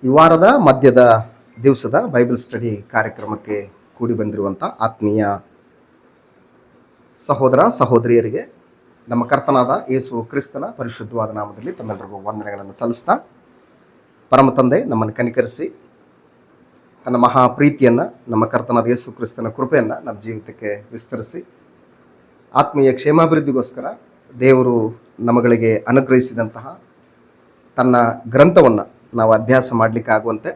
ಈ ವಾರದ ಮಧ್ಯದ ದಿವಸದ ಬೈಬಲ್ ಸ್ಟಡಿ ಕಾರ್ಯಕ್ರಮಕ್ಕೆ ಕೂಡಿ ಬಂದಿರುವಂಥ ಆತ್ಮೀಯ ಸಹೋದರ ಸಹೋದರಿಯರಿಗೆ ನಮ್ಮ ಕರ್ತನಾದ ಯೇಸು ಕ್ರಿಸ್ತನ ಪರಿಶುದ್ಧವಾದ ನಾಮದಲ್ಲಿ ತಮ್ಮೆಲ್ಲರಿಗೂ ವಂದನೆಗಳನ್ನು ಸಲ್ಲಿಸ್ತಾ, ಪರಮ ತಂದೆ ನಮ್ಮನ್ನು ಕನಿಕರಿಸಿ ತನ್ನ ಮಹಾ ಪ್ರೀತಿಯನ್ನು, ನಮ್ಮ ಕರ್ತನಾದ ಯೇಸು ಕ್ರಿಸ್ತನ ಕೃಪೆಯನ್ನು ನಮ್ಮ ಜೀವಿತಕ್ಕೆ ವಿಸ್ತರಿಸಿ ಆತ್ಮೀಯ ಕ್ಷೇಮಾಭಿವೃದ್ಧಿಗೋಸ್ಕರ ದೇವರು ನಮಗಳಿಗೆ ಅನುಗ್ರಹಿಸಿದಂತಹ ತನ್ನ ಗ್ರಂಥವನ್ನು ನಾವು ಅಭ್ಯಾಸ ಮಾಡಲಿಕ್ಕಾಗುವಂತೆ,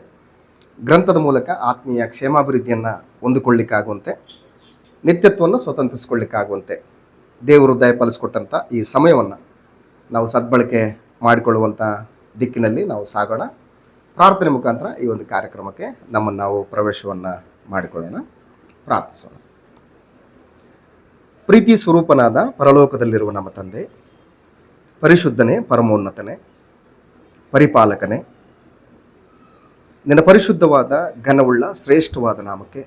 ಗ್ರಂಥದ ಮೂಲಕ ಆತ್ಮೀಯ ಕ್ಷೇಮಾಭಿವೃದ್ಧಿಯನ್ನು ಹೊಂದಿಕೊಳ್ಳಿಕ್ಕಾಗುವಂತೆ, ನಿತ್ಯತ್ವವನ್ನು ಸ್ವತಂತ್ರಿಸಿಕೊಳ್ಳಿಕ್ಕಾಗುವಂತೆ ದೇವರು ದಯಪಾಲಿಸಿಕೊಟ್ಟಂಥ ಈ ಸಮಯವನ್ನು ನಾವು ಸದ್ಬಳಕೆ ಮಾಡಿಕೊಳ್ಳುವಂಥ ದಿಕ್ಕಿನಲ್ಲಿ ನಾವು ಸಾಗೋಣ. ಪ್ರಾರ್ಥನೆ ಮುಖಾಂತರ ಈ ಒಂದು ಕಾರ್ಯಕ್ರಮಕ್ಕೆ ನಮ್ಮನ್ನು ನಾವು ಪ್ರವೇಶವನ್ನು ಮಾಡಿಕೊಳ್ಳೋಣ. ಪ್ರಾರ್ಥಿಸೋಣ. ಪ್ರೀತಿ ಸ್ವರೂಪನಾದ ಪರಲೋಕದಲ್ಲಿರುವ ನಮ್ಮ ತಂದೆ, ಪರಿಶುದ್ಧನೇ, ಪರಮೋನ್ನತನೇ, ಪರಿಪಾಲಕನೇ, ನಿನ್ನ ಪರಿಶುದ್ಧವಾದ ಘನವುಳ್ಳ ಶ್ರೇಷ್ಠವಾದ ನಾಮಕ್ಕೆ,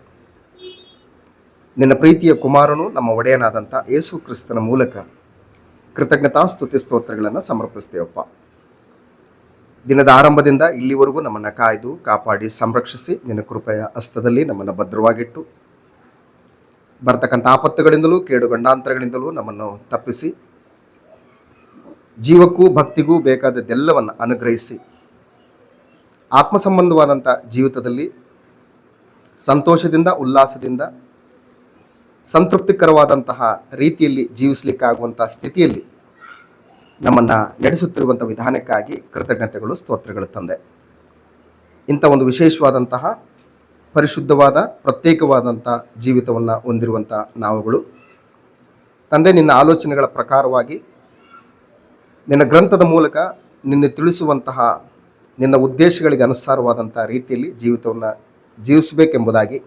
ನಿನ್ನ ಪ್ರೀತಿಯ ಕುಮಾರನು ನಮ್ಮ ಒಡೆಯನಾದಂಥ ಯೇಸು ಕ್ರಿಸ್ತನ ಮೂಲಕ ಕೃತಜ್ಞತಾ ಸ್ತುತಿ ಸ್ತೋತ್ರಗಳನ್ನು ಸಮರ್ಪಿಸ್ತೇವಪ್ಪ. ದಿನದ ಆರಂಭದಿಂದ ಇಲ್ಲಿವರೆಗೂ ನಮ್ಮನ್ನು ಕಾಯ್ದು ಕಾಪಾಡಿ ಸಂರಕ್ಷಿಸಿ ನಿನ್ನ ಕೃಪೆಯ ಹಸ್ತದಲ್ಲಿ ನಮ್ಮನ್ನು ಭದ್ರವಾಗಿಟ್ಟು, ಬರ್ತಕ್ಕಂಥ ಆಪತ್ತುಗಳಿಂದಲೂ ಕೇಡು ಗಂಡಾಂತರಗಳಿಂದಲೂ ನಮ್ಮನ್ನು ತಪ್ಪಿಸಿ, ಜೀವಕ್ಕೂ ಭಕ್ತಿಗೂ ಬೇಕಾದದ್ದೆಲ್ಲವನ್ನು ಅನುಗ್ರಹಿಸಿ, ಆತ್ಮ ಸಂಬಂಧವಾದಂಥ ಜೀವಿತದಲ್ಲಿ ಸಂತೋಷದಿಂದ, ಉಲ್ಲಾಸದಿಂದ, ಸಂತೃಪ್ತಿಕರವಾದಂತಹ ರೀತಿಯಲ್ಲಿ ಜೀವಿಸಲಿಕ್ಕಾಗುವಂಥ ಸ್ಥಿತಿಯಲ್ಲಿ ನಮ್ಮನ್ನು ನಡೆಸುತ್ತಿರುವಂಥ ವಿಧಾನಕ್ಕಾಗಿ ಕೃತಜ್ಞತೆಗಳು, ಸ್ತೋತ್ರಗಳು ತಂದೆ. ಇಂಥ ಒಂದು ವಿಶೇಷವಾದಂತಹ ಪರಿಶುದ್ಧವಾದ ಪ್ರತ್ಯೇಕವಾದಂಥ ಜೀವಿತವನ್ನು ಹೊಂದಿರುವಂಥ ನಾವುಗಳು ತಂದೆ, ನಿನ್ನ ಆಲೋಚನೆಗಳ ಪ್ರಕಾರವಾಗಿ ನಿನ್ನ ಗ್ರಂಥದ ಮೂಲಕ ನಿನ್ನೆ ತಿಳಿಸುವಂತಹ ನಿನ್ನ ಉದ್ದೇಶಗಳಿಗೆ ಅನುಸಾರವಾದಂಥ ರೀತಿಯಲ್ಲಿ ಜೀವಿತವನ್ನು ಜೀವಿಸಬೇಕೆಂಬುದಾಗಿ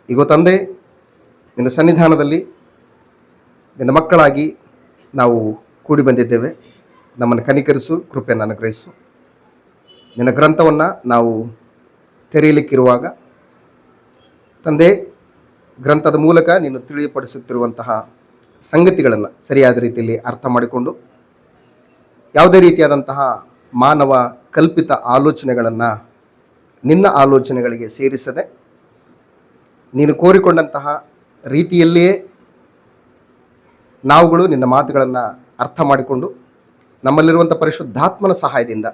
ಈಗ ತಂದೆ ನಿನ್ನ ಸನ್ನಿಧಾನದಲ್ಲಿ ನಿನ್ನ ಮಕ್ಕಳಾಗಿ ನಾವು ಕೂಡಿ ಬಂದಿದ್ದೇವೆ. ನಮ್ಮನ್ನು ಕನಿಕರಿಸು, ಕೃಪೆಯನ್ನು ಅನುಗ್ರಹಿಸು. ನಿನ್ನ ಗ್ರಂಥವನ್ನು ನಾವು ತೆರೆಯಲಿಕ್ಕಿರುವಾಗ ತಂದೆ, ಗ್ರಂಥದ ಮೂಲಕ ನೀನು ತಿಳಿಯಪಡಿಸುತ್ತಿರುವಂತಹ ಸಂಗತಿಗಳನ್ನು ಸರಿಯಾದ ರೀತಿಯಲ್ಲಿ ಅರ್ಥ ಮಾಡಿಕೊಂಡು, ಯಾವುದೇ ರೀತಿಯಾದಂತಹ ಮಾನವ ಕಲ್ಪಿತ ಆಲೋಚನೆಗಳನ್ನು ನಿನ್ನ ಆಲೋಚನೆಗಳಿಗೆ ಸೇರಿಸದೆ, ನೀನು ಕೋರಿಕೊಂಡಂತಹ ರೀತಿಯಲ್ಲಿಯೇ ನಾವುಗಳು ನಿನ್ನ ಮಾತುಗಳನ್ನು ಅರ್ಥ ಮಾಡಿಕೊಂಡು, ನಮ್ಮಲ್ಲಿರುವಂಥ ಪರಿಶುದ್ಧಾತ್ಮನ ಸಹಾಯದಿಂದ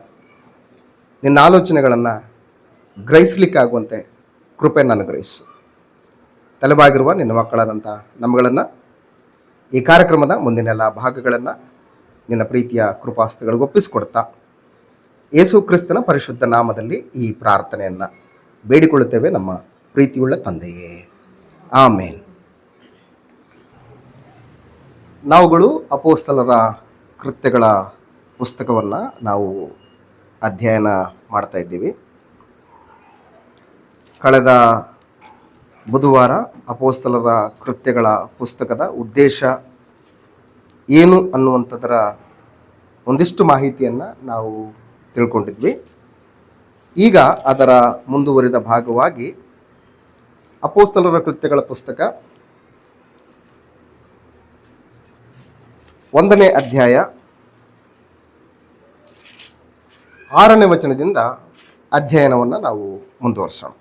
ನಿನ್ನ ಆಲೋಚನೆಗಳನ್ನು ಗ್ರಹಿಸಲಿಕ್ಕಾಗುವಂತೆ ಕೃಪೆಯನ್ನು ಅನುಗ್ರಹಿಸು. ತಲೆಬಾಗಿರುವ ನಿನ್ನ ಮಕ್ಕಳಾದಂಥ ನಮ್ಮಗಳನ್ನು ಈ ಕಾರ್ಯಕ್ರಮದ ಮುಂದಿನ ಎಲ್ಲ ಭಾಗಗಳನ್ನು ನಿನ್ನ ಪ್ರೀತಿಯ ಕೃಪಾಸ್ತಗಳಿಗೆ ಒಪ್ಪಿಸಿಕೊಡ್ತಾ, ಯೇಸು ಕ್ರಿಸ್ತನ ಪರಿಶುದ್ಧ ನಾಮದಲ್ಲಿ ಈ ಪ್ರಾರ್ಥನೆಯನ್ನು ಬೇಡಿಕೊಳ್ಳುತ್ತೇವೆ ನಮ್ಮ ಪ್ರೀತಿಯುಳ್ಳ ತಂದೆಯೇ, ಆಮೇನ್. ನಾವುಗಳು ಅಪೊಸ್ತಲರ ಕೃತ್ಯಗಳ ಪುಸ್ತಕವನ್ನು ನಾವು ಅಧ್ಯಯನ ಮಾಡ್ತಾ ಇದ್ದೀವಿ. ಕಳೆದ ಬುಧವಾರ ಅಪೊಸ್ತಲರ ಕೃತ್ಯಗಳ ಪುಸ್ತಕದ ಉದ್ದೇಶ ಏನು ಅನ್ನುವಂಥದ್ದರ ಒಂದಿಷ್ಟು ಮಾಹಿತಿಯನ್ನು ನಾವು ತಿಳ್ಕೊಂಡಿದ್ವಿ. ಈಗ ಅದರ ಮುಂದುವರಿದ ಭಾಗವಾಗಿ ಅಪೊಸ್ತಲರ ಕೃತ್ಯಗಳ ಪುಸ್ತಕ 1ನೇ ಅಧ್ಯಾಯ 6ನೇ ವಚನದಿಂದ ಅಧ್ಯಯನವನ್ನು ನಾವು ಮುಂದುವರಿಸೋಣ.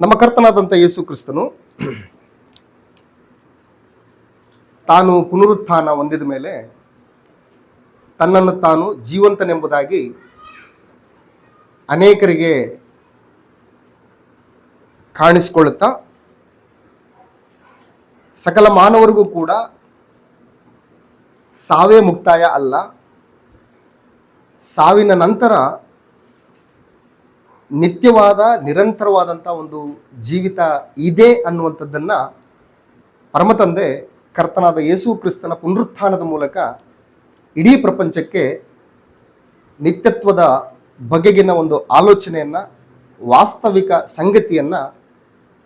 ನಮ್ಮ ಕರ್ತನಾದಂಥ ಯೇಸು ಕ್ರಿಸ್ತನು ತಾನು ಪುನರುತ್ಥಾನ ಹೊಂದಿದ ಮೇಲೆ ತನ್ನನ್ನು ತಾನು ಜೀವಂತನೆಂಬುದಾಗಿ ಅನೇಕರಿಗೆ ಕಾಣಿಸಿಕೊಳ್ಳುತ್ತಾ, ಸಕಲ ಮಾನವರಿಗೂ ಕೂಡ ಸಾವೇ ಮುಕ್ತಾಯ ಅಲ್ಲ, ಸಾವಿನ ನಂತರ ನಿತ್ಯವಾದ ನಿರಂತರವಾದಂಥ ಒಂದು ಜೀವಿತ ಇದೆ ಅನ್ನುವಂಥದ್ದನ್ನು ಪರಮತಂದೆ ಕರ್ತನಾದ ಯೇಸು ಕ್ರಿಸ್ತನ ಪುನರುತ್ಥಾನದ ಮೂಲಕ ಇಡೀ ಪ್ರಪಂಚಕ್ಕೆ ನಿತ್ಯತ್ವದ ಬಗೆಗಿನ ಒಂದು ಆಲೋಚನೆಯನ್ನು, ವಾಸ್ತವಿಕ ಸಂಗತಿಯನ್ನು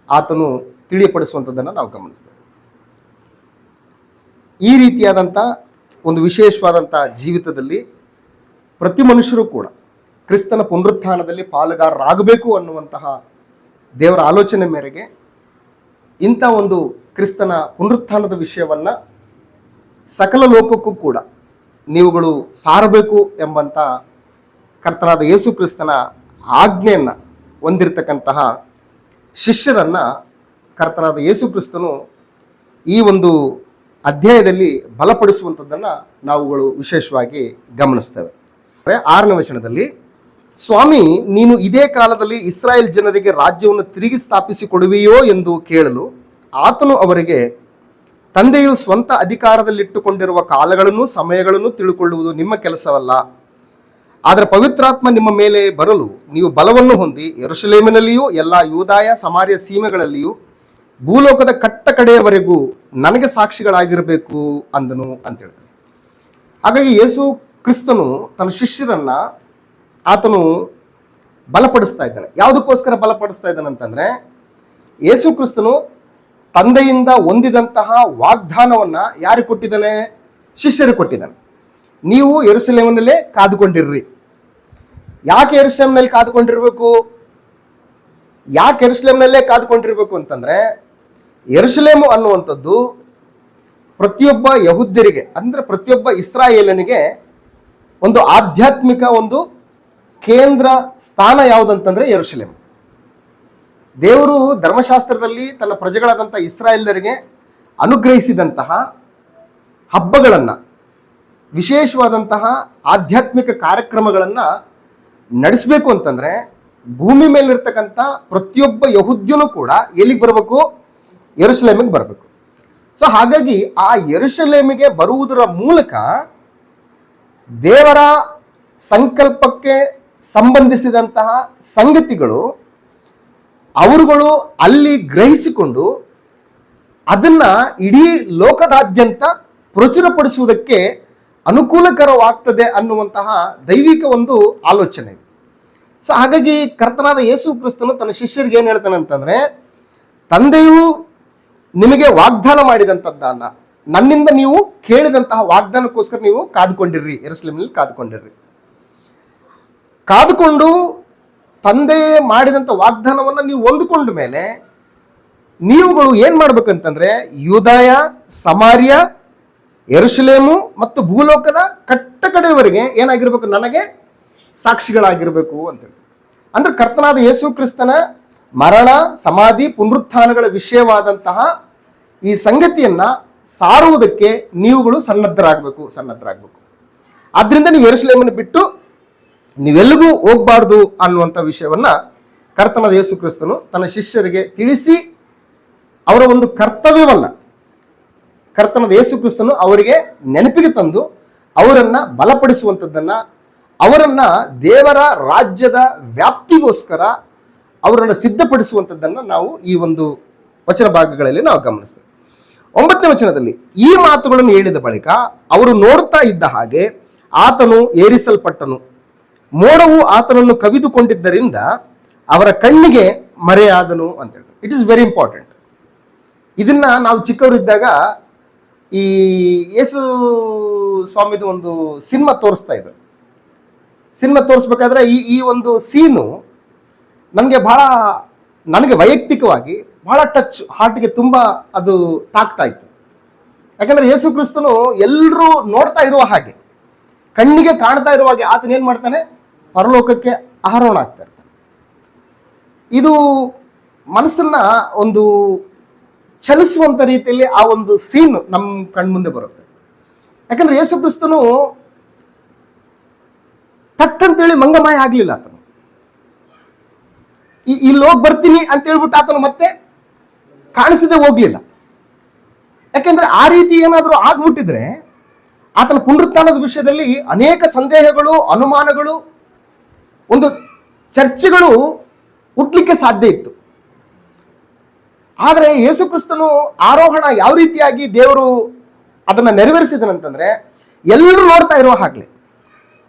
ಆತನು ತಿಳಿಯಪಡಿಸುವಂಥದ್ದನ್ನು ನಾವು ಗಮನಿಸ್ತೇವೆ. ಈ ರೀತಿಯಾದಂಥ ಒಂದು ವಿಶೇಷವಾದಂಥ ಜೀವಿತದಲ್ಲಿ ಪ್ರತಿ ಮನುಷ್ಯರು ಕೂಡ ಕ್ರಿಸ್ತನ ಪುನರುತ್ಥಾನದಲ್ಲಿ ಪಾಲುಗಾರರಾಗಬೇಕು ಅನ್ನುವಂತಹ ದೇವರ ಆಲೋಚನೆ ಮೇರೆಗೆ ಇಂಥ ಒಂದು ಕ್ರಿಸ್ತನ ಪುನರುತ್ಥಾನದ ವಿಷಯವನ್ನು ಸಕಲ ಲೋಕಕ್ಕೂ ಕೂಡ ನೀವುಗಳು ಸಾರಬೇಕು ಎಂಬಂಥ ಕರ್ತನಾದ ಯೇಸು ಕ್ರಿಸ್ತನ ಆಜ್ಞೆಯನ್ನು ಹೊಂದಿರತಕ್ಕಂತಹ ಶಿಷ್ಯರನ್ನು ಕರ್ತನಾದ ಯೇಸು ಕ್ರಿಸ್ತನು ಈ ಒಂದು ಅಧ್ಯಾಯದಲ್ಲಿ ಬಲಪಡಿಸುವಂಥದ್ದನ್ನು ನಾವುಗಳು ವಿಶೇಷವಾಗಿ ಗಮನಿಸ್ತೇವೆ. 6ನೇ ವಚನದಲ್ಲಿ, ಸ್ವಾಮಿ, ನೀನು ಇದೇ ಕಾಲದಲ್ಲಿ ಇಸ್ರಾಯೇಲ್ ಜನರಿಗೆ ರಾಜ್ಯವನ್ನು ತಿರುಗಿ ಸ್ಥಾಪಿಸಿಕೊಡುವೆಯೋ ಎಂದು ಕೇಳಲು ಆತನು ಅವರಿಗೆ, ತಂದೆಯು ಸ್ವಂತ ಅಧಿಕಾರದಲ್ಲಿಟ್ಟುಕೊಂಡಿರುವ ಕಾಲಗಳನ್ನು ಸಮಯಗಳನ್ನು ತಿಳುಕೊಳ್ಳುವುದು ನಿಮ್ಮ ಕೆಲಸವಲ್ಲ. ಆದರೆ ಪವಿತ್ರಾತ್ಮ ನಿಮ್ಮ ಮೇಲೆ ಬರಲು ನೀವು ಬಲವನ್ನು ಹೊಂದಿ ಯೆರೂಸಲೇಮಿನಲ್ಲಿಯೂ ಎಲ್ಲ ಯೂದಾಯ ಸಮಾರ್ಯ ಸೀಮೆಗಳಲ್ಲಿಯೂ ಭೂಲೋಕದ ಕಟ್ಟ ಕಡೆಯವರೆಗೂ ನನಗೆ ಸಾಕ್ಷಿಗಳಾಗಿರಬೇಕು ಅಂದನು ಅಂತ ಹೇಳ್ತಾರೆ. ಹಾಗಾಗಿ ಯೇಸು ಕ್ರಿಸ್ತನು ತನ್ನ ಶಿಷ್ಯರನ್ನ ಆತನು ಬಲಪಡಿಸ್ತಾ ಇದ್ದಾನೆ. ಯಾವುದಕ್ಕೋಸ್ಕರ ಬಲಪಡಿಸ್ತಾ ಇದ್ದಾನೆ ಅಂತಂದ್ರೆ, ಯೇಸು ಕ್ರಿಸ್ತನು ತಂದೆಯಿಂದ ಹೊಂದಿದಂತಹ ವಾಗ್ದಾನವನ್ನ ಯಾರಿಗೆ ಕೊಟ್ಟಿದ್ದಾನೆ? ಶಿಷ್ಯರಿಗೆ ಕೊಟ್ಟಿದ್ದಾನೆ. ನೀವು ಯೆರೂಸಲೇಮಿನಲ್ಲೇ ಕಾದುಕೊಂಡಿರ್ರಿ. ಯಾಕೆ ಯೆರೂಸಲೇಮಿನಲ್ಲಿ ಕಾದುಕೊಂಡಿರ್ಬೇಕು? ಯಾಕೆ ಯೆರೂಸಲೇಮಿನಲ್ಲೇ ಕಾದುಕೊಂಡಿರ್ಬೇಕು ಅಂತಂದ್ರೆ, ಯೆರೂಸಲೇಮು ಅನ್ನುವಂಥದ್ದು ಪ್ರತಿಯೊಬ್ಬ ಯಹೂದ್ಯರಿಗೆ, ಅಂದ್ರೆ ಪ್ರತಿಯೊಬ್ಬ ಇಸ್ರಾಯೇಲನಿಗೆ ಒಂದು ಆಧ್ಯಾತ್ಮಿಕ ಒಂದು ಕೇಂದ್ರ ಸ್ಥಾನ ಯಾವುದಂತಂದ್ರೆ ಯೆರೂಸಲೇಮ್. ದೇವರು ಧರ್ಮಶಾಸ್ತ್ರದಲ್ಲಿ ತನ್ನ ಪ್ರಜೆಗಳಾದಂಥ ಇಸ್ರಾಯೇಲರಿಗೆ ಅನುಗ್ರಹಿಸಿದಂತಹ ಹಬ್ಬಗಳನ್ನು, ವಿಶೇಷವಾದಂತಹ ಆಧ್ಯಾತ್ಮಿಕ ಕಾರ್ಯಕ್ರಮಗಳನ್ನು ನಡೆಸಬೇಕು ಅಂತಂದ್ರೆ ಭೂಮಿ ಮೇಲಿರ್ತಕ್ಕಂಥ ಪ್ರತಿಯೊಬ್ಬ ಯಹೂದ್ಯನೂ ಕೂಡ ಎಲ್ಲಿಗೆ ಬರಬೇಕು? ಯೆರೂಸಲೇಮಿಗೆ ಬರಬೇಕು. ಸೊ ಹಾಗಾಗಿ ಆ ಯೆರೂಸಲೇಮಿಗೆ ಬರುವುದರ ಮೂಲಕ ದೇವರ ಸಂಕಲ್ಪಕ್ಕೆ ಸಂಬಂಧಿಸಿದಂತಹ ಸಂಗತಿಗಳು ಅವರುಗಳು ಅಲ್ಲಿ ಗ್ರಹಿಸಿಕೊಂಡು ಅದನ್ನ ಇಡೀ ಲೋಕದಾದ್ಯಂತ ಪ್ರಚುರಪಡಿಸುವುದಕ್ಕೆ ಅನುಕೂಲಕರವಾಗ್ತದೆ ಅನ್ನುವಂತಹ ದೈವಿಕ ಒಂದು ಆಲೋಚನೆ ಇದೆ. ಸೊ ಹಾಗಾಗಿ ಕರ್ತನಾದ ಯೇಸು ಕ್ರಿಸ್ತನು ತನ್ನ ಶಿಷ್ಯರಿಗೆ ಏನು ಹೇಳ್ತಾನೆ ಅಂತಂದ್ರೆ, ತಂದೆಯು ನಿಮಗೆ ವಾಗ್ದಾನ ಮಾಡಿದಂಥದ್ದನ್ನ, ನನ್ನಿಂದ ನೀವು ಕೇಳಿದಂತಹ ವಾಗ್ದಾನಕ್ಕೋಸ್ಕರ ನೀವು ಕಾದುಕೊಂಡಿರ್ರಿ, ಯೆರೂಸಲೇಮಿನಲ್ಲಿ ಕಾದುಕೊಂಡಿರ್ರಿ. ಕಾದುಕೊಂಡು ತಂದೆ ಮಾಡಿದಂಥ ವಾಗ್ದಾನವನ್ನು ನೀವು ಹೊಂದಿಕೊಂಡ ಮೇಲೆ ನೀವುಗಳು ಏನ್ ಮಾಡ್ಬೇಕಂತಂದ್ರೆ, ಯೂದಾಯ, ಸಮಾರ್ಯ, ಯೆರೂಸಲೇಮು ಮತ್ತು ಭೂಲೋಕದ ಕಟ್ಟ ಕಡೆಯವರೆಗೆ ಏನಾಗಿರ್ಬೇಕು? ನನಗೆ ಸಾಕ್ಷಿಗಳಾಗಿರ್ಬೇಕು ಅಂತೇಳಿ. ಅಂದ್ರೆ ಕರ್ತನಾದ ಯೇಸು ಕ್ರಿಸ್ತನ ಮರಣ, ಸಮಾಧಿ, ಪುನರುತ್ಥಾನಗಳ ವಿಷಯವಾದಂತಹ ಈ ಸಂಗತಿಯನ್ನ ಸಾರುವುದಕ್ಕೆ ನೀವುಗಳು ಸನ್ನದ್ಧರಾಗಬೇಕು. ಆದ್ರಿಂದ ನೀವು ಯೆರೂಸಲೇಮನ್ನು ಬಿಟ್ಟು ನೀವೆಲ್ಲಿಗೂ ಹೋಗ್ಬಾರ್ದು ಅನ್ನುವಂಥ ವಿಷಯವನ್ನ ಕರ್ತನಾದ ಯೇಸು ಕ್ರಿಸ್ತನು ತನ್ನ ಶಿಷ್ಯರಿಗೆ ತಿಳಿಸಿ ಅವರ ಒಂದು ಕರ್ತವ್ಯವನ್ನ ಕರ್ತನಾದ ಯೇಸು ಕ್ರಿಸ್ತನು ಅವರಿಗೆ ನೆನಪಿಗೆ ತಂದು ಅವರನ್ನ ಬಲಪಡಿಸುವಂಥದ್ದನ್ನ, ಅವರನ್ನ ದೇವರ ರಾಜ್ಯದ ವ್ಯಾಪ್ತಿಗೋಸ್ಕರ ಅವರನ್ನು ಸಿದ್ಧಪಡಿಸುವಂಥದ್ದನ್ನ ನಾವು ಈ ಒಂದು ವಚನ ಭಾಗಗಳಲ್ಲಿ ನಾವು ಗಮನಿಸ್ತೇವೆ. 9ನೇ ವಚನದಲ್ಲಿ, ಈ ಮಾತುಗಳನ್ನು ಹೇಳಿದ ಬಳಿಕ ಅವರು ನೋಡುತ್ತಾ ಇದ್ದ ಹಾಗೆ ಆತನು ಏರಿಸಲ್ಪಟ್ಟನು, ಮೋಡವು ಆತನನ್ನು ಕವಿದುಕೊಂಡಿದ್ದರಿಂದ ಅವರ ಕಣ್ಣಿಗೆ ಮರೆಯಾದನು ಅಂತ ಹೇಳಿ. It is very important. ಇದನ್ನ ನಾವು ಚಿಕ್ಕವರಿದ್ದಾಗ ಈ ಯೇಸು ಸ್ವಾಮಿದು ಒಂದು ಸಿನಿಮಾ ತೋರಿಸ್ತಾ ಇದ್ರು. ಸಿನಿಮಾ ತೋರಿಸ್ಬೇಕಾದ್ರೆ ಈ ಒಂದು ಸೀನು ನನಗೆ ವೈಯಕ್ತಿಕವಾಗಿ ಬಹಳ ಟಚ್, ಹಾರ್ಟ್ಗೆ ತುಂಬಾ ಅದು ತಾಕ್ತಾ ಇತ್ತು. ಯಾಕಂದ್ರೆ ಯೇಸು ಕ್ರಿಸ್ತನು ಎಲ್ಲರೂ ನೋಡ್ತಾ ಇರುವ ಹಾಗೆ, ಕಣ್ಣಿಗೆ ಕಾಣ್ತಾ ಇರುವ ಹಾಗೆ ಆತನ ಏನ್ ಮಾಡ್ತಾನೆ? ಪರಲೋಕಕ್ಕೆ ಆರೋಹಣ ಆಗ್ತಾ ಇರ್ತಾನೆ. ಇದು ಮನಸ್ಸನ್ನ ಒಂದು ಚಲಿಸುವಂತ ರೀತಿಯಲ್ಲಿ ಆ ಒಂದು ಸೀನ್ ನಮ್ಮ ಕಣ್ಮುಂದೆ ಬರುತ್ತೆ. ಯಾಕಂದ್ರೆ ಯೇಸು ಕ್ರಿಸ್ತನು ತಟ್ಟಂತೇಳಿ ಮಂಗಮಾಯ ಆಗ್ಲಿಲ್ಲ. ಆತನು ಇಲ್ಲಿ ಹೋಗಿ ಬರ್ತೀನಿ ಅಂತ ಹೇಳ್ಬಿಟ್ಟು ಆತನು ಮತ್ತೆ ಕಾಣಿಸದೆ ಹೋಗ್ಲಿಲ್ಲ. ಯಾಕೆಂದ್ರೆ ಆ ರೀತಿ ಏನಾದರೂ ಆಗ್ಬಿಟ್ಟಿದ್ರೆ ಆತನ ಪುನರುತ್ಥಾನದ ವಿಷಯದಲ್ಲಿ ಅನೇಕ ಸಂದೇಹಗಳು, ಅನುಮಾನಗಳು, ಒಂದು ಚರ್ಚೆಗಳು ಹುಟ್ಲಿಕ್ಕೆ ಸಾಧ್ಯ ಇತ್ತು. ಆದರೆ ಯೇಸು ಕ್ರಿಸ್ತನು ಆರೋಹಣ ಯಾವ ರೀತಿಯಾಗಿ ದೇವರು ಅದನ್ನ ನೆರವೇರಿಸಿದನಂತಂದ್ರೆ, ಎಲ್ಲರೂ ನೋಡ್ತಾ ಇರುವ ಹಾಗೆ,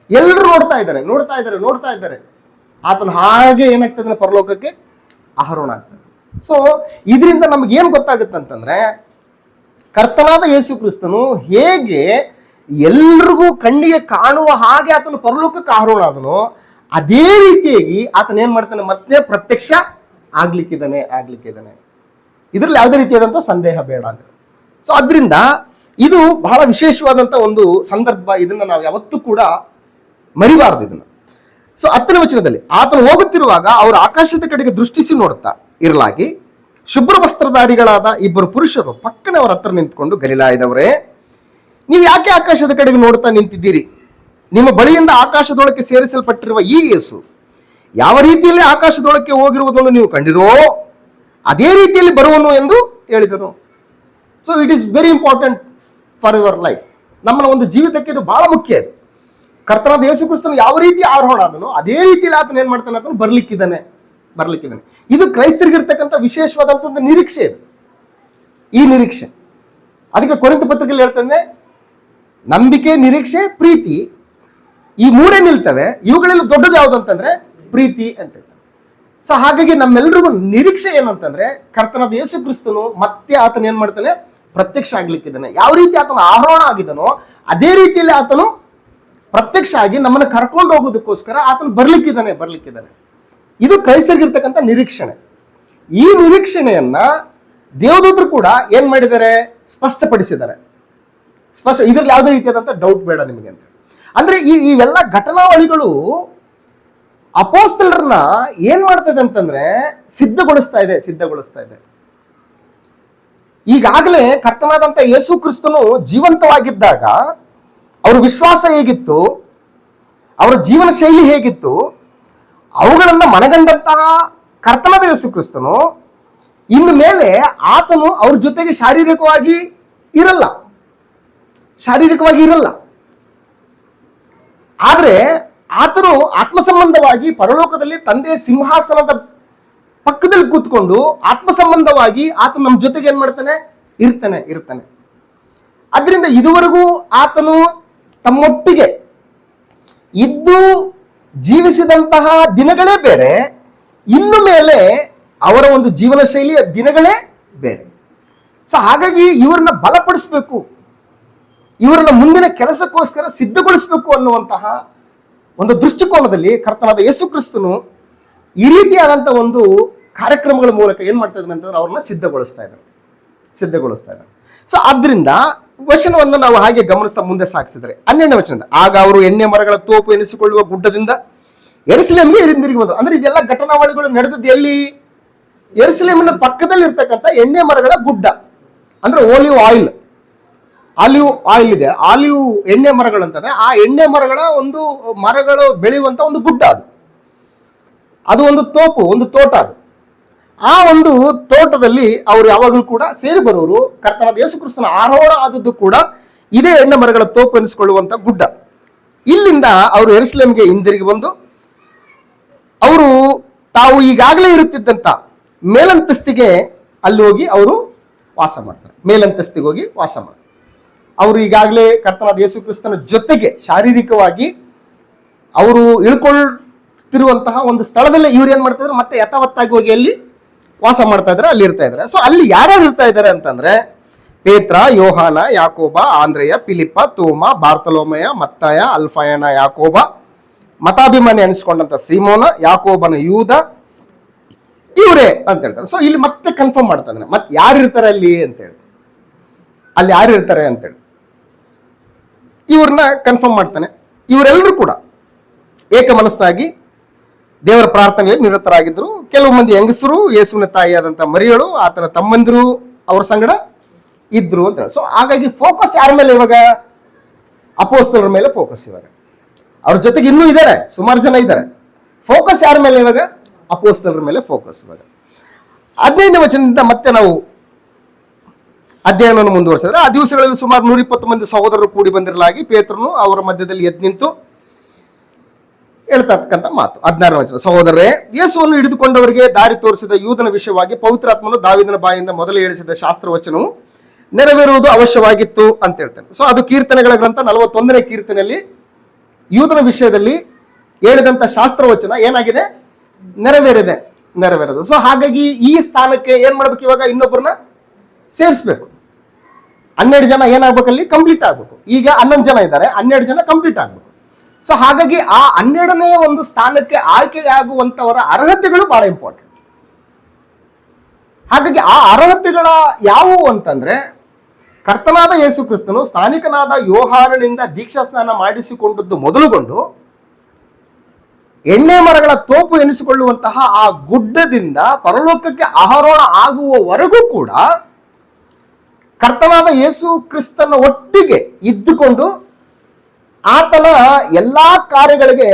ಎಲ್ಲರೂ ನೋಡ್ತಾ ಇದ್ದಾರೆ. ಆತನ ಹಾಗೆ ಏನಾಗ್ತದೆ? ಪರಲೋಕಕ್ಕೆ ಆರೋಹಣ ಆಗ್ತದೆ. ಸೊ ಇದರಿಂದ ನಮ್ಗೆ ಏನ್ ಗೊತ್ತಾಗುತ್ತಂತಂದ್ರೆ, ಕರ್ತನಾದ ಯೇಸು ಕ್ರಿಸ್ತನು ಹೇಗೆ ಎಲ್ರಿಗೂ ಕಣ್ಣಿಗೆ ಕಾಣುವ ಹಾಗೆ ಆತನು ಪರಲೋಕಕ್ಕೆ ಆರೋಹಣ ಆದನೋ, ಅದೇ ರೀತಿಯಾಗಿ ಆತನ ಏನ್ ಮಾಡ್ತಾನೆ? ಮತ್ತೆ ಪ್ರತ್ಯಕ್ಷ ಆಗ್ಲಿಕ್ಕಿದ್ದಾನೆ. ಇದರಲ್ಲಿ ಯಾವುದೇ ರೀತಿಯಾದಂಥ ಸಂದೇಹ ಬೇಡ ಅಂತ. ಸೊ ಅದರಿಂದ ಇದು ಬಹಳ ವಿಶೇಷವಾದಂಥ ಒಂದು ಸಂದರ್ಭ. ಇದನ್ನ ನಾವು ಯಾವತ್ತೂ ಕೂಡ ಮರಿಬಾರ್ದು. ಇದನ್ನ ಸೊ 10ನೇ ವಚನದಲ್ಲಿ ಆತನು ಹೋಗುತ್ತಿರುವಾಗ ಅವರು ಆಕಾಶದ ಕಡೆಗೆ ದೃಷ್ಟಿಸಿ ನೋಡುತ್ತಾ ಇರಲಾಗಿ ಶುಭ್ರ ವಸ್ತ್ರಧಾರಿಗಳಾದ ಇಬ್ಬರು ಪುರುಷರು ಪಕ್ಕನೆ ಅವರ ಹತ್ರ ನಿಂತ್ಕೊಂಡು, ಗಲಿಲಾಯದವರೇ, ನೀವು ಯಾಕೆ ಆಕಾಶದ ಕಡೆಗೆ ನೋಡ್ತಾ ನಿಂತಿದ್ದೀರಿ? ನಿಮ್ಮ ಬಳಿಯಿಂದ ಆಕಾಶದೊಳಕ್ಕೆ ಸೇರಿಸಲ್ಪಟ್ಟಿರುವ ಈ ಯೇಸು ಯಾವ ರೀತಿಯಲ್ಲಿ ಆಕಾಶದೊಳಕ್ಕೆ ಹೋಗಿರುವುದನ್ನು ನೀವು ಕಂಡಿರೋ ಅದೇ ರೀತಿಯಲ್ಲಿ ಬರುವನು ಎಂದು ಹೇಳಿದರು. So it is very important for your life. ನಮ್ಮ ಒಂದು ಜೀವಿತಕ್ಕೆ ಇದು ಬಹಳ ಮುಖ್ಯ. ಇದು ಕರ್ತನಾದ ಯೇಸು ಕ್ರಿಸ್ತನು ಯಾವ ರೀತಿ ಆರೋಹಣ ಆದನೋ ಅದೇ ರೀತಿಯಲ್ಲಿ ಆತನ ಏನ್ ಮಾಡ್ತಾನೆ, ಆತನು ಬರ್ಲಿಕ್ಕಿದ್ದಾನೆ. ಇದು ಕ್ರೈಸ್ತರಿಗಿರ್ತಕ್ಕಂಥ ವಿಶೇಷವಾದಂಥ ಒಂದು ನಿರೀಕ್ಷೆ. ಇದು ಈ ನಿರೀಕ್ಷೆ ಅದಕ್ಕೆ ಕೊರಿಂಥ ಪತ್ರಿಕೆಯಲ್ಲಿ ಹೇಳ್ತಾನೆ, ನಂಬಿಕೆ, ನಿರೀಕ್ಷೆ, ಪ್ರೀತಿ, ಈ ಮೂರೇ ನಿಲ್ತವೆ, ಇವುಗಳೆಲ್ಲ ದೊಡ್ಡದು ಯಾವುದು ಅಂತಂದ್ರೆ ಪ್ರೀತಿ ಅಂತ ಹೇಳ್ತಾರೆ. ಸೊ ಹಾಗಾಗಿ ನಮ್ಮೆಲ್ರಿಗೂ ನಿರೀಕ್ಷೆ ಏನು ಅಂತಂದ್ರೆ, ಕರ್ತನಾದ ಯೇಸು ಕ್ರಿಸ್ತನು ಮತ್ತೆ ಆತನ ಏನ್ ಮಾಡ್ತಾನೆ, ಪ್ರತ್ಯಕ್ಷ ಆಗ್ಲಿಕ್ಕಿದ್ದಾನೆ. ಯಾವ ರೀತಿ ಆತನ ಆರೋಹಣ ಆಗಿದ್ದಾನೋ ಅದೇ ರೀತಿಯಲ್ಲಿ ಆತನು ಪ್ರತ್ಯಕ್ಷ ಆಗಿ ನಮ್ಮನ್ನು ಕರ್ಕೊಂಡು ಹೋಗೋದಕ್ಕೋಸ್ಕರ ಆತನು ಬರ್ಲಿಕ್ಕಿದ್ದಾನೆ. ಇದು ಕ್ರೈಸ್ತರಿಗಿರ್ತಕ್ಕಂಥ ನಿರೀಕ್ಷಣೆ. ಈ ನಿರೀಕ್ಷಣೆಯನ್ನ ದೇವದೂತರು ಕೂಡ ಏನ್ ಮಾಡಿದ್ದಾರೆ, ಸ್ಪಷ್ಟಪಡಿಸಿದ್ದಾರೆ. ಇದರಲ್ಲಿ ಯಾವುದೇ ರೀತಿಯಾದಂಥ ಡೌಟ್ ಬೇಡ ನಿಮಗೆ ಅಂತ. ಅಂದ್ರೆ ಇವೆಲ್ಲ ಘಟನಾವಳಿಗಳು ಅಪೋಸ್ತಲರನ್ನ ಏನ್ ಮಾಡ್ತದೆ ಅಂತಂದ್ರೆ ಸಿದ್ಧಗೊಳಿಸ್ತಾ ಇದೆ. ಈಗಾಗಲೇ ಕರ್ತನಾದಂತ ಯೇಸು ಕ್ರಿಸ್ತನು ಜೀವಂತವಾಗಿದ್ದಾಗ ಅವ್ರ ವಿಶ್ವಾಸ ಹೇಗಿತ್ತು, ಅವರ ಜೀವನ ಶೈಲಿ ಹೇಗಿತ್ತು, ಅವುಗಳನ್ನ ಮನಗಂಡಂತಹ ಕರ್ತನಾದ ಯೇಸು ಕ್ರಿಸ್ತನು ಇನ್ನು ಮೇಲೆ ಆತನು ಅವ್ರ ಜೊತೆಗೆ ಶಾರೀರಿಕವಾಗಿ ಇರಲ್ಲ. ಆದ್ರೆ ಆತನು ಆತ್ಮ ಸಂಬಂಧವಾಗಿ ಪರಲೋಕದಲ್ಲಿ ತಂದೆಯ ಸಿಂಹಾಸನದ ಪಕ್ಕದಲ್ಲಿ ಕೂತ್ಕೊಂಡು ಆತ್ಮ ಸಂಬಂಧವಾಗಿ ಆತನು ನಮ್ಮ ಜೊತೆಗೆ ಏನ್ ಮಾಡ್ತಾನೆ, ಇರ್ತಾನೆ. ಅದರಿಂದ ಇದುವರೆಗೂ ಆತನು ತಮ್ಮೊಟ್ಟಿಗೆ ಇದ್ದು ಜೀವಿಸಿದಂತಹ ದಿನಗಳೇ ಬೇರೆ, ಇನ್ನು ಮೇಲೆ ಅವರ ಒಂದು ಜೀವನ ಶೈಲಿಯ ದಿನಗಳೇ ಬೇರೆ. ಸೊ ಹಾಗಾಗಿ ಇವ್ರನ್ನ ಬಲಪಡಿಸ್ಬೇಕು, ಇವರನ್ನ ಮುಂದಿನ ಕೆಲಸಕ್ಕೋಸ್ಕರ ಸಿದ್ಧಗೊಳಿಸಬೇಕು ಅನ್ನುವಂತಹ ಒಂದು ದೃಷ್ಟಿಕೋನದಲ್ಲಿ ಕರ್ತನಾದ ಯೇಸು ಕ್ರಿಸ್ತನು ಈ ರೀತಿಯಾದಂತಹ ಒಂದು ಕಾರ್ಯಕ್ರಮಗಳ ಮೂಲಕ ಏನ್ ಮಾಡ್ತಾ ಇದ್ದಾನೆ ಅಂತಂದ್ರೆ ಅವ್ರನ್ನ ಸಿದ್ಧಗೊಳಿಸ್ತಾ ಇದ್ದಾರೆ. ಸೊ ಆದ್ರಿಂದ ವಚನವನ್ನು ನಾವು ಹಾಗೆ ಗಮನಿಸ್ತಾ ಮುಂದೆ ಸಾಗಿಸಿದ್ರೆ 12ನೇ ವಚನದ, ಆಗ ಅವರು ಎಣ್ಣೆ ಮರಗಳ ತೋಪು ಎನಿಸಿಕೊಳ್ಳುವ ಗುಡ್ಡದಿಂದ ಯೆರೂಸಲೇಮಿಗೆ ಹಿಂದಿರುಗಿ ಬಂದರು. ಅಂದ್ರೆ ಇದೆಲ್ಲ ಘಟನಾವಳಿಗಳು ನಡೆದದ್ದು ಎಲ್ಲಿ? ಯೆರೂಸಲೇಮಿನ ಪಕ್ಕದಲ್ಲಿ ಇರ್ತಕ್ಕಂಥ ಎಣ್ಣೆ ಮರಗಳ ಗುಡ್ಡ, ಅಂದ್ರೆ ಆಲಿವ್ ಆಯಿಲ್ ಇದೆ. ಆಲಿವ್ ಎಣ್ಣೆ ಮರಗಳು ಅಂತಂದ್ರೆ ಆ ಎಣ್ಣೆ ಮರಗಳು ಬೆಳೆಯುವಂತ ಒಂದು ಗುಡ್ಡ, ಅದು ಒಂದು ತೋಪು, ಒಂದು ತೋಟ. ಅದು ಆ ಒಂದು ತೋಟದಲ್ಲಿ ಅವರು ಯಾವಾಗಲೂ ಕೂಡ ಸೇರಿ ಬರೋರು. ಕರ್ತನಾದ ಯೇಸು ಕ್ರಿಸ್ತನ ಆರೋಹಣ ಆದದ್ದು ಕೂಡ ಇದೇ ಎಣ್ಣೆ ಮರಗಳ ತೋಪು ಎನಿಸಿಕೊಳ್ಳುವಂತ ಗುಡ್ಡ. ಇಲ್ಲಿಂದ ಅವರು ಯೆರೂಸಲೇಮಿಗೆ ಹಿಂದಿರುಗಿ ಬಂದು ಅವರು ತಾವು ಈಗಾಗಲೇ ಇರುತ್ತಿದ್ದಂತ ಮೇಲಂತಸ್ತಿಗೆ ಅಲ್ಲಿ ಹೋಗಿ ಅವರು ವಾಸ ಮಾಡ್ತಾರೆ. ಅವರು ಈಗಾಗಲೇ ಕರ್ತನಾದ ಯೇಸು ಕ್ರಿಸ್ತನ ಜೊತೆಗೆ ಶಾರೀರಿಕವಾಗಿ ಅವರು ಇಳ್ಕೊಳ್ತಿರುವಂತಹ ಒಂದು ಸ್ಥಳದಲ್ಲೇ ಇವ್ರು ಏನ್ ಮಾಡ್ತಾ ಇದ್ರು, ಮತ್ತೆ ಯಥಾವತ್ತಾಗಿ ಹೋಗಿ ಅಲ್ಲಿ ವಾಸ ಮಾಡ್ತಾ ಇದ್ದಾರೆ, ಅಲ್ಲಿ ಇರ್ತಾ ಇದ್ದಾರೆ. ಸೊ ಅಲ್ಲಿ ಯಾರ್ಯಾರು ಇರ್ತಾ ಇದ್ದಾರೆ ಅಂತಂದ್ರೆ ಪೇತ್ರ, ಯೋಹಾನ, ಯಾಕೋಬ, ಆಂದ್ರೆಯ, ಫಿಲಿಪ್ಪ, ತೋಮ, ಬಾರ್ತಲೋಮಯ, ಮತ್ತಾಯ, ಅಲ್ಫಾಯನ, ಯಾಕೋಬ, ಮತಾಭಿಮಾನಿ ಅನಿಸ್ಕೊಂಡಂತ ಸೀಮೋನ, ಯಾಕೋಬನ ಯೂದ, ಇವರೇ ಅಂತ ಹೇಳ್ತಾರೆ. ಸೊ ಇಲ್ಲಿ ಮತ್ತೆ ಕನ್ಫರ್ಮ್ ಮಾಡ್ತಾ ಇದ್ದಾನೆ, ಮತ್ತೆ ಯಾರು ಇರ್ತಾರೆ ಅಲ್ಲಿ ಅಂತೇಳಿ, ಇವ್ರನ್ನ ಕನ್ಫರ್ಮ್ ಮಾಡ್ತಾನೆ. ಇವರೆಲ್ಲರೂ ಕೂಡ ಏಕ ಮನಸ್ಸಾಗಿ ದೇವರ ಪ್ರಾರ್ಥನೆಯಲ್ಲಿ ನಿರತರಾಗಿದ್ರು. ಕೆಲವು ಮಂದಿ ಹೆಂಗಸರು, ಯೇಸುವಿನ ತಾಯಿಯಾದಂಥ ಮರಿಯಳು, ಆತನ ತಮ್ಮಂದಿರು ಅವ್ರ ಸಂಗಡ ಇದ್ರು ಅಂತ ಹೇಳಿ. ಸೊ ಹಾಗಾಗಿ ಫೋಕಸ್ ಯಾರ ಮೇಲೆ ಇವಾಗ? ಅಪೋಸ್ತಲರ ಮೇಲೆ ಫೋಕಸ್. ಇವಾಗ ಅವ್ರ ಜೊತೆಗೆ ಇನ್ನೂ ಇದ್ದಾರೆ, ಸುಮಾರು ಜನ ಇದ್ದಾರೆ. ಫೋಕಸ್ ಯಾರ ಮೇಲೆ ಇವಾಗ? ಅಪೋಸ್ತಲರ ಮೇಲೆ ಫೋಕಸ್. ಇವಾಗ 15ನೇ ವಚನದಿಂದ ಮತ್ತೆ ನಾವು ಅಧ್ಯಯನವನ್ನು ಮುಂದುವರಿಸಿದ್ರೆ, ಆ ದಿವಸಗಳಲ್ಲಿ ಸುಮಾರು 120 ಮಂದಿ ಸಹೋದರರು ಕೂಡಿ ಬಂದಿರಲಾಗಿ ಪೇತ್ರನು ಅವರ ಮಧ್ಯದಲ್ಲಿ ಎದ್ದು ನಿಂತು ಹೇಳ್ತಕ್ಕಂಥ ಮಾತು 16ನೇ ವಚನ, ಸಹೋದರರೇ, ಯೇಸುವನ್ನು ಹಿಡಿದುಕೊಂಡವರಿಗೆ ದಾರಿ ತೋರಿಸಿದ ಯೂದನ ವಿಷಯವಾಗಿ ಪವಿತ್ರಾತ್ಮನು ದಾವೀದನ ಬಾಯಿಂದ ಮೊದಲು ಹೇಳಿಸಿದ ಶಾಸ್ತ್ರವಚನವು ನೆರವೇರುವುದು ಅವಶ್ಯವಾಗಿತ್ತು ಅಂತ ಹೇಳ್ತಾನೆ. ಸೊ ಅದು ಕೀರ್ತನೆಗಳ ಗ್ರಂಥ 41ನೇ ಕೀರ್ತನೆಯಲ್ಲಿ ಯೂದನ ವಿಷಯದಲ್ಲಿ ಹೇಳಿದಂತ ಶಾಸ್ತ್ರವಚನ ಏನಾಗಿದೆ? ನೆರವೇರಿದೆ. ಸೊ ಹಾಗಾಗಿ ಈ ಸ್ಥಾನಕ್ಕೆ ಏನ್ ಮಾಡ್ಬೇಕು? ಇವಾಗ ಇನ್ನೊಬ್ಬರನ್ನ ಸೇರಿಸ್ಬೇಕು. 12 ಜನ ಏನಾಗ್ಬೇಕಲ್ಲಿ? ಕಂಪ್ಲೀಟ್ ಆಗ್ಬೇಕು. ಈಗ 11 ಜನ ಇದ್ದಾರೆ, 12 ಜನ ಕಂಪ್ಲೀಟ್ ಆಗ್ಬೇಕು. ಸೊ ಹಾಗಾಗಿ ಆ 12ನೇ ಒಂದು ಸ್ಥಾನಕ್ಕೆ ಆಯ್ಕೆ ಆಗುವಂತವರ ಅರ್ಹತೆಗಳು ಬಹಳ ಇಂಪಾರ್ಟೆಂಟ್. ಹಾಗಾಗಿ ಆ ಅರ್ಹತೆಗಳ ಯಾವುವು ಅಂತಂದ್ರೆ, ಕರ್ತನಾದ ಯೇಸು ಕ್ರಿಸ್ತನು ಸ್ಥಾನಿಕನಾದ ಯೋಹಾನನಿಂದ ದೀಕ್ಷಾ ಸ್ನಾನ ಮಾಡಿಸಿಕೊಂಡದ್ದು ಮೊದಲುಗೊಂಡು ಎಣ್ಣೆ ಮರಗಳ ತೋಪು ಎನಿಸಿಕೊಳ್ಳುವಂತಹ ಆ ಗುಡ್ಡದಿಂದ ಪರಲೋಕಕ್ಕೆ ಆರೋಹಣ ಆಗುವವರೆಗೂ ಕೂಡ ಕರ್ತನಾದ ಯೇಸು ಕ್ರಿಸ್ತನ ಒಟ್ಟಿಗೆ ಇದ್ದುಕೊಂಡು ಆತನ ಎಲ್ಲಾ ಕಾರ್ಯಗಳಿಗೆ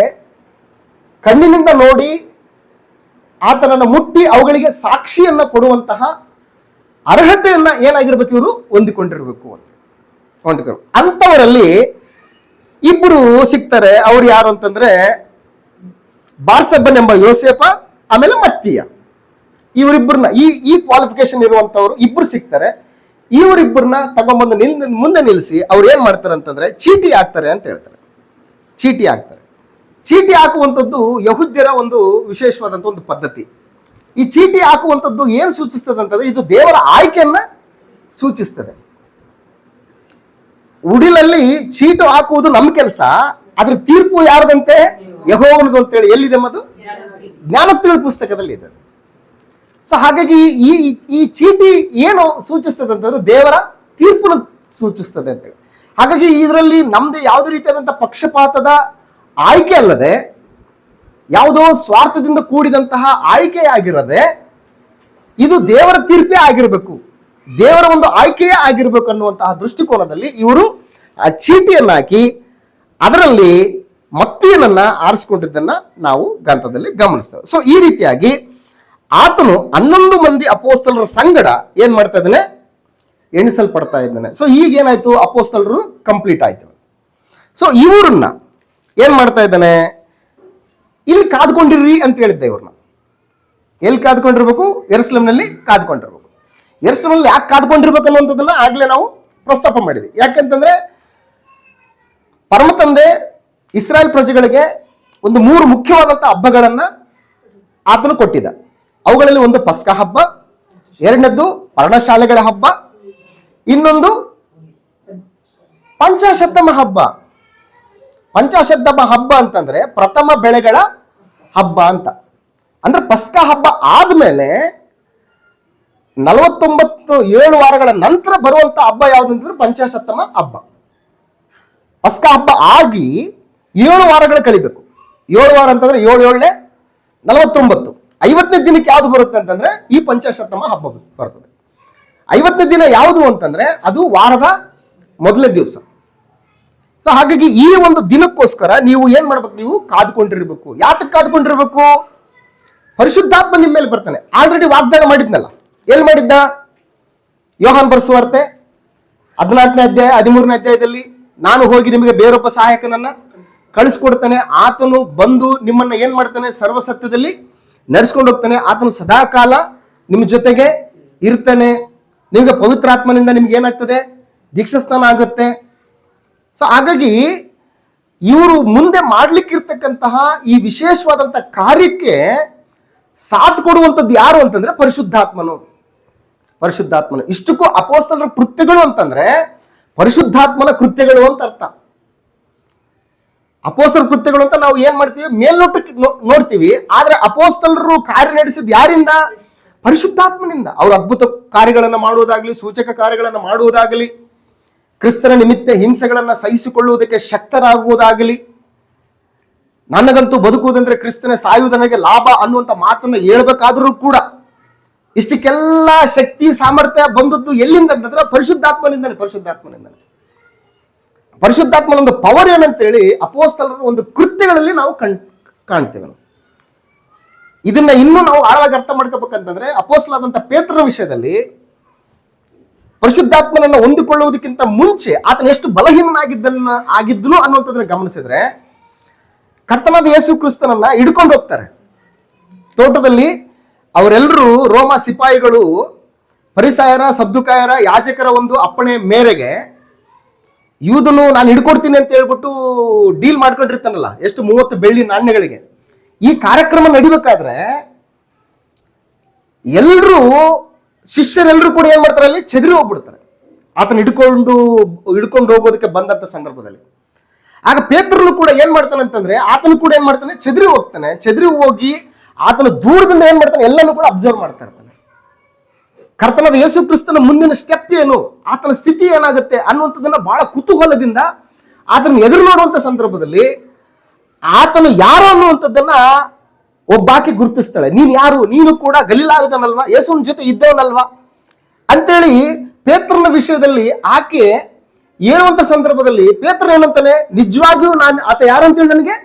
ಕಣ್ಣಿನಿಂದ ನೋಡಿ ಆತನನ್ನು ಮುಟ್ಟಿ ಅವುಗಳಿಗೆ ಸಾಕ್ಷಿಯನ್ನ ಕೊಡುವಂತಹ ಅರ್ಹತೆಯನ್ನ ಏನಾಗಿರ್ಬೇಕು, ಇವರು ಹೊಂದಿಕೊಂಡಿರ್ಬೇಕು ಅಂತವರಲ್ಲಿ ಇಬ್ರು ಸಿಗ್ತಾರೆ. ಅವ್ರು ಯಾರು ಅಂತಂದ್ರೆ ಬಾರ್ಸಬ್ಬನ್ ಎಂಬ ಯೋಸೇಫ, ಆಮೇಲೆ ಮತ್ತಿಯ. ಇವರಿಬ್ಬರನ್ನ ಈ ಕ್ವಾಲಿಫಿಕೇಶನ್ ಇರುವಂತವ್ರು ಇಬ್ರು ಸಿಗ್ತಾರೆ. ಇವರಿಬ್ಬರನ್ನ ತಗೊಂಡ್ಬಂದು ಮುಂದೆ ನಿಲ್ಲಿಸಿ ಅವ್ರು ಏನ್ ಮಾಡ್ತಾರೆ ಅಂತಂದ್ರೆ ಚೀಟಿ ಹಾಕ್ತಾರೆ ಅಂತ ಹೇಳ್ತಾರೆ. ಚೀಟಿ ಹಾಕ್ತಾರೆ. ಚೀಟಿ ಹಾಕುವಂಥದ್ದು ಯಹೂದ್ಯರ ಒಂದು ವಿಶೇಷವಾದಂಥ ಒಂದು ಪದ್ಧತಿ. ಈ ಚೀಟಿ ಹಾಕುವಂಥದ್ದು ಏನು ಸೂಚಿಸ್ತದೆ ಅಂತಂದ್ರೆ ಇದು ದೇವರ ಆಯ್ಕೆಯನ್ನ ಸೂಚಿಸ್ತದೆ. ಉಡಿಲಲ್ಲಿ ಚೀಟು ಹಾಕುವುದು ನಮ್ಮ ಕೆಲಸ, ಅದ್ರ ತೀರ್ಪು ಯಾರದಂತೆ, ಯೆಹೋವನದು ಅಂತೇಳಿ ಎಲ್ಲಿದೆ ಮದು, ಜ್ಞಾನೋಕ್ತಿಗಳ ಪುಸ್ತಕದಲ್ಲಿ ಇದೆ. ಸೊ ಹಾಗಾಗಿ ಈ ಚೀಟಿ ಏನು ಸೂಚಿಸ್ತದೆ ಅಂತಂದ್ರೆ ದೇವರ ತೀರ್ಪನ್ನು ಸೂಚಿಸ್ತದೆ ಅಂತೇಳಿ. ಹಾಗಾಗಿ ಇದರಲ್ಲಿ ನಮ್ದು ಯಾವುದೇ ರೀತಿಯಾದಂಥ ಪಕ್ಷಪಾತದ ಆಯ್ಕೆ ಅಲ್ಲದೆ, ಯಾವುದೋ ಸ್ವಾರ್ಥದಿಂದ ಕೂಡಿದಂತಹ ಆಯ್ಕೆ ಆಗಿರದೆ ಇದು ದೇವರ ತೀರ್ಪೇ ಆಗಿರಬೇಕು, ದೇವರ ಒಂದು ಆಯ್ಕೆಯೇ ಆಗಿರ್ಬೇಕು ಅನ್ನುವಂತಹ ದೃಷ್ಟಿಕೋನದಲ್ಲಿ ಇವರು ಆ ಚೀಟಿಯನ್ನ ಹಾಕಿ ಅದರಲ್ಲಿ ಮತ್ತಿಯನ್ನ ಆರಿಸಿಕೊಂಡಿದ್ದನ್ನ ನಾವು ಗ್ರಂಥದಲ್ಲಿ ಗಮನಿಸ್ತೇವೆ. ಸೊ ಈ ರೀತಿಯಾಗಿ ಆತನು 11 ಮಂದಿ ಅಪೋಸ್ತಲರ ಸಂಗಡ ಏನ್ ಮಾಡ್ತಾ ಇದ್ದಾನೆ, ಎಣಿಸಲ್ಪಡ್ತಾ ಇದ್ದಾನೆ. ಸೊ ಈಗ ಏನಾಯ್ತು, ಅಪೋಸ್ತಲರು ಕಂಪ್ಲೀಟ್ ಆಯ್ತು. ಸೊ ಇವ್ರನ್ನ ಏನ್ ಮಾಡ್ತಾ ಇದ್ದಾನೆ, ಇಲ್ಲಿ ಕಾದ್ಕೊಂಡಿರ್ರಿ ಅಂತ ಹೇಳಿದ್ದೆ. ಇವ್ರನ್ನ ಎಲ್ಲಿ ಕಾದ್ಕೊಂಡಿರ್ಬೇಕು, ಯೆರೂಸಲೇಮಿನಲ್ಲಿ ಕಾದ್ಕೊಂಡಿರ್ಬೇಕು. ಯೆರೂಸಲೇಮಿನಲ್ಲಿ ಯಾಕೆ ಕಾದ್ಕೊಂಡಿರ್ಬೇಕು ಅನ್ನುವಂಥದ್ದನ್ನ ಆಗ್ಲೇ ನಾವು ಪ್ರಸ್ತಾಪ ಮಾಡಿದ್ವಿ. ಯಾಕೆಂತಂದ್ರೆ ಪರಮ ತಂದೆ ಇಸ್ರಾಯೇಲ್ ಪ್ರಜೆಗಳಿಗೆ ಒಂದು 3 ಮುಖ್ಯವಾದಂತಹ ಹಬ್ಬಗಳನ್ನ ಆತನು ಕೊಟ್ಟಿದ್ದ. ಅವುಗಳಲ್ಲಿ ಒಂದು ಪಸ್ಕ ಹಬ್ಬ, ಎರಡನೇದ್ದು ಪರ್ಣಶಾಲೆಗಳ ಹಬ್ಬ, ಇನ್ನೊಂದು ಪಂಚಾಶತ್ತಮ ಹಬ್ಬ. ಪಂಚಾಶತ್ತಮ ಹಬ್ಬ ಅಂತಂದ್ರೆ ಪ್ರಥಮ ಬೆಳೆಗಳ ಹಬ್ಬ ಅಂತ. ಅಂದ್ರೆ ಪಸ್ಕ ಹಬ್ಬ ಆದ್ಮೇಲೆ 49 ವಾರಗಳ ನಂತರ ಬರುವಂತ ಹಬ್ಬ ಯಾವ್ದಂದ್ರೆ ಪಂಚಾಶತ್ತಮ ಹಬ್ಬ. ಪಸ್ಕ ಹಬ್ಬ ಆಗಿ 7 ವಾರಗಳು ಕಳಿಬೇಕು. 7 ವಾರ ಅಂತಂದ್ರೆ 7 7 49. 50ನೇ ದಿನಕ್ಕೆ ಯಾವ್ದು ಬರುತ್ತೆ ಅಂತಂದ್ರೆ ಈ ಪಂಚಾಶತ್ತಮ ಹಬ್ಬ ಬರ್ತದೆ. 50ನೇ ದಿನ ಯಾವುದು ಅಂತಂದ್ರೆ ಅದು ವಾರದ ಮೊದಲನೇ ದಿವಸ. ಸೊ ಹಾಗಾಗಿ ಈ ಒಂದು ದಿನಕ್ಕೋಸ್ಕರ ನೀವು ಏನ್ ಮಾಡ್ಬೇಕು, ನೀವು ಕಾದ್ಕೊಂಡಿರ್ಬೇಕು. ಯಾತಕ್ಕೆ ಕಾದ್ಕೊಂಡಿರ್ಬೇಕು, ಪರಿಶುದ್ಧಾತ್ಮ ನಿಮ್ಮ ಮೇಲೆ ಬರ್ತಾನೆ. ಆಲ್ರೆಡಿ ವಾಗ್ದಾನ ಮಾಡಿದ್ನಲ್ಲ. ಎಲ್ಲಿ ಮಾಡಿದ್ದ, ಯೋಹಾನ್ ಬರೆಸುವಾರ್ತೆ 14ನೇ ಅಧ್ಯಾಯ 13ನೇ ಅಧ್ಯಾಯದಲ್ಲಿ ನಾನು ಹೋಗಿ ನಿಮಗೆ ಬೇರೊಬ್ಬ ಸಹಾಯಕನನ್ನ ಕಳಿಸ್ಕೊಡ್ತಾನೆ, ಆತನು ಬಂದು ನಿಮ್ಮನ್ನ ಏನ್ ಮಾಡ್ತಾನೆ, ಸರ್ವಸತ್ಯದಲ್ಲಿ ನಡೆಸ್ಕೊಂಡು ಹೋಗ್ತಾನೆ. ಆತನು ಸದಾಕಾಲ ನಿಮ್ಮ ಜೊತೆಗೆ ಇರ್ತಾನೆ. ನಿಮಗೆ ಪವಿತ್ರಾತ್ಮನಿಂದ ನಿಮ್ಗೆ ಏನಾಗ್ತದೆ, ದೀಕ್ಷಾಸ್ನಾನ ಆಗುತ್ತೆ. ಸೊ ಹಾಗಾಗಿ ಇವರು ಮುಂದೆ ಮಾಡ್ಲಿಕ್ಕಿರ್ತಕ್ಕಂತಹ ಈ ವಿಶೇಷವಾದಂತಹ ಕಾರ್ಯಕ್ಕೆ ಸಾಥ್ ಕೊಡುವಂಥದ್ದು ಯಾರು ಅಂತಂದ್ರೆ ಪರಿಶುದ್ಧಾತ್ಮನು. ಇಷ್ಟಕ್ಕೂ ಅಪೋಸ್ತಲರ ಕೃತ್ಯಗಳು ಅಂತಂದ್ರೆ ಪರಿಶುದ್ಧಾತ್ಮನ ಕೃತ್ಯಗಳು ಅಂತ ಅರ್ಥ. ಅಪೋಸ್ತಲರ ಕೃತ್ಯಗಳು ಅಂತ ನಾವು ಏನ್ ಮಾಡ್ತೀವಿ, ಮೇಲ್ನೋಟಕ್ಕೆ ನೋಡ್ತೀವಿ. ಆದ್ರೆ ಅಪೋಸ್ತಲರು ಕಾರ್ಯ ನಡೆಸಿದ ಯಾರಿಂದ, ಪರಿಶುದ್ಧಾತ್ಮನಿಂದ. ಅವರು ಅದ್ಭುತ ಕಾರ್ಯಗಳನ್ನ ಮಾಡುವುದಾಗ್ಲಿ, ಸೂಚಕ ಕಾರ್ಯಗಳನ್ನ ಮಾಡುವುದಾಗಲಿ, ಕ್ರಿಸ್ತನ ನಿಮಿತ್ತ ಹಿಂಸೆಗಳನ್ನ ಸಹಿಸಿಕೊಳ್ಳುವುದಕ್ಕೆ ಶಕ್ತರಾಗುವುದಾಗಲಿ, ನನಗಂತೂ ಬದುಕುವುದಂದ್ರೆ ಕ್ರಿಸ್ತನ ಸಾಯುವುದು ನನಗೆ ಲಾಭ ಅನ್ನುವಂಥ ಮಾತನ್ನ ಹೇಳ್ಬೇಕಾದ್ರೂ ಕೂಡ ಇಷ್ಟಕ್ಕೆಲ್ಲ ಶಕ್ತಿ ಸಾಮರ್ಥ್ಯ ಬಂದದ್ದು ಎಲ್ಲಿಂದ ಅಂತಂದ್ರೆ ಪರಿಶುದ್ಧಾತ್ಮನಿಂದಲೇ. ಪರಿಶುದ್ಧಾತ್ಮನ ಒಂದು ಪವರ್ ಏನಂತೇಳಿ ಅಪೋಸ್ತಲರ ಒಂದು ಕೃತ್ಯಗಳಲ್ಲಿ ನಾವು ಕಾಣ್ತೇವೆ. ಇದನ್ನ ಇನ್ನೂ ನಾವು ಆಳವಾಗಿ ಅರ್ಥ ಮಾಡ್ಕೋಬೇಕಂತಂದ್ರೆ ಅಪೋಸ್ತಲರಾದಂಥ ಪೇತ್ರನ ವಿಷಯದಲ್ಲಿ ಪರಿಶುದ್ಧಾತ್ಮನನ್ನು ಹೊಂದಿಕೊಳ್ಳುವುದಕ್ಕಿಂತ ಮುಂಚೆ ಆತನ ಎಷ್ಟು ಆಗಿದ್ದನು ಅನ್ನುವಂಥದ್ದನ್ನ ಗಮನಿಸಿದ್ರೆ, ಕರ್ತನಾದ ಯೇಸು ಕ್ರಿಸ್ತನನ್ನ ಹಿಡ್ಕೊಂಡು ಹೋಗ್ತಾರೆ ತೋಟದಲ್ಲಿ. ಅವರೆಲ್ಲರೂ ರೋಮ ಸಿಪಾಯಿಗಳು ಫರಿಸಾಯರ, ಸದ್ದುಕಾಯರ, ಯಾಜಕರ ಒಂದು ಅಪ್ಪಣೆ ಮೇರೆಗೆ ಯೂದನು ನಾನು ಹಿಡ್ಕೊಡ್ತೀನಿ ಅಂತ ಹೇಳ್ಬಿಟ್ಟು ಡೀಲ್ ಮಾಡ್ಕೊಂಡಿರ್ತಾನಲ್ಲ, ಎಷ್ಟು 30 ಬೆಳ್ಳಿ ನಾಣ್ಯಗಳಿಗೆ. ಈ ಕಾರ್ಯಕ್ರಮ ನಡಿಬೇಕಾದ್ರೆ ಎಲ್ಲರೂ ಶಿಷ್ಯರೆಲ್ಲರೂ ಕೂಡ ಏನ್ ಮಾಡ್ತಾರೆ, ಅಲ್ಲಿ ಚೆದರಿ ಹೋಗ್ಬಿಡ್ತಾರೆ ಆತನ ಹಿಡ್ಕೊಂಡು ಹೋಗೋದಕ್ಕೆ ಬಂದಂತ ಸಂದರ್ಭದಲ್ಲಿ. ಆಗ ಪೇತ್ರನು ಕೂಡ ಏನ್ ಮಾಡ್ತಾನೆ ಅಂತಂದ್ರೆ ಆತನು ಕೂಡ ಏನ್ ಮಾಡ್ತಾನೆ, ಚೆದರಿ ಹೋಗಿ ಆತನ ದೂರದಿಂದ ಏನ್ ಮಾಡ್ತಾನೆ, ಎಲ್ಲನೂ ಕೂಡ ಅಬ್ಸರ್ವ್ ಮಾಡ್ತಾ ಇರ್ತಾನೆ. ಕರ್ತನಾದ ಯೇಸು ಕ್ರಿಸ್ತನ ಮುಂದಿನ ಸ್ಟೆಪ್ ಏನು, ಆತನ ಸ್ಥಿತಿ ಏನಾಗುತ್ತೆ ಅನ್ನುವಂಥದ್ದನ್ನ ಬಹಳ ಕುತೂಹಲದಿಂದ ಆತನ ಎದುರು ನೋಡುವಂತ ಸಂದರ್ಭದಲ್ಲಿ ಆತನು ಯಾರು ಅನ್ನುವಂಥದ್ದನ್ನ ಒಬ್ಬಾಕೆ ಗುರುತಿಸ್ತಾಳೆ. ನೀನು ಯಾರು? ನೀನು ಕೂಡ ಗಲೀಲಾಯದನಲ್ವಾ, ಯೇಸುವಿನ ಜೊತೆ ಇದ್ದವನಲ್ವಾ ಅಂತೇಳಿ ಪೇತ್ರನ ವಿಷಯದಲ್ಲಿ ಆಕೆ ಹೇಳುವಂತ ಸಂದರ್ಭದಲ್ಲಿ ಪೇತ್ರ ಏನಂತಾನೆ, ನಿಜವಾಗಿಯೂ ನಾನು ಆತ ಯಾರು ಅಂತೇಳಿ ನನಗೆ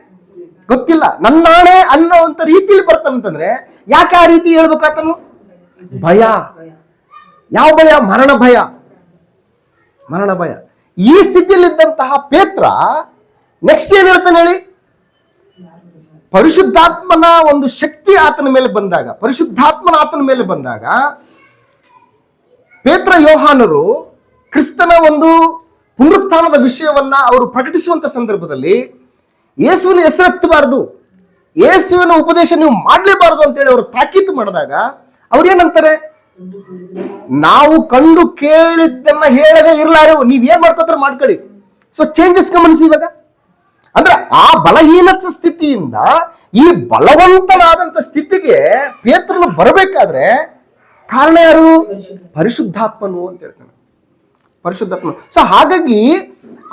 ಗೊತ್ತಿಲ್ಲ, ನನ್ನಾಣೆ ಅನ್ನೋಂಥ ರೀತಿಯಲ್ಲಿ ಬರ್ತಾನಂತಂದ್ರೆ ಯಾಕೆ ಆ ರೀತಿ ಹೇಳ್ಬೇಕಾತನು? ಭಯ. ಯಾವ ಭಯ? ಮರಣ ಭಯ. ಮರಣ ಭಯ. ಈ ಸ್ಥಿತಿಯಲ್ಲಿದ್ದಂತಹ ಪೇತ್ರ ನೆಕ್ಸ್ಟ್ ಏನ್ ಹೇಳ್ತಾನೆ ಹೇಳಿ? ಪರಿಶುದ್ಧಾತ್ಮನ ಒಂದು ಶಕ್ತಿ ಆತನ ಮೇಲೆ ಬಂದಾಗ, ಪರಿಶುದ್ಧಾತ್ಮನ ಆತನ ಮೇಲೆ ಬಂದಾಗ ಪೇತ್ರ ಯೋಹಾನರು ಕ್ರಿಸ್ತನ ಒಂದು ಪುನರುತ್ಥಾನದ ವಿಷಯವನ್ನ ಅವರು ಪ್ರಕಟಿಸುವಂತ ಸಂದರ್ಭದಲ್ಲಿ ಯೇಸುವಿನ ಹೆಸರೆತ್ತಬಾರದು, ಯೇಸುವಿನ ಉಪದೇಶ ನೀವು ಮಾಡಲೇಬಾರದು ಅಂತೇಳಿ ಅವರು ತಾಕೀತು ಮಾಡಿದಾಗ ಅವ್ರು ಏನಂತಾರೆ? ನಾವು ಕಂಡು ಕೇಳಿದ್ದನ್ನ ಹೇಳದೆ ಇರ್ಲಾರೆ, ನೀವ್ ಏನ್ ಮಾಡ್ಕೋತಾರ ಮಾಡ್ಕೊಳ್ಳಿ. ಸೊ ಚೇಂಜಸ್ ಗಮನಿಸಿ ಇವಾಗ. ಅಂದ್ರೆ ಆ ಬಲಹೀನತ ಸ್ಥಿತಿಯಿಂದ ಈ ಬಲವಂತನಾದಂತ ಸ್ಥಿತಿಗೆ ಪೇತ್ರನು ಬರಬೇಕಾದ್ರೆ ಕಾರಣ ಯಾರು? ಪರಿಶುದ್ಧಾತ್ಮನು ಅಂತ ಹೇಳ್ತಾನೆ. ಪರಿಶುದ್ಧಾತ್ಮ. ಸೊ ಹಾಗಾಗಿ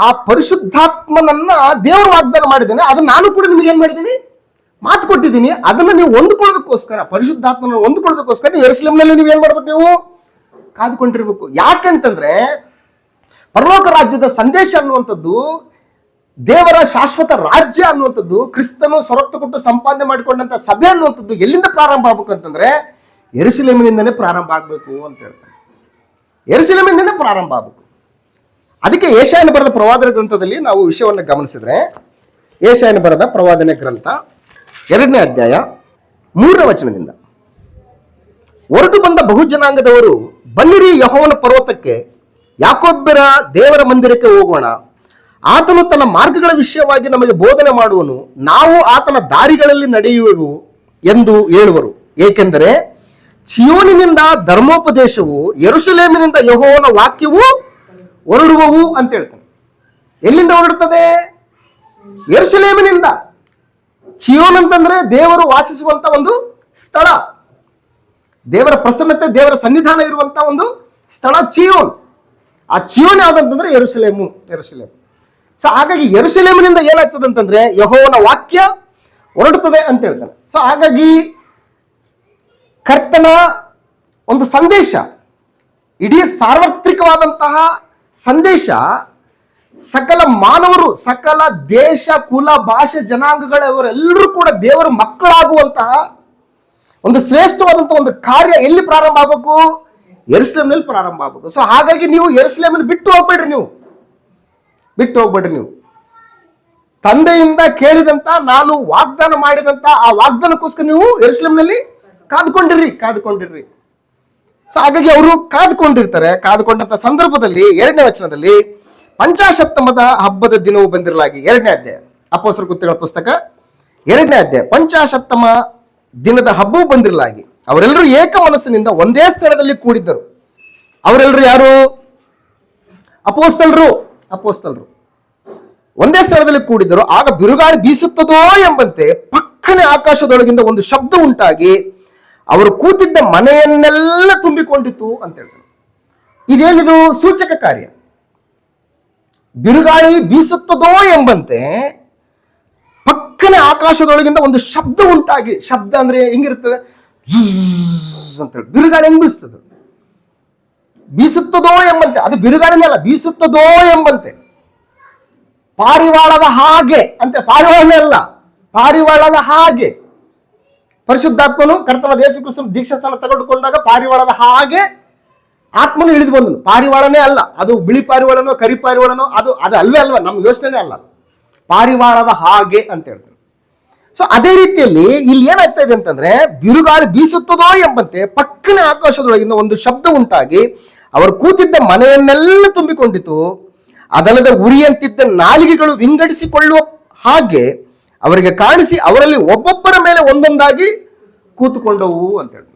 ಆ ಪರಿಶುದ್ಧಾತ್ಮನನ್ನ ದೇವರು ವಾಗ್ದಾನ ಮಾಡಿದ್ದೇನೆ, ಅದನ್ನ ನಾನು ಕೂಡ ನಿಮ್ಗೆ ಏನ್ ಮಾಡಿದ್ದೀನಿ? ಮಾತು ಕೊಟ್ಟಿದ್ದೀನಿ. ಅದನ್ನ ನೀವು ಹೊಂದ್ಕೊಳ್ಳೋದಕ್ಕೋಸ್ಕರ, ಪರಿಶುದ್ಧಾತ್ಮನ ಹೊಂದ್ಕೊಳ್ಳೋದಕ್ಕೋಸ್ಕರ ನೀವು ಯೆರೂಸಲೇಮಿನಲ್ಲಿ ನೀವು ಏನ್ ಮಾಡ್ಬೇಕು? ನೀವು ಕಾದುಕೊಂಡಿರ್ಬೇಕು. ಯಾಕಂತಂದ್ರೆ ಪರಲೋಕ ರಾಜ್ಯದ ಸಂದೇಶ ಅನ್ನುವಂಥದ್ದು, ದೇವರ ಶಾಶ್ವತ ರಾಜ್ಯ ಅನ್ನುವಂಥದ್ದು, ಕ್ರಿಸ್ತನು ಸ್ವರಕ್ತ ಕೊಟ್ಟು ಸಂಪಾದನೆ ಮಾಡಿಕೊಂಡಂತ ಸಭೆ ಅನ್ನುವಂಥದ್ದು ಎಲ್ಲಿಂದ ಪ್ರಾರಂಭ ಆಗ್ಬೇಕು ಅಂತಂದ್ರೆ ಯೆರೂಸಲೇಮಿನಿಂದನೇ ಪ್ರಾರಂಭ ಆಗ್ಬೇಕು ಅಂತ ಹೇಳ್ತಾರೆ. ಯೆರೂಸಲೇಮಿನಿಂದನೇ ಪ್ರಾರಂಭ ಆಗ್ಬೇಕು. ಅದಕ್ಕೆ ಯೆಶಾಯನ ಬರೆದ ಪ್ರವಾದನೆ ಗ್ರಂಥದಲ್ಲಿ ನಾವು ವಿಷಯವನ್ನು ಗಮನಿಸಿದ್ರೆ, ಯೆಶಾಯನ ಬರೆದ ಪ್ರವಾದನೆ ಗ್ರಂಥ 2ನೇ ಅಧ್ಯಾಯ 3ನೇ ವಚನದಿಂದ, ಹೊರಟು ಬಂದ ಬಹುಜನಾಂಗದವರು ಬನ್ನಿರಿ ಯೆಹೋವನ ಪರ್ವತಕ್ಕೆ, ಯಾಕೋಬ್ಯರ ದೇವರ ಮಂದಿರಕ್ಕೆ ಹೋಗೋಣ. ಆತನು ತನ್ನ ಮಾರ್ಗಗಳ ವಿಷಯವಾಗಿ ನಮಗೆ ಬೋಧನೆ ಮಾಡುವನು, ನಾವು ಆತನ ದಾರಿಗಳಲ್ಲಿ ನಡೆಯುವೆವು ಎಂದು ಹೇಳುವರು. ಏಕೆಂದರೆ ಚಿಯೋನಿನಿಂದ ಧರ್ಮೋಪದೇಶವು, ಯೆರೂಸಲೇಮಿನಿಂದ ಯೆಹೋವನ ವಾಕ್ಯವು ಹೊರಡುವವು ಅಂತ ಹೇಳ್ತಾನೆ. ಎಲ್ಲಿಂದ ಹೊರಡುತ್ತದೆ? ಯೆರೂಸಲೇಮಿನಿಂದ. ಚಿಯೋನ್ ಅಂತಂದ್ರೆ ದೇವರು ವಾಸಿಸುವಂತ ಒಂದು ಸ್ಥಳ, ದೇವರ ಪ್ರಸನ್ನತೆ, ದೇವರ ಸನ್ನಿಧಾನ ಇರುವಂತ ಒಂದು ಸ್ಥಳ ಚಿಯೋನ್. ಆ ಚಿಯೋನ್ ಯಾವ್ದಂತಂದ್ರೆ ಯೆರೂಸಲೇಮು. ಸೊ ಹಾಗಾಗಿ ಯೆರೂಸಲೇಮಿನಿಂದ ಏನಾಗ್ತದೆ ಅಂತಂದ್ರೆ ಯೆಹೋವನ ವಾಕ್ಯ ಹೊರಡುತ್ತದೆ ಅಂತ ಹೇಳ್ತಾನೆ. ಸೊ ಹಾಗಾಗಿ ಕರ್ತನ ಒಂದು ಸಂದೇಶ, ಇಡೀ ಸಾರ್ವತ್ರಿಕವಾದಂತಹ ಸಂದೇಶ, ಸಕಲ ಮಾನವರು, ಸಕಲ ದೇಶ, ಕುಲ, ಭಾಷೆ, ಜನಾಂಗಗಳವರೆಲ್ಲರೂ ಕೂಡ ದೇವರ ಮಕ್ಕಳಾಗುವಂತಹ ಒಂದು ಶ್ರೇಷ್ಠವಾದಂತಹ ಒಂದು ಕಾರ್ಯ ಎಲ್ಲಿ ಪ್ರಾರಂಭ ಆಗಬೇಕು? ಯೆರೂಸಲೇಮಿನಲ್ಲಿ ಪ್ರಾರಂಭ ಆಗಬೇಕು. ಸೊ ಹಾಗಾಗಿ ನೀವು ಯೆರೂಸಲೇಮನ್ನು ಬಿಟ್ಟು ಹೋಗ್ಬೇಡ್ರಿ, ನೀವು ತಂದೆಯಿಂದ ಕೇಳಿದಂತ, ನಾನು ವಾಗ್ದಾನ ಮಾಡಿದಂತ ಆ ವಾಗ್ದಾನಕ್ಕೋಸ್ಕರ ನೀವು ಯೆರೂಸಲೇಮಿನಲ್ಲಿ ಕಾದುಕೊಂಡಿರ್ರಿ. ಸೊ ಹಾಗಾಗಿ ಅವರು ಕಾದುಕೊಂಡಿರ್ತಾರೆ. ಕಾದುಕೊಂಡಂತ ಸಂದರ್ಭದಲ್ಲಿ 2ನೇ ವಚನದಲ್ಲಿ, ಪಂಚಾಶತ್ತಮದ ಹಬ್ಬದ ದಿನವು ಬಂದಿರಲಾಗಿ, 2ನೇ ಅಧ್ಯಾಯ, ಅಪೊಸ್ತಲರ ಕೃತ್ಯಗಳ ಪುಸ್ತಕ 2ನೇ ಅಧ್ಯಾಯ, ಪಂಚಾಶತ್ತಮ ದಿನದ ಹಬ್ಬವು ಬಂದಿರಲಾಗಿ ಅವರೆಲ್ಲರೂ ಏಕ ಮನಸ್ಸಿನಿಂದ ಒಂದೇ ಸ್ಥಳದಲ್ಲಿ ಕೂಡಿದ್ದರು. ಅವರೆಲ್ಲರೂ ಯಾರು? ಅಪೊಸ್ತಲರು ಒಂದೇ ಸ್ಥಳದಲ್ಲಿ ಕೂಡಿದ್ದರು. ಆಗ ಬಿರುಗಾಳಿ ಬೀಸುತ್ತದೋ ಎಂಬಂತೆ ಪಕ್ಕನೆ ಆಕಾಶದೊಳಗಿಂದ ಒಂದು ಶಬ್ದ ಉಂಟಾಗಿ ಅವರು ಕೂತಿದ್ದ ಮನೆಯನ್ನೆಲ್ಲ ತುಂಬಿಕೊಂಡಿತು ಅಂತ ಹೇಳ್ತಾರೆ. ಇದೇನಿದು? ಸೂಚಕ ಕಾರ್ಯ. ಬಿರುಗಾಳಿ ಬೀಸುತ್ತದೋ ಎಂಬಂತೆ ಪಕ್ಕನೆ ಆಕಾಶದೊಳಗಿಂದ ಒಂದು ಶಬ್ದ ಉಂಟಾಗಿ, ಶಬ್ದ ಅಂದ್ರೆ ಹೆಂಗಿರ್ತದೆ? ಅಂತ ಹೇಳಿ. ಬಿರುಗಾಳಿ ಹೆಂಗ್ ಬೀಸ್ತದೆ? ಬೀಸುತ್ತದೋ ಎಂಬಂತೆ. ಅದು ಬಿರುಗಾಳಿನೇ ಅಲ್ಲ, ಬೀಸುತ್ತದೋ ಎಂಬಂತೆ. ಪಾರಿವಾಳದ ಹಾಗೆ ಅಂತ, ಪಾರಿವಾಳನೇ ಅಲ್ಲ, ಪಾರಿವಾಳದ ಹಾಗೆ. ಪರಿಶುದ್ಧಾತ್ಮನು ಕರ್ತನ ಯೇಸು ಕ್ರಿಸ್ತನ ದೀಕ್ಷಾಸ್ಥಾನ ತೆಗೆದುಕೊಂಡಾಗ ಪಾರಿವಾಳದ ಹಾಗೆ ಆತ್ಮನು ಇಳಿದು ಬಂದನು. ಪಾರಿವಾಳನೇ ಅಲ್ಲ, ಅದು ಬಿಳಿ ಪಾರಿವಾಳನೋ ಕರಿ ಪಾರಿವಾಳನೋ ಅದು ಅಲ್ವೇ ಅಲ್ವಾ, ನಮ್ಮ ಯೋಚನೆ ಅಲ್ಲ. ಪಾರಿವಾಳದ ಹಾಗೆ ಅಂತ ಹೇಳ್ತಾರೆ. ಸೊ ಅದೇ ರೀತಿಯಲ್ಲಿ ಇಲ್ಲಿ ಏನಾಗ್ತಾ ಇದೆ ಅಂತಂದ್ರೆ, ಬಿರುಗಾಳಿ ಬೀಸುತ್ತದೋ ಎಂಬಂತೆ ಪಕ್ಕನೆ ಆಕಾಶದೊಳಗಿಂದ ಒಂದು ಶಬ್ದ ಉಂಟಾಗಿ ಅವರು ಕೂತಿದ್ದ ಮನೆಯನ್ನೆಲ್ಲ ತುಂಬಿಕೊಂಡಿತು. ಅದಲ್ಲದೆ ಉರಿಯಂತಿದ್ದ ನಾಲಿಗೆಗಳು ವಿಂಗಡಿಸಿಕೊಳ್ಳುವ ಹಾಗೆ ಅವರಿಗೆ ಕಾಣಿಸಿ ಅವರಲ್ಲಿ ಒಬ್ಬೊಬ್ಬರ ಮೇಲೆ ಒಂದೊಂದಾಗಿ ಕೂತುಕೊಂಡವು ಅಂತ ಹೇಳ್ತಾರೆ.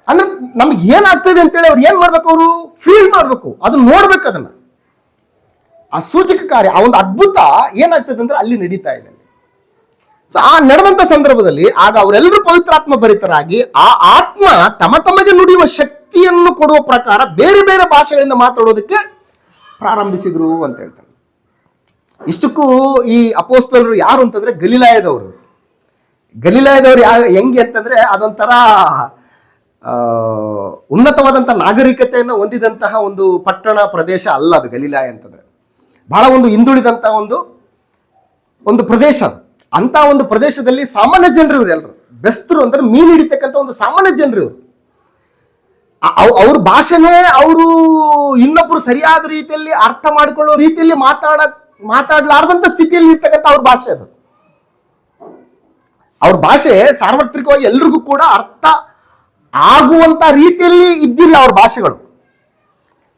ಅಂದ್ರೆ ನಮ್ಗೆ ಏನಾಗ್ತದೆ ಅಂತೇಳಿ ಅವ್ರು ಏನ್ ಮಾಡ್ಬೇಕು? ಅವರು ಫೀಲ್ ಮಾಡ್ಬೇಕು, ಅದನ್ನ ನೋಡ್ಬೇಕು. ಅದನ್ನ ಆ ಸೂಚಕ ಕಾರ್ಯ, ಆ ಒಂದು ಅದ್ಭುತ ಏನಾಗ್ತದೆ ಅಂದ್ರೆ ಅಲ್ಲಿ ನಡೀತಾ ಇದೆ. ಸೊ ಆ ನಡೆದಂತ ಸಂದರ್ಭದಲ್ಲಿ ಆಗ ಅವರೆಲ್ಲರೂ ಪವಿತ್ರಾತ್ಮ ಭರಿತರಾಗಿ ಆ ಆತ್ಮ ತಮಗೆ ನುಡಿಯುವ ಶಕ್ತಿಯನ್ನು ಕೊಡುವ ಪ್ರಕಾರ ಬೇರೆ ಬೇರೆ ಭಾಷೆಗಳಿಂದ ಮಾತಾಡೋದಕ್ಕೆ ಪ್ರಾರಂಭಿಸಿದ್ರು ಅಂತ ಹೇಳ್ತಾರೆ. ಇಷ್ಟಕ್ಕೂ ಈ ಅಪೋಸ್ತಲರು ಯಾರು ಅಂತಂದ್ರೆ ಗಲಿಲಾಯದವರು. ಗಲಿಲಾಯದವರು ಹೆಂಗೆ ಅಂತಂದ್ರೆ ಅದೊಂಥರ ಉನ್ನತವಾದಂಥ ನಾಗರಿಕತೆಯನ್ನು ಹೊಂದಿದಂತಹ ಒಂದು ಪಟ್ಟಣ ಪ್ರದೇಶ ಅಲ್ಲ ಅದು. ಗಲಿಲಾಯ ಅಂತಂದ್ರೆ ಬಹಳ ಒಂದು ಹಿಂದುಳಿದಂಥ ಒಂದು ಪ್ರದೇಶ. ಅಂತ ಒಂದು ಪ್ರದೇಶದಲ್ಲಿ ಸಾಮಾನ್ಯ ಜನರು ಇವರು ಎಲ್ಲರೂ. ಬೆಸ್ತರು ಅಂದ್ರೆ ಮೀನು ಹಿಡಿತಕ್ಕಂಥ ಒಂದು ಸಾಮಾನ್ಯ ಜನರು ಇವರು. ಅವ್ರ ಭಾಷೆನೇ ಅವರು ಇನ್ನೊಬ್ರು ಸರಿಯಾದ ರೀತಿಯಲ್ಲಿ ಅರ್ಥ ಮಾಡಿಕೊಳ್ಳೋ ರೀತಿಯಲ್ಲಿ ಮಾತಾಡಲಾರ್ದಂಥ ಸ್ಥಿತಿಯಲ್ಲಿ ಇರ್ತಕ್ಕಂಥ ಅವ್ರ ಭಾಷೆ ಅದು. ಅವ್ರ ಭಾಷೆ ಸಾರ್ವತ್ರಿಕವಾಗಿ ಎಲ್ರಿಗೂ ಕೂಡ ಅರ್ಥ ಆಗುವಂತ ರೀತಿಯಲ್ಲಿ ಇದ್ದಿಲ್ಲ ಅವ್ರ ಭಾಷೆಗಳು.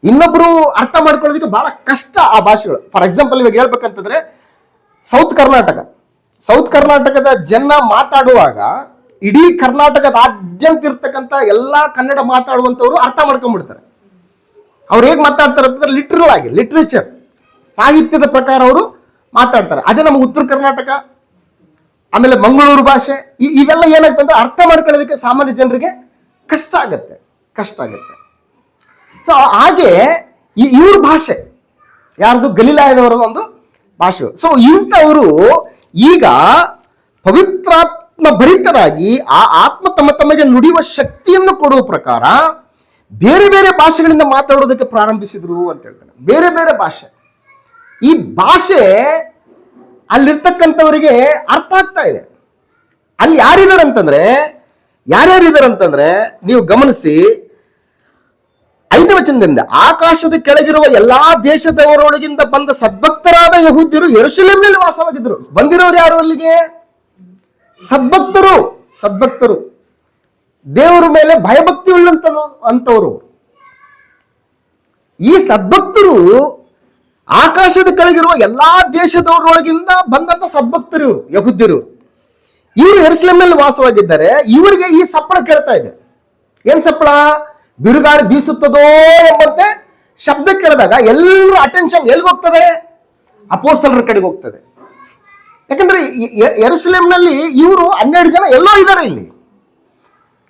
ಇನ್ನೊಬ್ರು ಅರ್ಥ ಮಾಡ್ಕೊಳ್ಳೋದಕ್ಕೆ ಬಹಳ ಕಷ್ಟ ಆ ಭಾಷೆಗಳು. ಫಾರ್ ಎಕ್ಸಾಂಪಲ್ ಇವಾಗ ಹೇಳ್ಬೇಕಂತಂದ್ರೆ ಸೌತ್ ಕರ್ನಾಟಕದ ಜನ ಮಾತಾಡುವಾಗ ಇಡೀ ಕರ್ನಾಟಕದಾದ್ಯಂತ ಇರ್ತಕ್ಕಂಥ ಎಲ್ಲಾ ಕನ್ನಡ ಮಾತಾಡುವಂಥವ್ರು ಅರ್ಥ ಮಾಡ್ಕೊಂಡ್ಬಿಡ್ತಾರೆ. ಅವ್ರು ಹೇಗೆ ಮಾತಾಡ್ತಾರೆ ಅಂತಂದ್ರೆ ಲಿಟ್ರಲ್ ಆಗಿ, ಲಿಟ್ರೇಚರ್ ಸಾಹಿತ್ಯದ ಪ್ರಕಾರ ಅವರು ಮಾತಾಡ್ತಾರೆ. ಅದೇ ನಮ್ಮ ಉತ್ತರ ಕರ್ನಾಟಕ, ಆಮೇಲೆ ಮಂಗಳೂರು ಭಾಷೆ, ಇವೆಲ್ಲ ಏನಾಗ್ತಂದ್ರೆ ಅರ್ಥ ಮಾಡ್ಕೊಳ್ಳೋದಕ್ಕೆ ಸಾಮಾನ್ಯ ಜನರಿಗೆ ಕಷ್ಟ ಆಗತ್ತೆ. ಸೊ ಹಾಗೆ ಇವ್ರ ಭಾಷೆ ಯಾರ್ದು? ಗಲಿಲಾಯದವರ ಒಂದು ಭಾಷೆ. ಸೊ ಇಂಥವರು ಈಗ ಪವಿತ್ರಾತ್ಮ ಭರಿತರಾಗಿ ಆ ಆತ್ಮ ತಮಗೆ ನುಡಿಯುವ ಶಕ್ತಿಯನ್ನು ಕೊಡುವ ಪ್ರಕಾರ ಬೇರೆ ಬೇರೆ ಭಾಷೆಗಳಿಂದ ಮಾತಾಡೋದಕ್ಕೆ ಪ್ರಾರಂಭಿಸಿದ್ರು ಅಂತ ಹೇಳ್ತಾನೆ. ಬೇರೆ ಬೇರೆ ಭಾಷೆ. ಈ ಭಾಷೆ ಅಲ್ಲಿರ್ತಕ್ಕಂಥವರಿಗೆ ಅರ್ಥ ಆಗ್ತಾ ಇದೆ. ಅಲ್ಲಿ ಯಾರ್ಯಾರಿದಾರಂತಂದ್ರೆ ನೀವು ಗಮನಿಸಿ 5ನೇ ವಚನದಿಂದ, ಆಕಾಶದ ಕೆಳಗಿರುವ ಎಲ್ಲಾ ದೇಶದವರೊಳಗಿಂದ ಬಂದ ಸದ್ಭಕ್ತರಾದ ಯಹೂದ್ಯರು ಯೆರೂಸಲೇಮಿನಲ್ಲಿ ವಾಸವಾಗಿದ್ರು. ಬಂದಿರೋರು ಯಾರು ಅಲ್ಲಿಗೆ? ಸದ್ಭಕ್ತರು, ದೇವರ ಮೇಲೆ ಭಯಭಕ್ತಿ ಅಂತವರು. ಈ ಸದ್ಭಕ್ತರು ಆಕಾಶದ ಕೆಳಗಿರುವ ಎಲ್ಲಾ ದೇಶದವರೊಳಗಿಂದ ಬಂದಂತ ಸದ್ಭಕ್ತರು ಇವರು, ಯಹೂದ್ಯರು. ಇವರು ಯೆರೂಸಲೇಮಿನಲ್ಲಿ ವಾಸವಾಗಿದ್ದಾರೆ. ಇವರಿಗೆ ಈ ಸಪ್ಪಳ ಕೇಳ್ತಾ ಇದೆ. ಏನ್ ಸಪ್ಪಳ? ಬಿರುಗಾಳಿ ಬೀಸುತ್ತದೋ ಎಂಬಂತೆ ಶಬ್ದ ಕೇಳಿದಾಗ ಎಲ್ಲರ ಅಟೆನ್ಷನ್ ಎಲ್ಲಿಗೆ ಹೋಗ್ತದೆ? ಅಪೊಸ್ತಲರ ಕಡೆಗೆ ಹೋಗ್ತದೆ. ಯಾಕಂದ್ರೆ ಯೆರೂಸಲೇಮಿನಲ್ಲಿ ಇವರು 12 ಜನ ಎಲ್ಲೋ ಇದ್ದಾರೆ ಇಲ್ಲಿ.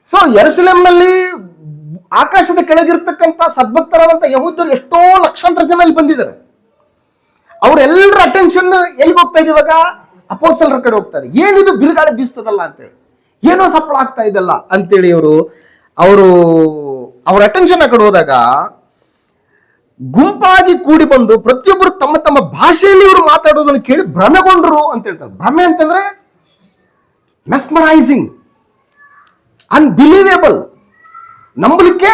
ಸೊ ಯೆರೂಸಲೇಮಿನಲ್ಲಿ ಆಕಾಶದ ಕೆಳಗಿರ್ತಕ್ಕಂಥ ಸದ್ಭಕ್ತರಾದಂಥ ಯಹೂದ್ಯರು ಎಷ್ಟೋ ಲಕ್ಷಾಂತರ ಜನ ಇಲ್ಲಿ ಬಂದಿದ್ದಾರೆ. ಅವರೆಲ್ಲರ ಅಟೆನ್ಷನ್ ಎಲ್ಲಿಗೆ ಹೋಗ್ತಾ ಇದೆ ಇವಾಗ? ಅಪೊಸ್ತಲರ ಕಡೆ ಹೋಗ್ತಾರೆ. ಏನಿದು ಬಿರುಗಾಳಿ ಬೀಸ್ತದಲ್ಲ ಅಂತೇಳಿ, ಏನೋ ಸಪ್ಪಳ ಆಗ್ತಾ ಇದಲ್ಲ ಅಂತೇಳಿ ಅವ್ರ ಅಟೆನ್ಷನ್ ಆ ಕಡೆ ಹೋದಾಗ ಗುಂಪಾಗಿ ಕೂಡಿ ಬಂದು ಪ್ರತಿಯೊಬ್ಬರು ತಮ್ಮ ತಮ್ಮ ಭಾಷೆಯಲ್ಲಿ ಇವರು ಮಾತಾಡೋದನ್ನು ಕೇಳಿ ಭ್ರಮೆಗೊಂಡ್ರು ಅಂತ ಹೇಳ್ತಾರೆ. ಭ್ರಮೆ ಅಂತಂದ್ರೆ ಮೆಸ್ಮರೈಸಿಂಗ್, ಅನ್ಬಿಲೀವೇಬಲ್, ನಂಬಲಿಕ್ಕೆ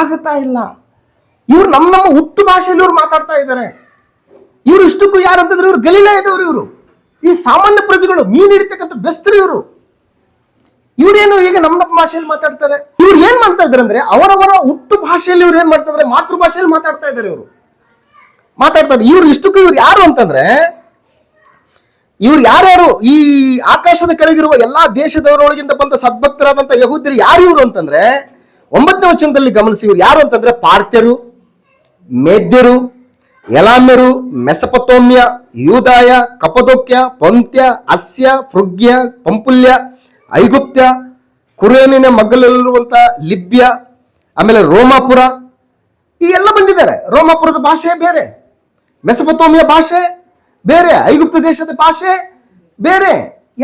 ಆಗತ್ತಾ ಇಲ್ಲ. ಇವ್ರು ನಮ್ಮ ಹುಟ್ಟು ಭಾಷೆಯಲ್ಲಿ ಇವ್ರು ಮಾತಾಡ್ತಾ ಇದ್ದಾರೆ. ಇವರು ಇಷ್ಟಕ್ಕೂ ಯಾರಂತಂದ್ರೆ ಇವರು ಗಲಿಲಾಯದವರು. ಇವರು ಈ ಸಾಮಾನ್ಯ ಪ್ರಜೆಗಳು, ಮೀನು ಹಿಡಿತಕ್ಕಂಥ ಬೆಸ್ತರು ಇವರು. ಇವರೇನು ಈಗ ನಮ್ಮ ಭಾಷೆಯಲ್ಲಿ ಮಾತಾಡ್ತಾರೆ. ಇವ್ರು ಏನ್ ಮಾಡ್ತಾ ಇದಾರೆ ಅಂದ್ರೆ ಅವರವರ ಹುಟ್ಟು ಭಾಷೆಯಲ್ಲಿ ಇವ್ರು ಏನ್ ಮಾಡ್ತಾ ಇದಾರೆ? ಮಾತೃಭಾಷೆಯಲ್ಲಿ ಮಾತಾಡ್ತಾ ಇದ್ದಾರೆ. ಇವ್ರು ಇಷ್ಟಕ್ಕೂ ಇವ್ರು ಯಾರು ಅಂತಂದ್ರೆ, ಇವ್ರು ಯಾರ್ಯಾರು ಈ ಆಕಾಶದ ಕೆಳಗಿರುವ ಎಲ್ಲಾ ದೇಶದವರೊಳಗಿಂದ ಬಂದ ಸದ್ಭಕ್ತರಾದಂತ ಯಹೂದ್ಯರು ಯಾರು ಇವರು ಅಂತಂದ್ರೆ 9ನೇ ವಚನದಲ್ಲಿ ಗಮನಿಸಿ. ಇವ್ರು ಯಾರು ಅಂತಂದ್ರೆ ಪಾರ್ಥ್ಯರು, ಮೇದ್ಯರು, ಎಲಾಮ್ಯರು, ಮೆಸಪತೋಮ್ಯ, ಯೂದಾಯ, ಕಪದೋಕ್ಯ, ಪೊಂತ್ಯ, ಅಸ್ಯ, ಫ್ರುಗ್ಯ, ಪಂಪುಲ್ಯ, ಐಗುಪ್ತ್ಯ, ಕುರೇನಿನ ಮಗ್ಗಲಲ್ಲಿರುವಂತ ಲಿಬ್ಯ, ಆಮೇಲೆ ರೋಮಾಪುರ, ಈ ಎಲ್ಲ ಬಂದಿದ್ದಾರೆ. ರೋಮಾಪುರದ ಭಾಷೆ ಬೇರೆ, ಮೆಸಪತೋಮಿಯ ಭಾಷೆ ಬೇರೆ, ಐಗುಪ್ತ ದೇಶದ ಭಾಷೆ ಬೇರೆ,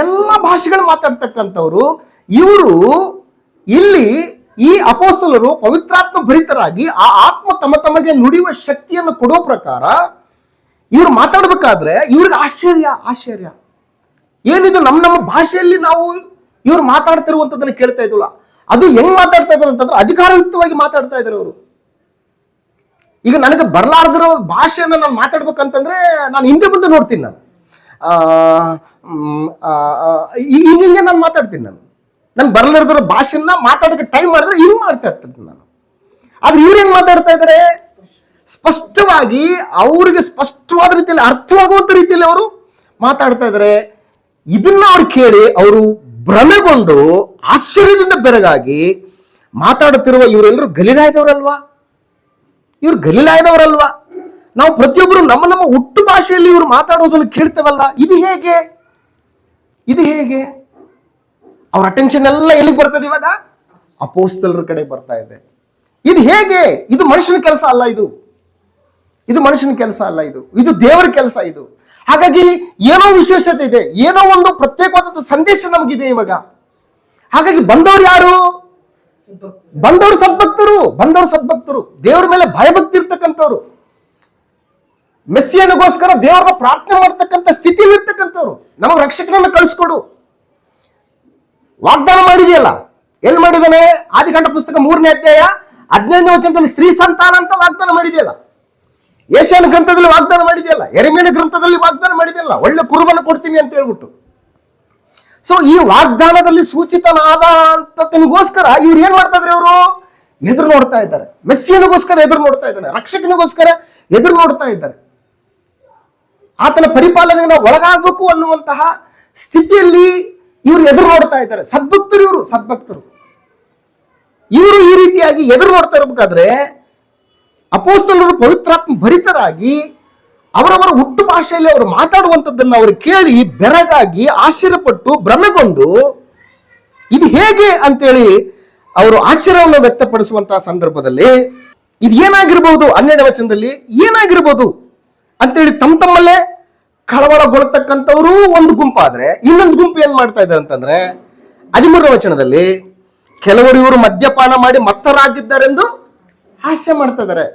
ಎಲ್ಲ ಭಾಷೆಗಳು ಮಾತಾಡ್ತಕ್ಕಂಥವ್ರು ಇವರು. ಇಲ್ಲಿ ಈ ಅಪೊಸ್ತಲರು ಪವಿತ್ರಾತ್ಮ ಭರಿತರಾಗಿ ಆ ಆತ್ಮ ತಮಗೆ ನುಡಿಯುವ ಶಕ್ತಿಯನ್ನು ಕೊಡೋ ಪ್ರಕಾರ ಇವ್ರು ಮಾತಾಡ್ಬೇಕಾದ್ರೆ ಇವ್ರಿಗೆ ಆಶ್ಚರ್ಯ. ಏನಿದು ನಮ್ಮ ಭಾಷೆಯಲ್ಲಿ ನಾವು ಇವ್ರು ಮಾತಾಡ್ತಿರುವಂತದನ್ನ ಕೇಳ್ತಾ ಇದ್ವಲ್ಲ, ಅದು ಹೆಂಗ್ ಮಾತಾಡ್ತಾ ಇದಾರೆ ಅಂತಂದ್ರೆ ಅಧಿಕಾರಯುಕ್ತವಾಗಿ ಮಾತಾಡ್ತಾ ಇದ್ದಾರೆ ಅವರು. ಈಗ ನನಗೆ ಬರಲಾರ್ದಿರೋ ಭಾಷೆಯನ್ನು ನಾನು ಮಾತಾಡ್ಬೇಕಂತಂದ್ರೆ ನಾನು ಹಿಂದೆ ಮುಂದೆ ನೋಡ್ತೀನಿ. ಹಿಂಗೆ ನಾನು ಮಾತಾಡ್ತೀನಿ. ನಾನು ಬರಲಿರೋ ಭಾಷೆನ ಮಾತಾಡೋಕೆ ಟೈಮ್ ಮಾಡಿದ್ರೆ ಹಿಂಗ್ ಮಾಡ್ತಾ ಇರ್ತೀನಿ ನಾನು. ಆದ್ರೆ ಇವ್ರು ಹೆಂಗ್ ಮಾತಾಡ್ತಾ ಇದ್ದಾರೆ? ಸ್ಪಷ್ಟವಾಗಿ, ಅವ್ರಿಗೆ ಸ್ಪಷ್ಟವಾದ ರೀತಿಯಲ್ಲಿ ಅರ್ಥವಾಗುವಂತ ರೀತಿಯಲ್ಲಿ ಅವರು ಮಾತಾಡ್ತಾ ಇದ್ದಾರೆ. ಇದನ್ನ ಅವ್ರು ಕೇಳಿ ಅವರು ಭ್ರಮೆಗೊಂಡು ಆಶ್ಚರ್ಯದಿಂದ ಬೆರಗಾಗಿ ಮಾತಾಡುತ್ತಿರುವ ಇವರೆಲ್ಲರೂ ಗಲಿಲಾಯದವರಲ್ವಾ? ಇವ್ರು ಗಲಿಲಾಯದವರಲ್ವಾ? ನಾವು ಪ್ರತಿಯೊಬ್ಬರು ನಮ್ಮ ಹುಟ್ಟು ಭಾಷೆಯಲ್ಲಿ ಇವರು ಮಾತಾಡೋದನ್ನು ಕೇಳ್ತೇವಲ್ಲ, ಇದು ಹೇಗೆ? ಅವ್ರ ಅಟೆನ್ಷನ್ ಎಲ್ಲ ಎಲ್ಲಿಗೆ ಬರ್ತದೆ ಇವಾಗ? ಅಪೊಸ್ತಲರ ಕಡೆ ಬರ್ತಾ ಇದೆ. ಇದು ಹೇಗೆ? ಇದು ಮನುಷ್ಯನ ಕೆಲಸ ಅಲ್ಲ. ಇದು ಮನುಷ್ಯನ ಕೆಲಸ ಅಲ್ಲ. ಇದು ದೇವರ ಕೆಲಸ. ಇದು ಹಾಗಾಗಿ ಏನೋ ವಿಶೇಷತೆ ಇದೆ, ಏನೋ ಒಂದು ಪ್ರತ್ಯೇಕವಾದಂತಹ ಸಂದೇಶ ನಮಗಿದೆ ಇವಾಗ. ಹಾಗಾಗಿ ಬಂದವರು ಯಾರು? ಬಂದವರು ಸದ್ಭಕ್ತರು, ದೇವರ ಮೇಲೆ ಭಯಭಕ್ತಿ ಇರ್ತಕ್ಕಂಥವ್ರು, ಮೆಸ್ಸಿಯನಿಗೋಸ್ಕರ ದೇವರನ್ನ ಪ್ರಾರ್ಥನೆ ಮಾಡ್ತಕ್ಕಂಥ ಸ್ಥಿತಿಯಲ್ಲಿ ಇರ್ತಕ್ಕಂಥವ್ರು. ನಮಗೆ ರಕ್ಷಕನನ್ನ ಕಳಿಸ್ಕೊಡು ವಾಗ್ದಾನ ಮಾಡಿದೆಯಲ್ಲ. ಎಲ್ಲಿ ಮಾಡಿದಾನೆ? ಆದಿಕಾಂಡ ಪುಸ್ತಕ 3ನೇ ಅಧ್ಯಾಯ 15ನೇ ವಚನದಲ್ಲಿ ಸ್ತ್ರೀ ಸಂತಾನ ಅಂತ ವಾಗ್ದಾನ ಮಾಡಿದೆಯಲ್ಲ. ಯೆಶಾಯನ ಗ್ರಂಥದಲ್ಲಿ ವಾಗ್ದಾನ ಮಾಡಿದೆಯಲ್ಲ. ಯೆರೆಮೀಯನ ಗ್ರಂಥದಲ್ಲಿ ವಾಗ್ದಾನ ಮಾಡಿದೆಯಲ್ಲ, ಒಳ್ಳೆ ಕುರುಬನ್ನು ಕೊಡ್ತೀನಿ ಅಂತ ಹೇಳ್ಬಿಟ್ಟು. ಸೊ ಈ ವಾಗ್ದಾನದಲ್ಲಿ ಸೂಚಿತನಾದ ಅಂತನಿಗೋಸ್ಕರ ಇವ್ರು ಏನ್ ಮಾಡ್ತಾ ಇದ್ದಾರೆ? ಅವರು ಎದುರು ನೋಡ್ತಾ ಇದ್ದಾರೆ. ಮೆಸ್ಸಿಯನಿಗೋಸ್ಕರ ಎದುರು ನೋಡ್ತಾ ಇದ್ದಾರೆ, ರಕ್ಷಕನಿಗೋಸ್ಕರ ಎದುರು ನೋಡ್ತಾ ಇದ್ದಾರೆ. ಆತನ ಪರಿಪಾಲನೆಗೆ ನಾವು ಒಳಗಾಗಬೇಕು ಅನ್ನುವಂತಹ ಸ್ಥಿತಿಯಲ್ಲಿ ಇವರು ಎದುರು ನೋಡ್ತಾ ಇದ್ದಾರೆ. ಸದ್ಭಕ್ತರು ಇವರು ಈ ರೀತಿಯಾಗಿ ಎದುರು ನೋಡ್ತಾ ಇರಬೇಕಾದ್ರೆ ಅಪೊಸ್ತಲರು ಪವಿತ್ರಾತ್ಮ ಭರಿತರಾಗಿ ಅವರವರ ಹುಟ್ಟು ಭಾಷೆಯಲ್ಲಿ ಅವರು ಮಾತಾಡುವಂಥದ್ದನ್ನು ಅವರು ಕೇಳಿ ಬೆರಗಾಗಿ ಆಶ್ಚರ್ಯಪಟ್ಟು ಭ್ರಮೆಗೊಂಡು ಇದು ಹೇಗೆ ಅಂತೇಳಿ ಅವರು ಆಶ್ಚರ್ಯವನ್ನು ವ್ಯಕ್ತಪಡಿಸುವಂತಹ ಸಂದರ್ಭದಲ್ಲಿ ಇದು ಏನಾಗಿರ್ಬೋದು, 12ನೇ ವಚನದಲ್ಲಿ ಏನಾಗಿರ್ಬೋದು ಅಂತೇಳಿ ತಮ್ಮಲ್ಲೇ ಕಳವಳಗೊಳ್ತಕ್ಕಂಥವರು ಒಂದು ಗುಂಪಾದ್ರೆ, ಇನ್ನೊಂದು ಗುಂಪು ಏನ್ ಮಾಡ್ತಾ ಇದ್ದಾರೆ ಅಂತಂದ್ರೆ 13ನೇ ವಚನದಲ್ಲಿ ಕೆಲವರು ಇವರು ಮದ್ಯಪಾನ ಮಾಡಿ ಮತ್ತರಾಗಿದ್ದಾರೆಂದು ಹಾಸ್ಯ ಮಾಡ್ತಾ ಇದ್ದಾರೆ.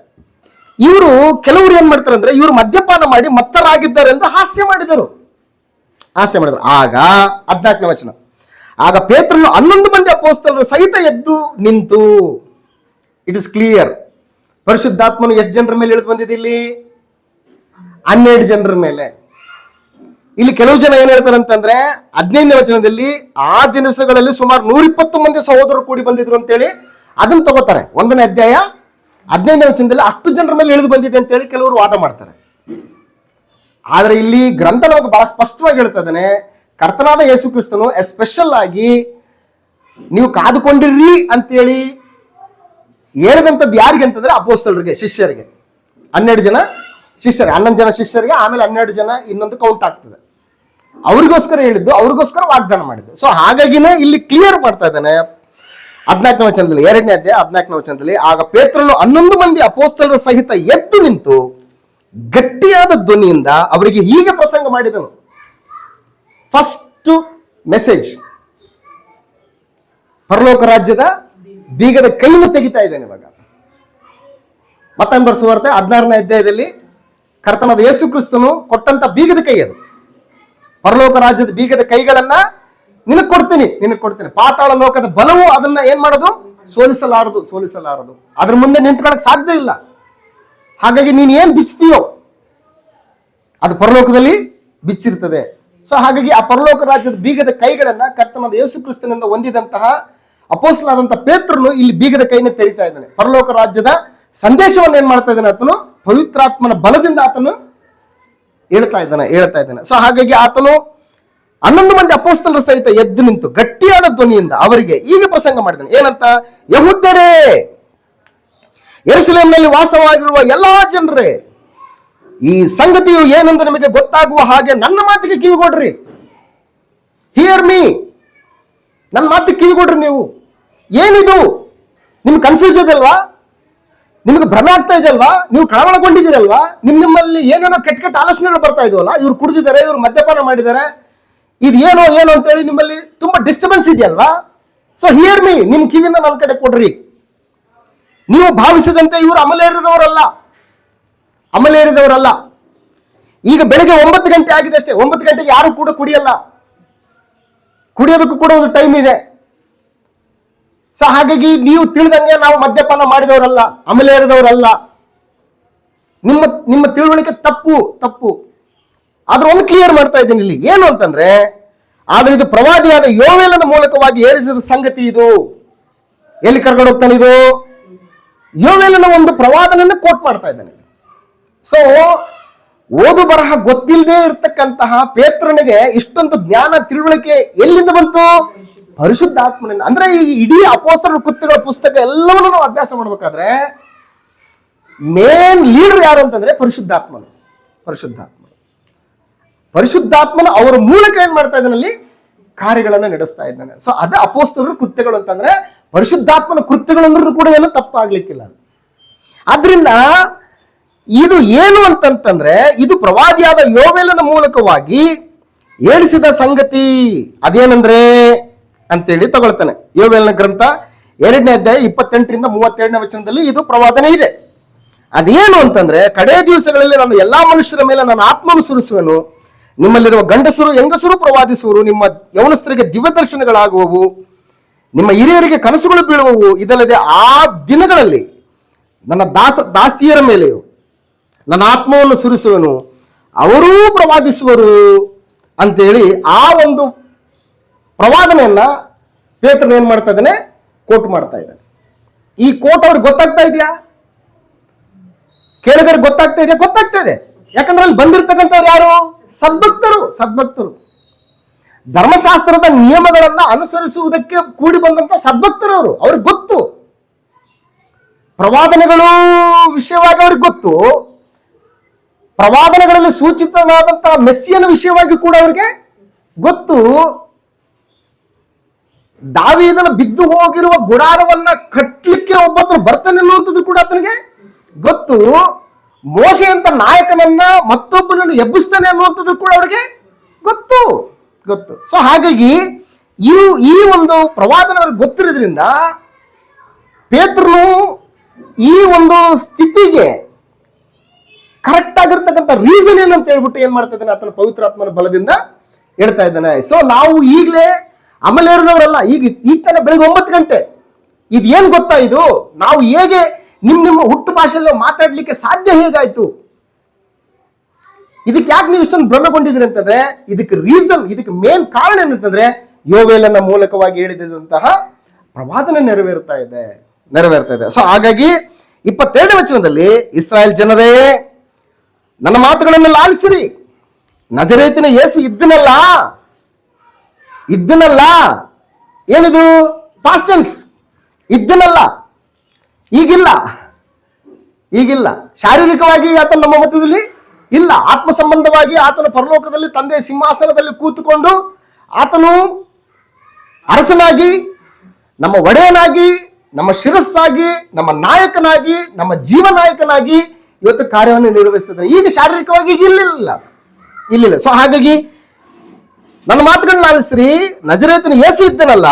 ಕೆಲವರು ಏನ್ ಮಾಡ್ತಾರೆ ಅಂದ್ರೆ ಇವರು ಮದ್ಯಪಾನ ಮಾಡಿ ಮತ್ತರಾಗಿದ್ದಾರೆ ಎಂದು ಹಾಸ್ಯ ಮಾಡಿದರು. ಆಗ 14ನೇ ವಚನ, ಆಗ ಪೇತ್ರನು 11 ಮಂದಿ ಅಪೊಸ್ತಲರ ಸಹಿತ ಎದ್ದು ನಿಂತು. It is clear. ಪರಿಶುದ್ಧಾತ್ಮನು ಎಷ್ಟು ಜನರ ಮೇಲೆ ಇಳಿದು ಬಂದಿದೆ? ಇಲ್ಲಿ 12 ಜನರ ಮೇಲೆ. ಇಲ್ಲಿ ಕೆಲವು ಜನ ಏನ್ ಹೇಳ್ತಾರೆ ಅಂತಂದ್ರೆ 15ನೇ ವಚನದಲ್ಲಿ ಆ ದಿವಸಗಳಲ್ಲಿ ಸುಮಾರು 120 ಮಂದಿ ಸಹೋದರರು ಕೂಡಿ ಬಂದಿದ್ರು ಅಂತೇಳಿ ಅದನ್ನ ತಗೋತಾರೆ. 1ನೇ ಅಧ್ಯಾಯ 15ನೇ ವಚನದಲ್ಲಿ ಅಷ್ಟು ಜನರ ಮೇಲೆ ಇಳಿದು ಬಂದಿದೆ ಅಂತೇಳಿ ಕೆಲವರು ವಾದ ಮಾಡ್ತಾರೆ. ಆದ್ರೆ ಇಲ್ಲಿ ಗ್ರಂಥ ನಮಗೆ ಬಹಳ ಸ್ಪಷ್ಟವಾಗಿ ಹೇಳ್ತಾ ಇದ್ದಾನೆ, ಕರ್ತನಾದ ಯೇಸು ಕ್ರಿಸ್ತನು ಎಸ್ಪೆಷಲ್ ಆಗಿ ನೀವು ಕಾದುಕೊಂಡಿರ್ರಿ ಅಂತೇಳಿ ಹೇಳಿದಂಥದ್ದು ಯಾರಿಗೆ ಅಂತಂದ್ರೆ ಅಪೊಸ್ತಲರಿಗೆ, ಶಿಷ್ಯರಿಗೆ. 12 ಜನ ಶಿಷ್ಯರಿಗೆ, 11 ಜನ ಶಿಷ್ಯರಿಗೆ, ಆಮೇಲೆ 12 ಜನ ಇನ್ನೊಂದು ಕೌಂಟ್ ಆಗ್ತದೆ. ಅವ್ರಿಗೋಸ್ಕರ ಹೇಳಿದ್ದು, ಅವ್ರಿಗೋಸ್ಕರ ವಾಗ್ದಾನ ಮಾಡಿದ್ದು. ಸೊ ಹಾಗಾಗಿನೇ ಇಲ್ಲಿ ಕ್ಲಿಯರ್ ಮಾಡ್ತಾ ಇದ್ದಾನೆ 14ನೇ ವಚನದಲ್ಲಿ, 2ನೇ ಅಧ್ಯಾಯ 14ನೇ ವಚನದಲ್ಲಿ, ಆಗ ಪೇತ್ರನು 11 ಮಂದಿ ಅಪೊಸ್ತಲರ ಸಹಿತ ಎದ್ದು ನಿಂತು ಗಟ್ಟಿಯಾದ ಧ್ವನಿಯಿಂದ ಅವರಿಗೆ ಹೀಗೆ ಪ್ರಸಂಗ ಮಾಡಿದನು. ಫಸ್ಟ್ ಮೆಸೇಜ್, ಪರಲೋಕ ರಾಜ್ಯದ ಬೀಗದ ಕೈಯನ್ನು ತೆಗಿತಾ ಇದ್ದಾನೆ ಇವಾಗ. ಮತ್ತಾಯನ ಬರೆಸುವ ವಾರ್ತೆ 16ನೇ ಅಧ್ಯಾಯದಲ್ಲಿ ಕರ್ತನಾದ ಯೇಸು ಕ್ರಿಸ್ತನು ಕೊಟ್ಟಂತ ಬೀಗದ ಕೈ ಅದು. ಪರಲೋಕ ರಾಜ್ಯದ ಬೀಗದ ಕೈಗಳನ್ನ ನಿನಗೆ ಕೊಡ್ತೀನಿ. ಪಾತಾಳ ಲೋಕದ ಬಲವು ಅದನ್ನ ಏನ್ ಮಾಡೋದು? ಸೋಲಿಸಲಾರದು. ಅದ್ರ ಮುಂದೆ ನಿಂತ್ಕೊಳ್ಳಕ್ ಸಾಧ್ಯ ಇಲ್ಲ. ಹಾಗಾಗಿ ನೀನ್ ಏನ್ ಬಿಚ್ತೀಯೋ ಅದು ಪರಲೋಕದಲ್ಲಿ ಬಿಚ್ಚಿರ್ತದೆ. ಸೊ ಹಾಗಾಗಿ ಆ ಪರಲೋಕ ರಾಜ್ಯದ ಬೀಗದ ಕೈಗಳನ್ನ ಕರ್ತನಾದ ಯೇಸು ಕ್ರಿಸ್ತನಿಂದ ಹೊಂದಿದಂತಹ ಅಪೊಸ್ತಲನಾದಂತ ಪೇತ್ರನು ಇಲ್ಲಿ ಬೀಗದ ಕೈನ ತೆರಿತಾ ಇದ್ದಾನೆ. ಪರಲೋಕ ರಾಜ್ಯದ ಸಂದೇಶವನ್ನು ಏನ್ ಮಾಡ್ತಾ ಇದ್ದಾನೆ? ಆತನು ಪವಿತ್ರಾತ್ಮನ ಬಲದಿಂದ ಆತನು ಹೇಳ್ತಾ ಇದ್ದಾನೆ. ಸೊ ಹಾಗಾಗಿ ಆತನು 11 ಮಂದಿ ಅಪೊಸ್ತಲರ ಸಹಿತ ಎದ್ದು ನಿಂತು ಗಟ್ಟಿಯಾದ ಧ್ವನಿಯಿಂದ ಅವರಿಗೆ ಹೀಗೆ ಪ್ರಸಂಗ ಮಾಡಿದನು. ಏನಂತ? ಯೆಹೂದ್ಯರೇ, ಯೆರೂಸಲೇಮಿನಲ್ಲಿ ವಾಸವಾಗಿರುವ ಎಲ್ಲಾ ಜನರೇ, ಈ ಸಂಗತಿಯು ಏನೆಂದು ನಿಮಗೆ ಗೊತ್ತಾಗುವ ಹಾಗೆ ನನ್ನ ಮಾತಿಗೆ ಕಿವಿಗೊಡ್ರಿ. ಹಿಯರ್ ಮೀ, ನನ್ನ ಮಾತಿಗೆ ಕಿವಿಗೊಡ್ರಿ. ನೀವು ಏನಿದು? ನಿಮ್ಗೆ ಕನ್ಫ್ಯೂಸ್ ಇದಲ್ವಾ? ನಿಮ್ಗೆ ಭ್ರಮೆ ಆಗ್ತಾ ಇದೆಯಲ್ವಾ? ನೀವು ಕಳವಳಗೊಂಡಿದ್ದೀರಲ್ವಾ? ನಿಮ್ಮಲ್ಲಿ ಏನೇನೋ ಕೆಟ್ಟ ಆಲೋಚನೆಗಳು ಬರ್ತಾ ಇದವಲ್ಲ, ಇವ್ರು ಕುಡಿದಿದ್ದಾರೆ, ಇವ್ರು ಮದ್ಯಪಾನ ಮಾಡಿದ್ದಾರೆ, ಇದು ಏನೋ ಅಂತೇಳಿ ನಿಮ್ಮಲ್ಲಿ ತುಂಬಾ ಡಿಸ್ಟರ್ಬೆನ್ಸ್ ಇದೆಯಲ್ವಾ? ಸೊ ಹಿಯರ್ ಮೀ, ನಿಮ್ ಕಿವಿನ ನನ್ನ ಕಡೆ ಕೊಡ್ರಿ. ನೀವು ಭಾವಿಸಿದಂತೆ ಇವರು ಅಮಲೇರಿದವರಲ್ಲ. ಈಗ ಬೆಳಗ್ಗೆ 9 ಗಂಟೆ ಆಗಿದೆ ಅಷ್ಟೇ. 9 ಗಂಟೆಗೆ ಯಾರು ಕೂಡ ಕುಡಿಯಲ್ಲ. ಕುಡಿಯೋದಕ್ಕೂ ಕೂಡ ಒಂದು ಟೈಮ್ ಇದೆ. ಸೊ ಹಾಗಾಗಿ ನೀವು ತಿಳಿದಂಗೆ ನಾವು ಮದ್ಯಪಾನ ಮಾಡಿದವರಲ್ಲ, ಅಮಲೇರಿದವರಲ್ಲ. ನಿಮ್ಮ ತಿಳುವಳಿಕೆ ತಪ್ಪು. ಆದ್ರೆ ಒಂದು ಕ್ಲಿಯರ್ ಮಾಡ್ತಾ ಇದ್ದೀನಿ ಇಲ್ಲಿ, ಏನು ಅಂತಂದ್ರೆ, ಆದ್ರೆ ಇದು ಪ್ರವಾದಿಯಾದ ಯೋವೇಲನ ಮೂಲಕವಾಗಿ ಹೇಳಿಸಿದ ಸಂಗತಿ. ಇದು ಎಲ್ಲಿ ಕರ್ಕೊಂಡು ಹೋಗ್ತಾನೆ? ಇದು ಯೋವೇಲನ ಒಂದು ಪ್ರವಾದನನ್ನು ಕೋಟ್ ಮಾಡ್ತಾ ಇದ್ದಾನೆ. ಸೊ ಓದು ಬರಹ ಗೊತ್ತಿಲ್ಲದೆ ಇರ್ತಕ್ಕಂತಹ ಪೇತ್ರನಿಗೆ ಇಷ್ಟೊಂದು ಜ್ಞಾನ ತಿಳುವಳಿಕೆ ಎಲ್ಲಿಂದ ಬಂತು? ಪರಿಶುದ್ಧಾತ್ಮನಿಂದ. ಅಂದ್ರೆ ಈ ಇಡೀ ಅಪೊಸ್ತಲರ ಕೃತ್ಯಗಳ ಪುಸ್ತಕ ಎಲ್ಲವನ್ನೂ ನಾವು ಅಭ್ಯಾಸ ಮಾಡ್ಬೇಕಾದ್ರೆ ಮೇನ್ ಲೀಡರ್ ಯಾರು ಅಂತಂದ್ರೆ ಪರಿಶುದ್ಧಾತ್ಮನ ಅವರ ಮೂಲಕ ಏನ್ ಮಾಡ್ತಾ ಇದ್ದಾನಲ್ಲಿ? ಕಾರ್ಯಗಳನ್ನ ನಡೆಸ್ತಾ ಇದ್ದಾನೆ. ಸೊ ಅದೇ ಅಪೊಸ್ತಲರ ಕೃತ್ಯಗಳು ಅಂತಂದ್ರೆ ಪರಿಶುದ್ಧಾತ್ಮನ ಕೃತ್ಯಗಳಂದ್ರೂ ಕೂಡ ಏನೋ ತಪ್ಪಾಗ್ಲಿಕ್ಕಿಲ್ಲ. ಆದ್ರಿಂದ ಇದು ಏನು ಅಂತಂತಂದ್ರೆ ಇದು ಪ್ರವಾದಿಯಾದ ಯೋವೇಲನ ಮೂಲಕವಾಗಿ ಹೇಳಿಸಿದ ಸಂಗತಿ. ಅದೇನಂದ್ರೆ ಅಂತೇಳಿ ತಗೊಳ್ತಾನೆ. ಯೋವೇಲನ ಗ್ರಂಥ 2ನೇ ಅಧ್ಯಾಯ 28ರಿಂದ 32ನೇ ವಚನದಲ್ಲಿ ಇದು ಪ್ರವಾದನೆ ಇದೆ. ಅದೇನು ಅಂತಂದ್ರೆ, ಕಡೇ ದಿವಸಗಳಲ್ಲಿ ನಾನು ಎಲ್ಲಾ ಮನುಷ್ಯರ ಮೇಲೆ ನನ್ನ ಆತ್ಮನು ಸುರಿಸುವೆನು. ನಿಮ್ಮಲ್ಲಿರುವ ಗಂಡಸರು ಹೆಂಗಸರು ಪ್ರವಾದಿಸುವರು. ನಿಮ್ಮ ಯೌವನಸ್ಥರಿಗೆ ದಿವ್ಯ ದರ್ಶನಗಳಾಗುವವು. ನಿಮ್ಮ ಹಿರಿಯರಿಗೆ ಕನಸುಗಳು ಬೀಳುವವು. ಇದಲ್ಲದೆ ಆ ದಿನಗಳಲ್ಲಿ ನನ್ನ ದಾಸಿಯರ ಮೇಲೆಯೂ ನನ್ನ ಆತ್ಮವನ್ನು ಸುರಿಸುವೆನು, ಅವರೂ ಪ್ರವಾದಿಸುವರು ಅಂತೇಳಿ ಆ ಒಂದು ಪ್ರವಾದನೆಯನ್ನ ಪೇತ್ರನು ಏನ್ ಮಾಡ್ತಾ ಇದ್ದಾನೆ, ಕೋಟ್ ಮಾಡ್ತಾ ಇದ್ದಾನೆ. ಈ ಕೋಟ್ ಅವ್ರಿಗೆ ಗೊತ್ತಾಗ್ತಾ ಇದೆಯಾ? ಕೇಳಿದ್ರೆ ಗೊತ್ತಾಗ್ತಾ ಇದೆ? ಗೊತ್ತಾಗ್ತಾ ಇದೆ. ಯಾಕಂದ್ರೆ ಅಲ್ಲಿ ಬಂದಿರ್ತಕ್ಕಂಥವ್ರು ಯಾರು? ಸದ್ಭಕ್ತರು. ಧರ್ಮಶಾಸ್ತ್ರದ ನಿಯಮಗಳನ್ನ ಅನುಸರಿಸುವುದಕ್ಕೆ ಕೂಡಿ ಬಂದಂತ ಸದ್ಭಕ್ತರು ಅವರು. ಅವ್ರಿಗೆ ಗೊತ್ತು ಪ್ರವಾದನೆಗಳು ವಿಷಯವಾಗಿ, ಅವ್ರಿಗೆ ಗೊತ್ತು ಪ್ರವಾದನೆಗಳಲ್ಲಿ ಸೂಚಿತವಾದಂತಹ ಮೆಸ್ಸಿಯನ ವಿಷಯವಾಗಿ ಕೂಡ ಅವ್ರಿಗೆ ಗೊತ್ತು. ದಾವೀದನ ಬಿದ್ದು ಹೋಗಿರುವ ಗುಡಾರವನ್ನ ಕಟ್ಟಲಿಕ್ಕೆ ಒಬ್ಬೊಬ್ಬರು ಬರ್ತಾನೆ ಅನ್ನುವಂಥದ್ದು ಕೂಡ ಆತನಿಗೆ ಗೊತ್ತು. ಮೋಶೆ ಅಂತ ನಾಯಕನನ್ನ ಮತ್ತೊಬ್ಬನನ್ನು ಎಬ್ಬಿಸ್ತಾನೆ ಅನ್ನುವಂಥದ್ದು ಕೂಡ ಅವ್ರಿಗೆ ಗೊತ್ತು. ಸೊ ಹಾಗಾಗಿ ಈ ಒಂದು ಪ್ರವಾದನ ಅವ್ರಿಗೆ ಗೊತ್ತಿರೋದ್ರಿಂದ ಪೇತ್ರನು ಈ ಒಂದು ಸ್ಥಿತಿಗೆ ಕರೆಕ್ಟ್ ಆಗಿರ್ತಕ್ಕಂಥ ರೀಸನ್ ಏನಂತ ಹೇಳ್ಬಿಟ್ಟು ಏನ್ ಮಾಡ್ತಾ ಇದ್ದಾನೆ, ಆತನ ಪವಿತ್ರಾತ್ಮನ ಬಲದಿಂದ ಹೇಳ್ತಾ ಇದ್ದಾನೆ. ಸೊ ನಾವು ಈಗಲೇ ಅಮಲೇರಿದವರಲ್ಲ. ಈಗ ತಾನೆ ಬೆಳಿಗ್ಗೆ 9 ಗಂಟೆ ಇದೇನ್ ಗೊತ್ತಾ, ಇದು ನಾವು ಹೇಗೆ ನಿಮ್ಮ ಹುಟ್ಟು ಭಾಷೆಯಲ್ಲಿ ಮಾತಾಡ್ಲಿಕ್ಕೆ ಸಾಧ್ಯ ಹೇಗಾಯ್ತು? ಇದಕ್ಕೆ ಯಾಕೆ ನೀವು ಇಷ್ಟೊಂದು ಭ್ರಮೆಗೊಂಡಿದ್ರಿ ಅಂತಂದ್ರೆ, ಇದಕ್ಕೆ ಮೇನ್ ಕಾರಣ ಏನಂತಂದ್ರೆ ಯೋವೇಲನ ಮೂಲಕವಾಗಿ ಹೇಳಿದಂತಹ ಪ್ರವಾದನೆ ನೆರವೇರ್ತಾ ಇದೆ. ಸೊ ಹಾಗಾಗಿ 22ನೇ ವಚನದಲ್ಲಿ, ಇಸ್ರಾಯೇಲ್ ಜನರೇ ನನ್ನ ಮಾತುಗಳನ್ನು ಆಲಿಸಿರಿ. ನಜರೇತಿನ ಯೇಸು ಇದ್ದನಲ್ಲ, ಏನಿದು ಪಾಸ್ಟ್ ಟೆನ್ಸ್, ಇದ್ದನಲ್ಲ, ಈಗಿಲ್ಲ. ಶಾರೀರಿಕವಾಗಿ ಆತನ ನಮ್ಮ ಮಧ್ಯದಲ್ಲಿ ಇಲ್ಲ. ಆತ್ಮ ಸಂಬಂಧವಾಗಿ ಆತನ ಪರಲೋಕದಲ್ಲಿ ತಂದೆಯ ಸಿಂಹಾಸನದಲ್ಲಿ ಕೂತುಕೊಂಡು ಆತನು ಅರಸನಾಗಿ, ನಮ್ಮ ಒಡೆಯನಾಗಿ, ನಮ್ಮ ಶಿರಸ್ಸಾಗಿ, ನಮ್ಮ ನಾಯಕನಾಗಿ, ನಮ್ಮ ಜೀವನಾಯಕನಾಗಿ ಇವತ್ತು ಕಾರ್ಯವನ್ನು ನಿರ್ವಹಿಸ್ತಿದ್ದಾನೆ. ಈಗ ಶಾರೀರಿಕವಾಗಿ ಇಲ್ಲಿಲ್ಲ. ಸೊ ಹಾಗಾಗಿ ನನ್ನ ಮಾತುಗಳನ್ನ ಆಲಿಸ್ರಿ. ನಜರೇತಿನ ಯೇಸು ಇದ್ದನಲ್ಲ,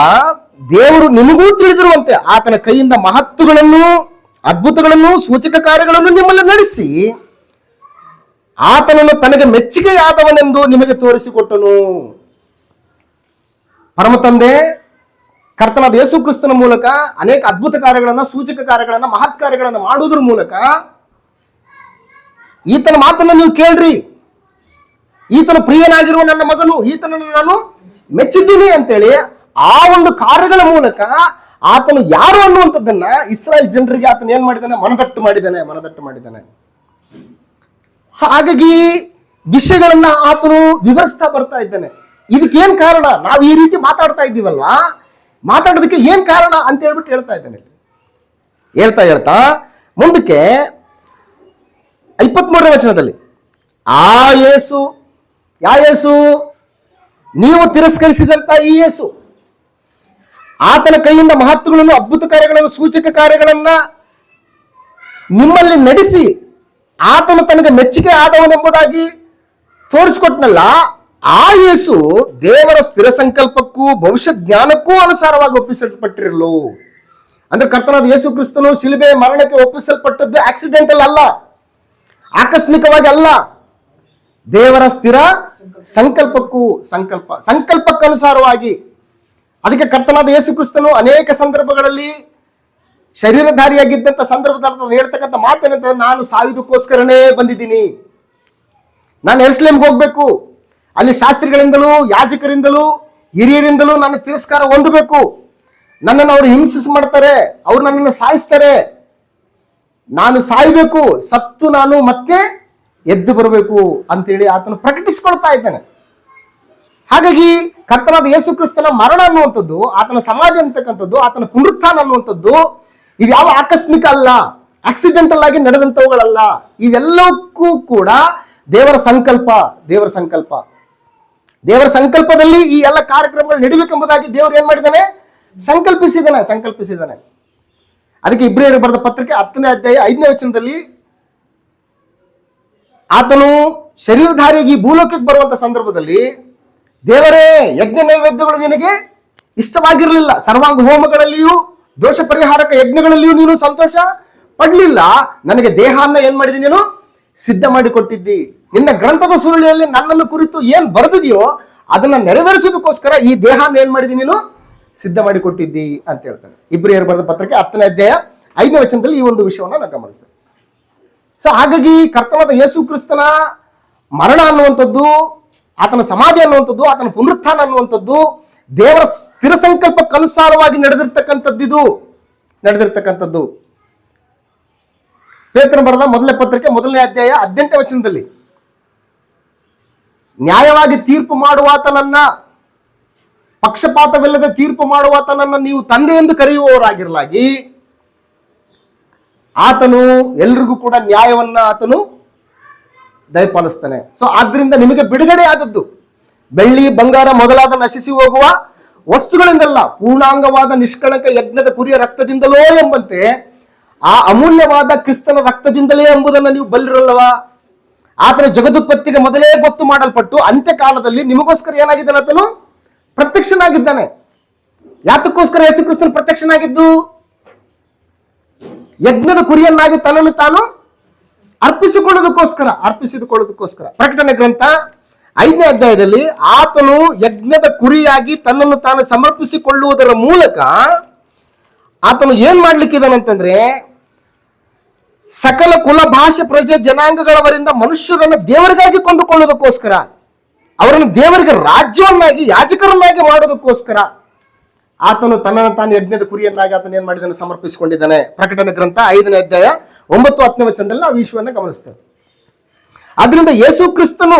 ದೇವರು ನಿಮಗೂ ತಿಳಿದಿರುವಂತೆ ಆತನ ಕೈಯಿಂದ ಮಹತ್ತುಗಳನ್ನು, ಅದ್ಭುತಗಳನ್ನು, ಸೂಚಕ ಕಾರ್ಯಗಳನ್ನು ನಿಮ್ಮಲ್ಲಿ ನಡೆಸಿ ಆತನನ್ನು ತನಗೆ ಮೆಚ್ಚುಗೆಯಾದವನೆಂದು ನಿಮಗೆ ತೋರಿಸಿಕೊಟ್ಟನು. ಪರಮ ತಂದೆ ಕರ್ತನಾದ ಯೇಸು ಕ್ರಿಸ್ತನ ಮೂಲಕ ಅನೇಕ ಅದ್ಭುತ ಕಾರ್ಯಗಳನ್ನ, ಸೂಚಕ ಕಾರ್ಯಗಳನ್ನ, ಮಹತ್ ಕಾರ್ಯಗಳನ್ನ ಮಾಡುವುದರ ಮೂಲಕ ಈತನ ಮಾತನ್ನು ನೀವು ಕೇಳ್ರಿ. ಈತನ ಪ್ರಿಯನಾಗಿರುವ ನನ್ನ ಮಗನು, ಈತನನ್ನು ನಾನು ಮೆಚ್ಚಿದ್ದೀನಿ ಅಂತೇಳಿ ಆ ಒಂದು ಕಾರ್ಯಗಳ ಮೂಲಕ ಆತನು ಯಾರು ಅನ್ನುವಂಥದ್ದನ್ನ ಇಸ್ರಾಯೇಲ್ ಜನರಿಗೆ ಆತನ ಏನ್ ಮಾಡಿದ್ದಾನೆ, ಮನದಟ್ಟು ಮಾಡಿದ್ದಾನೆ. ಸೊ ಹಾಗಾಗಿ ವಿಷಯಗಳನ್ನ ಆತನು ವಿವರಿಸ್ತಾ ಬರ್ತಾ ಇದ್ದಾನೆ. ಇದಕ್ಕೇನ್ ಕಾರಣ? ನಾವು ಈ ರೀತಿ ಮಾತಾಡ್ತಾ ಇದ್ದೀವಲ್ವಾ, ಮಾತಾಡೋದಕ್ಕೆ ಏನ್ ಕಾರಣ ಅಂತ ಹೇಳ್ಬಿಟ್ಟು ಹೇಳ್ತಾ ಇದ್ದಾನೆ. ಹೇಳ್ತಾ ಮುಂದಕ್ಕೆ 23ನೇ ವಚನದಲ್ಲಿ, ಯಾ ಯೇಸು ನೀವು ತಿರಸ್ಕರಿಸಿದಂತ ಈ ಯೇಸು ಆತನ ಕೈಯಿಂದ ಮಹತ್ವಗಳನ್ನು, ಅದ್ಭುತ ಕಾರ್ಯಗಳನ್ನು, ಸೂಚಕ ಕಾರ್ಯಗಳನ್ನ ನಿಮ್ಮಲ್ಲಿ ನಡೆಸಿ ಆತನು ತನಗೆ ಮೆಚ್ಚುಗೆ ಆದವನೆಂಬುದಾಗಿ ತೋರಿಸಿಕೊಟ್ನಲ್ಲ, ಆ ಯೇಸು ದೇವರ ಸ್ಥಿರ ಸಂಕಲ್ಪಕ್ಕೂ ಭವಿಷ್ಯ ಜ್ಞಾನಕ್ಕೂ ಅನುಸಾರವಾಗಿ ಒಪ್ಪಿಸಲ್ಪಟ್ಟಿರಲು. ಅಂದ್ರೆ ಕರ್ತನಾದ ಯೇಸು ಕ್ರಿಸ್ತನು ಶಿಲುಬೆ ಮರಣಕ್ಕೆ ಒಪ್ಪಿಸಲ್ಪಟ್ಟದ್ದು ಆಕ್ಸಿಡೆಂಟಲ್ ಅಲ್ಲ, ಆಕಸ್ಮಿಕವಾಗಿ ಅಲ್ಲ. ದೇವರ ಸ್ಥಿರ ಸಂಕಲ್ಪಕ್ಕನುಸಾರವಾಗಿ. ಅದಕ್ಕೆ ಕರ್ತನಾದ ಯೇಸು ಕ್ರಿಸ್ತನು ಅನೇಕ ಸಂದರ್ಭಗಳಲ್ಲಿ ಶರೀರಧಾರಿಯಾಗಿದ್ದಂತ ಸಂದರ್ಭದಲ್ಲಿ ಹೇಳ್ತಕ್ಕಂಥ ಮಾತೇನಂತ, ನಾನು ಸಾಯುವುದಕ್ಕೋಸ್ಕರನೇ ಬಂದಿದ್ದೀನಿ, ನಾನು ಯೆರೂಸಲೇಮಿಗೆ ಹೋಗ್ಬೇಕು, ಅಲ್ಲಿ ಶಾಸ್ತ್ರಿಗಳಿಂದಲೂ ಯಾಜಕರಿಂದಲೂ ಹಿರಿಯರಿಂದಲೂ ನಾನು ತಿರಸ್ಕಾರ ಹೊಂದಬೇಕು, ನನ್ನನ್ನು ಅವರು ಹಿಂಸಿಸ್ ಮಾಡ್ತಾರೆ, ಅವ್ರು ನನ್ನನ್ನು ಸಾಯಿಸ್ತಾರೆ, ನಾನು ಸಾಯ್ಬೇಕು, ಸತ್ತು ನಾನು ಮತ್ತೆ ಎದ್ದು ಬರಬೇಕು ಅಂತೇಳಿ ಆತನು ಪ್ರಕಟಿಸಿಕೊಳ್ತಾ ಇದ್ದಾನೆ. ಹಾಗಾಗಿ ಕರ್ತನಾದ ಯೇಸು ಕ್ರಿಸ್ತನ ಮರಣ ಅನ್ನುವಂಥದ್ದು, ಆತನ ಸಮಾಧಿ ಅಂತಕ್ಕಂಥದ್ದು, ಆತನ ಪುನರುತ್ಥಾನ ಅನ್ನುವಂಥದ್ದು ಇವ್ಯಾವ ಆಕಸ್ಮಿಕ ಅಲ್ಲ, ಆಕ್ಸಿಡೆಂಟಲ್ ಆಗಿ ನಡೆದಂಥವುಗಳಲ್ಲ. ಇವೆಲ್ಲಕ್ಕೂ ಕೂಡ ದೇವರ ಸಂಕಲ್ಪದಲ್ಲಿ ಈ ಎಲ್ಲ ಕಾರ್ಯಕ್ರಮಗಳು ನಡೀಬೇಕೆಂಬುದಾಗಿ ದೇವರು ಏನ್ ಮಾಡಿದ್ದಾನೆ, ಸಂಕಲ್ಪಿಸಿದ್ದಾನೆ. ಅದಕ್ಕೆ ಇಬ್ರಿಯರಿಗೆ ಬರೆದ ಪತ್ರಿಕೆ 10ನೇ ಅಧ್ಯಾಯ 5ನೇ ವಚನದಲ್ಲಿ ಆತನು ಶರೀರಧಾರಿಯಾಗಿ ಈ ಭೂಲೋಕಕ್ಕೆ ಬರುವಂತ ಸಂದರ್ಭದಲ್ಲಿ ದೇವರೇ ಯಜ್ಞ ನೈವೇದ್ಯಗಳು ನಿನಗೆ ಇಷ್ಟವಾಗಿರಲಿಲ್ಲ, ಸರ್ವಾಂಗ ಹೋಮಗಳಲ್ಲಿಯೂ ದೋಷ ಪರಿಹಾರಕ ಯಜ್ಞಗಳಲ್ಲಿಯೂ ನೀನು ಸಂತೋಷ ಪಡ್ಲಿಲ್ಲ, ನನಗೆ ದೇಹನ ಏನ್ ಮಾಡಿದಿ ನೀನು ಸಿದ್ಧ ಮಾಡಿಕೊಟ್ಟಿದ್ದಿ. ನಿನ್ನ ಗ್ರಂಥದ ಸುರುಳಿಯಲ್ಲಿ ನನ್ನನ್ನು ಕುರಿತು ಏನ್ ಬರೆದಿದೆಯೋ ಅದನ್ನ ನೆರವೇರಿಸೋದಕ್ಕೋಸ್ಕರ ಈ ದೇಹನ ಏನ್ ಮಾಡಿದಿ ನೀನು ಸಿದ್ಧ ಮಾಡಿಕೊಟ್ಟಿದ್ದಿ ಅಂತ ಹೇಳ್ತಾನೆ. ಇಬ್ರಿಯರು ಬರೆದ ಪತ್ರಕ್ಕೆ 10ನೇ ಅಧ್ಯಾಯ 5ನೇ ವಚನದಲ್ಲಿ ಈ ಒಂದು ವಿಷಯವನ್ನು ನಾವು ಗಮನಿಸ್ತೇವೆ. ಸೊ ಹಾಗಾಗಿ ಕರ್ತನಾದ ಯೇಸು ಕ್ರಿಸ್ತನ ಮರಣ ಅನ್ನುವಂಥದ್ದು, ಆತನ ಸಮಾಧಿ ಅನ್ನುವಂಥದ್ದು, ಆತನ ಪುನರುತ್ಥಾನ ಅನ್ನುವಂಥದ್ದು ದೇವರ ಸ್ಥಿರ ಸಂಕಲ್ಪಕ್ಕನುಸಾರವಾಗಿ ನಡೆದಿರ್ತಕ್ಕಂಥದ್ದು. ಪೇತ್ರನ ಬರೆದ ಮೊದಲನೇ ಪತ್ರಿಕೆ 1ನೇ ಅಧ್ಯಾಯ 18ನೇ ವಚನದಲ್ಲಿ ನ್ಯಾಯವಾಗಿ ತೀರ್ಪು ಮಾಡುವಾತನನ್ನ, ಪಕ್ಷಪಾತವಿಲ್ಲದೆ ತೀರ್ಪು ಮಾಡುವಾತನನ್ನ ನೀವು ತಂದೆ ಎಂದು ಕರೆಯುವವರಾಗಿರಲಾಗಿ ಆತನು ಎಲ್ರಿಗೂ ಕೂಡ ನ್ಯಾಯವನ್ನ ಆತನು ದಯಪಾಲಿಸ್ತಾನೆ. ಸೊ ಆದ್ರಿಂದ ನಿಮಗೆ ಬಿಡುಗಡೆ ಆದದ್ದು ಬೆಳ್ಳಿ ಬಂಗಾರ ಮೊದಲಾದ ನಶಿಸಿ ಹೋಗುವ ವಸ್ತುಗಳಿಂದಲ್ಲ, ಪೂರ್ಣಾಂಗವಾದ ನಿಷ್ಕಳಂಕ ಯಜ್ಞದ ಕುರಿಯ ರಕ್ತದಿಂದಲೋ ಎಂಬಂತೆ ಆ ಅಮೂಲ್ಯವಾದ ಕ್ರಿಸ್ತನ ರಕ್ತದಿಂದಲೇ ಎಂಬುದನ್ನು ನೀವು ಬಲ್ಲಿರಲ್ಲವಾ. ಆತನ ಜಗದುತ್ಪತ್ತಿಗೆ ಮೊದಲೇ ಗೊತ್ತು ಮಾಡಲ್ಪಟ್ಟು ಅಂತ್ಯಕಾಲದಲ್ಲಿ ನಿಮಗೋಸ್ಕರ ಏನಾಗಿದ್ದಾನೆ, ಆತನು ಪ್ರತ್ಯಕ್ಷನಾಗಿದ್ದಾನೆ. ಯಾತಕ್ಕೋಸ್ಕರ ಯೇಸು ಕ್ರಿಸ್ತನ ಪ್ರತ್ಯಕ್ಷನಾಗಿದ್ದು? ಯಜ್ಞದ ಕುರಿಯನ್ನಾಗಿ ತನ್ನನ್ನು ತಾನು ಅರ್ಪಿಸಿಕೊಳ್ಳೋದಕ್ಕೋಸ್ಕರ. ಪ್ರಕಟಣೆ ಗ್ರಂಥ 5ನೇ ಅಧ್ಯಾಯದಲ್ಲಿ ಆತನು ಯಜ್ಞದ ಕುರಿಯಾಗಿ ತನ್ನನ್ನು ತಾನು ಸಮರ್ಪಿಸಿಕೊಳ್ಳುವುದರ ಮೂಲಕ ಆತನು ಏನ್ ಮಾಡ್ಲಿಕ್ಕಿದಾನಂತಂದ್ರೆ, ಸಕಲ ಕುಲ ಭಾಷೆ ಪ್ರಜೆ ಜನಾಂಗಗಳವರಿಂದ ಮನುಷ್ಯರನ್ನು ದೇವರಿಗಾಗಿ ಕೊಂಡುಕೊಳ್ಳೋದಕ್ಕೋಸ್ಕರ, ಅವರನ್ನು ದೇವರಿಗೆ ರಾಜ್ಯವನ್ನಾಗಿ ಯಾಜಕರನ್ನಾಗಿ ಮಾಡೋದಕ್ಕೋಸ್ಕರ ಆತನು ತನ್ನನ್ನು ತಾನು ಯಜ್ಞದ ಕುರಿಯನ್ನಾಗಿ ಆತನು ಏನ್ ಮಾಡಿದ್ದಾನೆ, ಸಮರ್ಪಿಸಿಕೊಂಡಿದ್ದಾನೆ. ಪ್ರಕಟಣೆ ಗ್ರಂಥ 5ನೇ ಅಧ್ಯಾಯ 9-10ನೇ ವಚನದಲ್ಲಿ ನಾವು ಈ ವಿಷಯವನ್ನು ಗಮನಿಸ್ತೇವೆ. ಆದ್ರಿಂದ ಯೇಸು ಕ್ರಿಸ್ತನು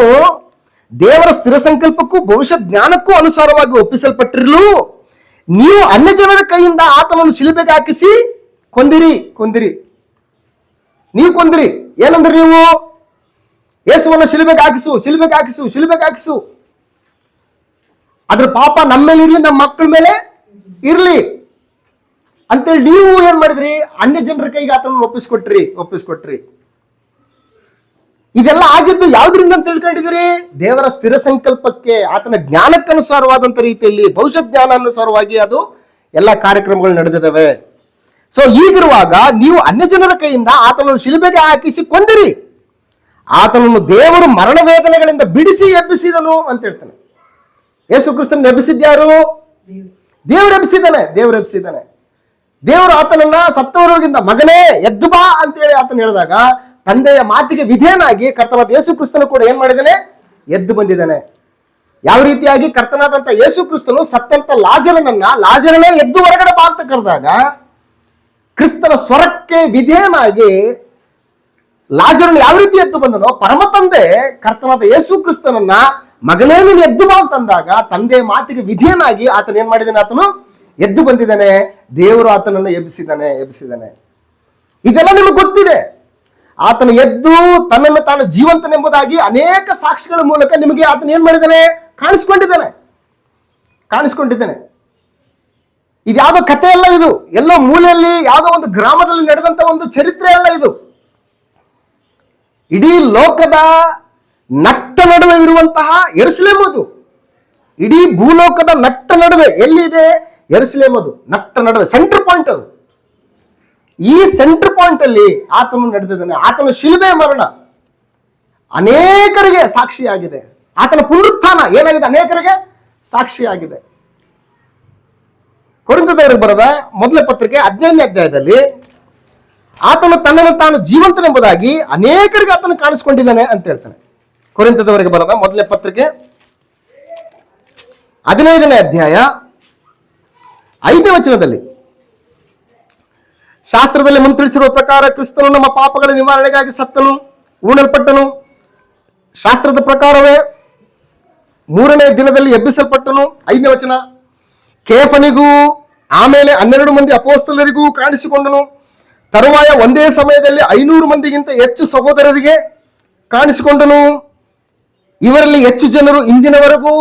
ದೇವರ ಸ್ಥಿರ ಸಂಕಲ್ಪಕ್ಕೂ ಭವಿಷ್ಯ ಜ್ಞಾನಕ್ಕೂ ಅನುಸಾರವಾಗಿ ಒಪ್ಪಿಸಲ್ಪಟ್ಟಿರಲು ನೀವು ಅನ್ಯ ಜನರ ಕೈಯಿಂದ ಆತನನ್ನು ಶಿಲುಬೆಗೆ ಹಾಕಿಸಿ ಕೊಂದಿರಿ. ನೀವು ಕೊಂದಿರಿ. ಏನಂದ್ರೆ ನೀವು ಯೇಸುವನ್ನು ಶಿಲುಬೆಗೆ ಹಾಕಿಸು. ಅದ್ರ ಪಾಪ ನಮ್ಮ ಮೇಲೆ ಇರ್ಲಿ, ನಮ್ಮ ಮಕ್ಕಳ ಮೇಲೆ ಇರ್ಲಿ ಅಂತೇಳಿ ನೀವು ಏನ್ ಮಾಡಿದ್ರಿ, ಅನ್ಯ ಜನರ ಕೈಗೆ ಆತನನ್ನು ಒಪ್ಪಿಸ್ಕೊಟ್ರಿ. ಇದೆಲ್ಲ ಆಗಿದ್ದು ಯಾವ್ದ್ರಿಂದ ಅಂತ ತಿಳ್ಕೊಂಡಿದ್ರಿ? ದೇವರ ಸ್ಥಿರ ಸಂಕಲ್ಪಕ್ಕೆ, ಆತನ ಜ್ಞಾನಕ್ಕನುಸಾರವಾದಂತ ರೀತಿಯಲ್ಲಿ, ಭವಿಷ್ಯ ಜ್ಞಾನ ಅನುಸಾರವಾಗಿ ಅದು ಎಲ್ಲ ಕಾರ್ಯಕ್ರಮಗಳು ನಡೆದಿದ್ದಾವೆ. ಸೊ ಹೀಗಿರುವಾಗ ನೀವು ಅನ್ಯ ಜನರ ಕೈಯಿಂದ ಆತನನ್ನು ಶಿಲುಬೆಗೆ ಹಾಕಿಸಿ ಕೊಂದಿರಿ, ಆತನನ್ನು ದೇವರು ಮರಣ ವೇದನೆಗಳಿಂದ ಬಿಡಿಸಿ ಎಬ್ಬಿಸಿದನು ಅಂತ ಹೇಳ್ತಾನೆ. ಯೇಸು ಕ್ರಿಸ್ತನ ಎಬ್ಬಿಸಿದ್ಯಾರು? ದೇವರು ಎಬ್ಬಿಸಿದ್ದಾನೆ. ದೇವರು ಆತನನ್ನ ಸತ್ತವರೋಗಿಂದ ಮಗನೇ ಎದ್ದು ಬಾ ಅಂತೇಳಿ ಆತನ ಹೇಳಿದಾಗ ತಂದೆಯ ಮಾತಿಗೆ ವಿಧೇಯನಾಗಿ ಕರ್ತನಾದ ಯೇಸು ಕ್ರಿಸ್ತನು ಕೂಡ ಏನ್ ಮಾಡಿದ್ದಾನೆ, ಎದ್ದು ಬಂದಿದ್ದಾನೆ. ಯಾವ ರೀತಿಯಾಗಿ ಕರ್ತನಾದಂತ ಯೇಸು ಕ್ರಿಸ್ತನು ಸತ್ತಂತ ಲಾಜರನೇ ಎದ್ದು ಹೊರಗಡೆ ಬಾ ಅಂತ ಕರೆದಾಗ ಕ್ರಿಸ್ತನ ಸ್ವರಕ್ಕೆ ವಿಧೇಯನಾಗಿ ಲಾಜರನು ಯಾವ ರೀತಿ ಎದ್ದು ಬಂದನೋ, ಪರಮ ತಂದೆ ಕರ್ತನಾದ ಯೇಸು ಕ್ರಿಸ್ತನನ್ನ ಮಗನೇ ನೀನು ಎದ್ದು ಬಾ ಅಂತಂದಾಗ ತಂದೆಯ ಮಾತಿಗೆ ವಿಧೇಯನಾಗಿ ಆತನ ಏನ್ ಮಾಡಿದ್ದಾನೆ, ಆತನು ಎದ್ದು ಬಂದಿದ್ದಾನೆ. ದೇವರು ಆತನನ್ನು ಎಬ್ಬಿಸಿದ್ದಾನೆ. ಇದೆಲ್ಲ ನಿಮಗೆ ಗೊತ್ತಿದೆ. ಆತನು ಎದ್ದು ತನ್ನನ್ನು ತಾನು ಜೀವಂತನೆಂಬುದಾಗಿ ಅನೇಕ ಸಾಕ್ಷಿಗಳ ಮೂಲಕ ನಿಮಗೆ ಆತನ ಏನ್ ಮಾಡಿದ್ದಾನೆ, ಕಾಣಿಸ್ಕೊಂಡಿದ್ದಾನೆ. ಇದ್ಯಾವುದೋ ಕಥೆ ಅಲ್ಲ, ಇದು ಎಲ್ಲೋ ಮೂಲೆಯಲ್ಲಿ ಯಾವುದೋ ಒಂದು ಗ್ರಾಮದಲ್ಲಿ ನಡೆದಂತ ಒಂದು ಚರಿತ್ರೆ ಅಲ್ಲ. ಇದು ಇಡೀ ಲೋಕದ ನಟ್ಟ ನಡುವೆ ಇರುವಂತಹ ಯೆರೂಸಲೇಮ್. ಅದು ಇಡೀ ಭೂಲೋಕದ ನಟ್ಟ ನಡುವೆ ಎಲ್ಲಿದೆ? ಯೆರೂಸಲೇಮ್. ಅದು ನಟ್ಟ ನಡುವೆ ಸೆಂಟರ್ ಪಾಯಿಂಟ್. ಅದು ಈ ಸೆಂಟರ್ ಪಾಯಿಂಟ್ ಅಲ್ಲಿ ಆತನು ನಡೆದಿದ್ದಾನೆ. ಆತನ ಶಿಲುಬೆ ಮರಣ ಅನೇಕರಿಗೆ ಸಾಕ್ಷಿಯಾಗಿದೆ. ಆತನ ಪುನರುತ್ಥಾನ ಏನಾಗಿದೆ, ಅನೇಕರಿಗೆ ಸಾಕ್ಷಿಯಾಗಿದೆ. ಕೊರಿಂಥದವರಿಗೆ ಬರೆದ ಮೊದಲ ಪತ್ರಿಕೆ 15ನೇ ಅಧ್ಯಾಯದಲ್ಲಿ ಆತನು ತನ್ನನ್ನು ತಾನು ಜೀವಂತನೆಂಬುದಾಗಿ ಅನೇಕರಿಗೆ ಆತನು ಕಾಣಿಸ್ಕೊಂಡಿದ್ದಾನೆ ಅಂತ ಹೇಳ್ತಾನೆ. ಕೊರಿಂಥದವರಿಗೆ ಬರೆದ ಮೊದಲನೇ ಪತ್ರಿಕೆ 15ನೇ ಅಧ್ಯಾಯ 5ನೇ ವಚನದಲ್ಲಿ, ಶಾಸ್ತ್ರದಲ್ಲಿ ಮುಂತಿಳಿಸಿರುವ ಪ್ರಕಾರ ಕ್ರಿಸ್ತನು ನಮ್ಮ ಪಾಪಗಳ ನಿವಾರಣೆಗಾಗಿ ಸತ್ತನು, ಉಣಲ್ಪಟ್ಟನು. ಶಾಸ್ತ್ರದ ಪ್ರಕಾರವೇ 3ನೇ ದಿನದಲ್ಲಿ ಎಬ್ಬಿಸಲ್ಪಟ್ಟನು. 5ನೇ ವಚನ, ಕೇಫನಿಗೂ ಆಮೇಲೆ 12 ಮಂದಿ ಅಪೋಸ್ತಲರಿಗೂ ಕಾಣಿಸಿಕೊಂಡನು. ತರುವಾಯ ಒಂದೇ ಸಮಯದಲ್ಲಿ 500 ಮಂದಿಗಿಂತ ಹೆಚ್ಚು ಸಹೋದರರಿಗೆ ಕಾಣಿಸಿಕೊಂಡನು. ಇವರಲ್ಲಿ ಹೆಚ್ಚು ಜನರು ಇಂದಿನವರೆಗೂ